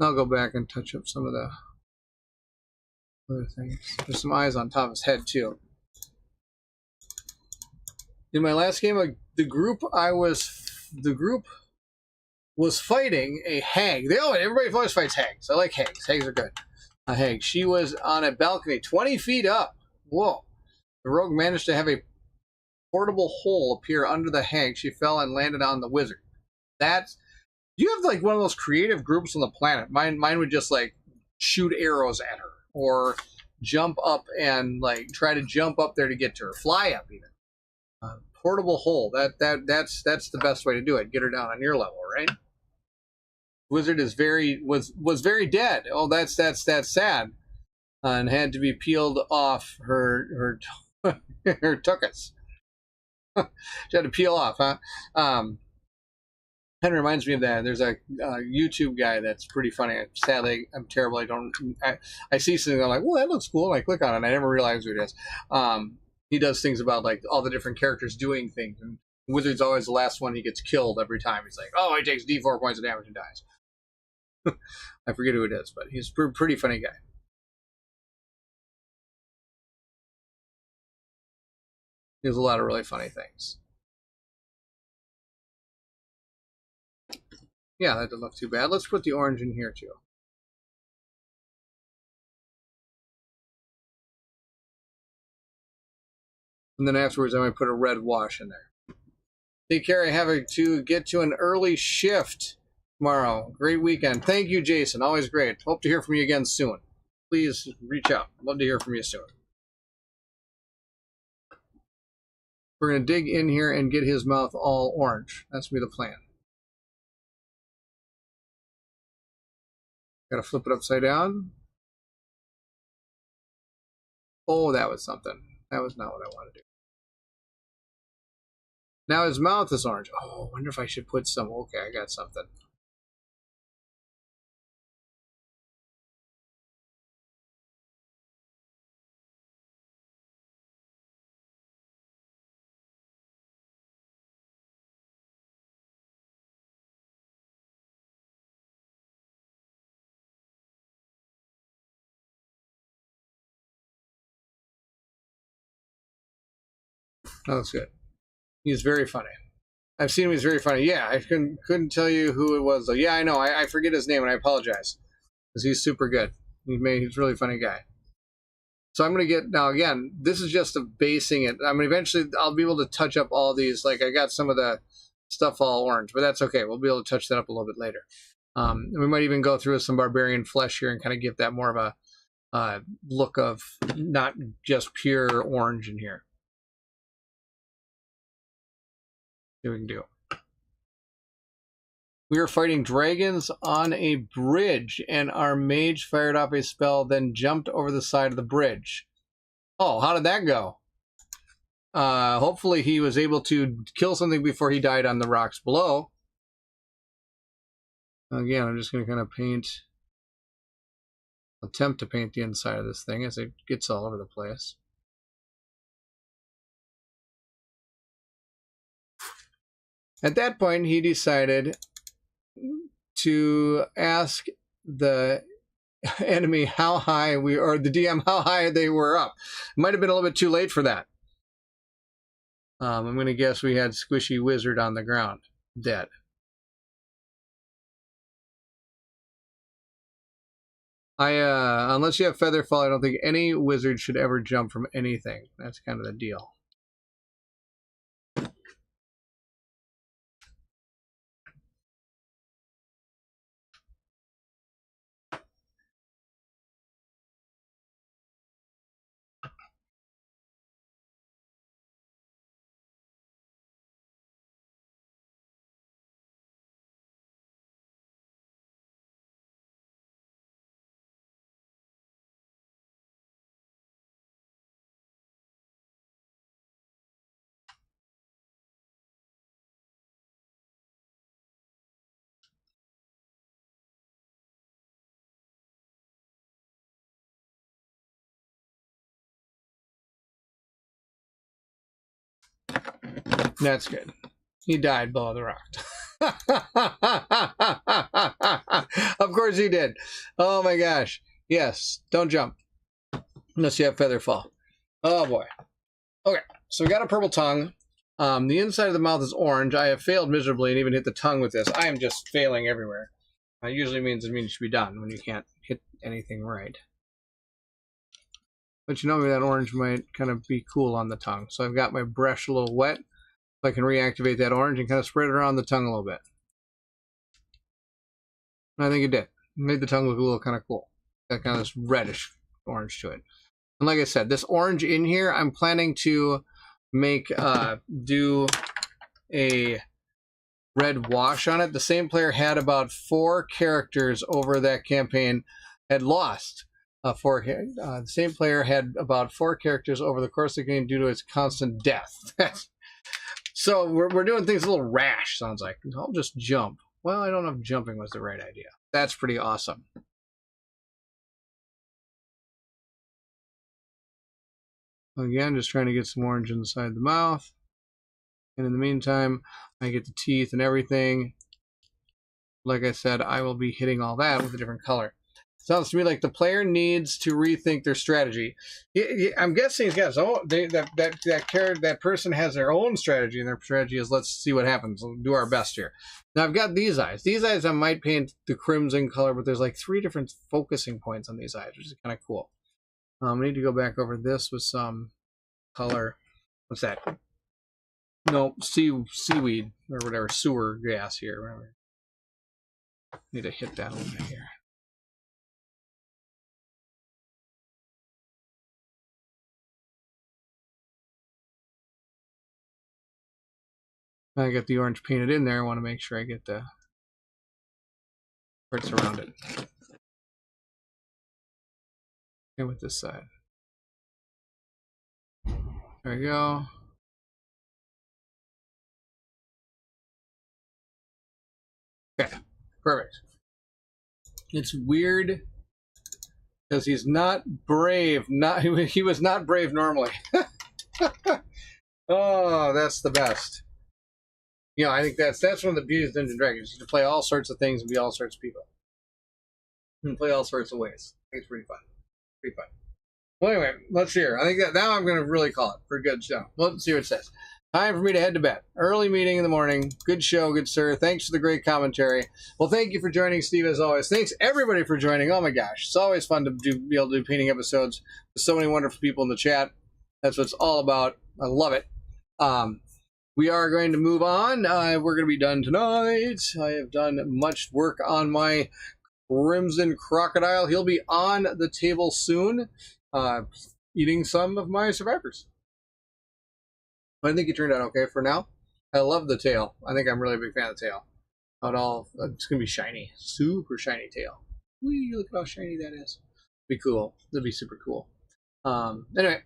I'll go back and touch up some of the other things. There's some eyes on top of his head too. In my last game, the group was fighting a hag. Everybody always fights hags. I like hags. Hags are good. A hag. She was on a balcony 20 feet up. Whoa. The rogue managed to have a portable hole appear under the hag. She fell and landed on the wizard. You have like one of those creative groups on the planet. Mine would just like shoot arrows at her or jump up and like try to jump up there to get to her. Fly up even. Portable hole. That's the best way to do it. Get her down on your level, right? Wizard was very dead. Oh, that's sad. And had to be peeled off her her tuchus. She had to peel off, huh? Kind of reminds me of that. There's a YouTube guy that's pretty funny. Sadly, I'm terrible. I see something, I'm like, well, that looks cool, and I click on it, and I never realize who it is. He does things about like all the different characters doing things, and Wizard's always the last one. He gets killed every time. He's like, oh, he takes D4 points of damage and dies. I forget who it is, but he's a pretty funny guy. He does a lot of really funny things. Yeah, that doesn't look too bad. Let's put the orange in here too. And then afterwards, I might put a red wash in there. Take care. I have to get to an early shift tomorrow. Great weekend. Thank you, Jason. Always great. Hope to hear from you again soon. Please reach out. Love to hear from you soon. We're going to dig in here and get his mouth all orange. That's going to be the plan. Got to flip it upside down. Oh, that was something. That was not what I wanted to do. Now his mouth is orange. Oh, I wonder if I should put some. Okay, I got something. That looks good. He's very funny. I've seen him. He's very funny. Yeah, I couldn't tell you who it was though. Yeah, I know. I forget his name and I apologize because he's super good. He's a really funny guy. So I'm going to get now again. This is just a basing it. I mean, eventually I'll be able to touch up all these. Like I got some of the stuff all orange, but that's okay. We'll be able to touch that up a little bit later. And we might even go through some barbarian flesh here and kind of give that more of a look of not just pure orange in here. See what we can do. We are fighting dragons on a bridge, and our mage fired off a spell, then jumped over the side of the bridge. Oh, how did that go? Hopefully he was able to kill something before he died on the rocks below. Again, I'm just going to kind of attempt to paint the inside of this thing as it gets all over the place. At that point, he decided to ask the enemy how high or the DM how high they were up. Might have been a little bit too late for that. I'm going to guess we had Squishy Wizard on the ground, dead. Unless you have Feather Fall, I don't think any wizard should ever jump from anything. That's kind of the deal. That's good. He died below the rock. Of course he did. Oh my gosh. Yes, don't jump. Unless you have Feather Fall. Oh boy. Okay, so we got a purple tongue. The inside of the mouth is orange. I have failed miserably and even hit the tongue with this. I am just failing everywhere. It usually means it should be done when you can't hit anything right. But you know, maybe that orange might kind of be cool on the tongue. So I've got my brush a little wet. So I can reactivate that orange and kind of spread it around the tongue a little bit. And I think it did. It made the tongue look a little kind of cool. Got kind of this reddish orange to it. And like I said, this orange in here, I'm planning to make do a red wash on it. The same player had about 4 characters over that campaign, had lost. The same player had about 4 characters over the course of the game due to its constant death. So we're doing things a little rash, sounds like. I'll just jump. Well, I don't know if jumping was the right idea. That's pretty awesome. Again, just trying to get some orange inside the mouth. And in the meantime, I get the teeth and everything. Like I said, I will be hitting all that with a different color. Sounds to me like the player needs to rethink their strategy. I'm guessing he's got his own, that person has their own strategy, and their strategy is, let's see what happens. We'll do our best here. Now I've got these eyes. These eyes I might paint the crimson color, but there's like 3 different focusing points on these eyes, which is kind of cool. I need to go back over this with some color. What's that? No, seaweed or whatever, sewer gas here. Whatever. Need to hit that a little bit here. I got the orange painted in there. I want to make sure I get the parts around it. And with this side. There we go. Okay, perfect. It's weird because he's not brave. He was not brave normally. Oh, that's the best. You know, I think that's one of the beauties of Dungeons and Dragons. You can play all sorts of things and be all sorts of people. You can play all sorts of ways. I think it's pretty fun. Pretty fun. Well, anyway, let's hear. I think that now I'm going to really call it for a good show. Let's see what it says. Time for me to head to bed. Early meeting in the morning. Good show, good sir. Thanks for the great commentary. Well, thank you for joining, Steve, as always. Thanks, everybody, for joining. Oh, my gosh. It's always fun to be able to do painting episodes with so many wonderful people in the chat. That's what it's all about. I love it. We are going to move on. We're going to be done tonight. I have done much work on my Crimson Crocodile. He'll be on the table soon, eating some of my survivors. I think it turned out okay for now. I love the tail. I think I'm really a big fan of the tail. It's going to be shiny. Super shiny tail. Whee, look at how shiny that is. Be cool. That'd be super cool. Anyway,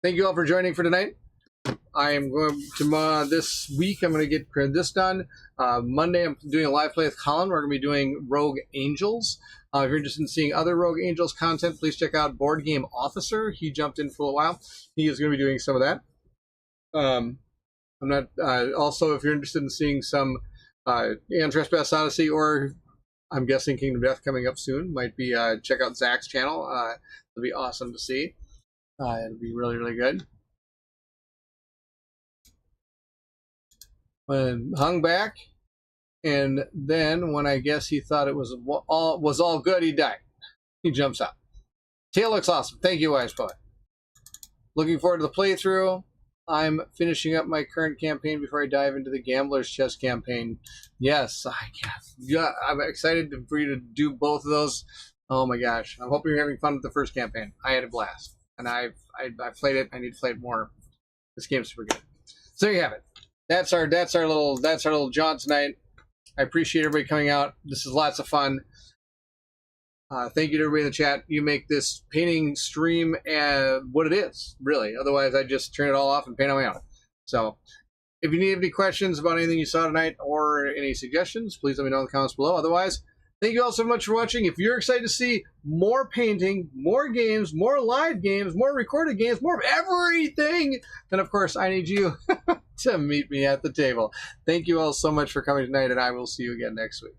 thank you all for joining for tonight. I am going to, this week, I'm going to get this done. Monday, I'm doing a live play with Colin. We're going to be doing Rogue Angels. If you're interested in seeing other Rogue Angels content, please check out Board Game Officer. He jumped in for a while. He is going to be doing some of that. I'm not. Also, if you're interested in seeing some Aeon Trespass Odyssey, or I'm guessing Kingdom Death coming up soon, might be check out Zach's channel. It'll be awesome to see. It'll be really, really good. When hung back, and then when I guess he thought it was all good, he died. He jumps out. Tail looks awesome. Thank you, Wise Poet. Looking forward to the playthrough. I'm finishing up my current campaign before I dive into the Gambler's Chess campaign. Yes, I'm excited for you to do both of those. Oh my gosh. I'm hoping you're having fun with the first campaign. I had a blast. And I played it. I need to play it more. This game's super good. So there you have it. That's our little jaunt tonight. I appreciate everybody coming out. This is lots of fun. Thank you to everybody in the chat. You make this painting stream what it is, really. Otherwise, I just turn it all off and paint on my own. So if you need any questions about anything you saw tonight or any suggestions, please let me know in the comments below. Otherwise, thank you all so much for watching. If you're excited to see more painting, more games, more live games, more recorded games, more of everything, then of course I need you to meet me at the table. Thank you all so much for coming tonight, and I will see you again next week.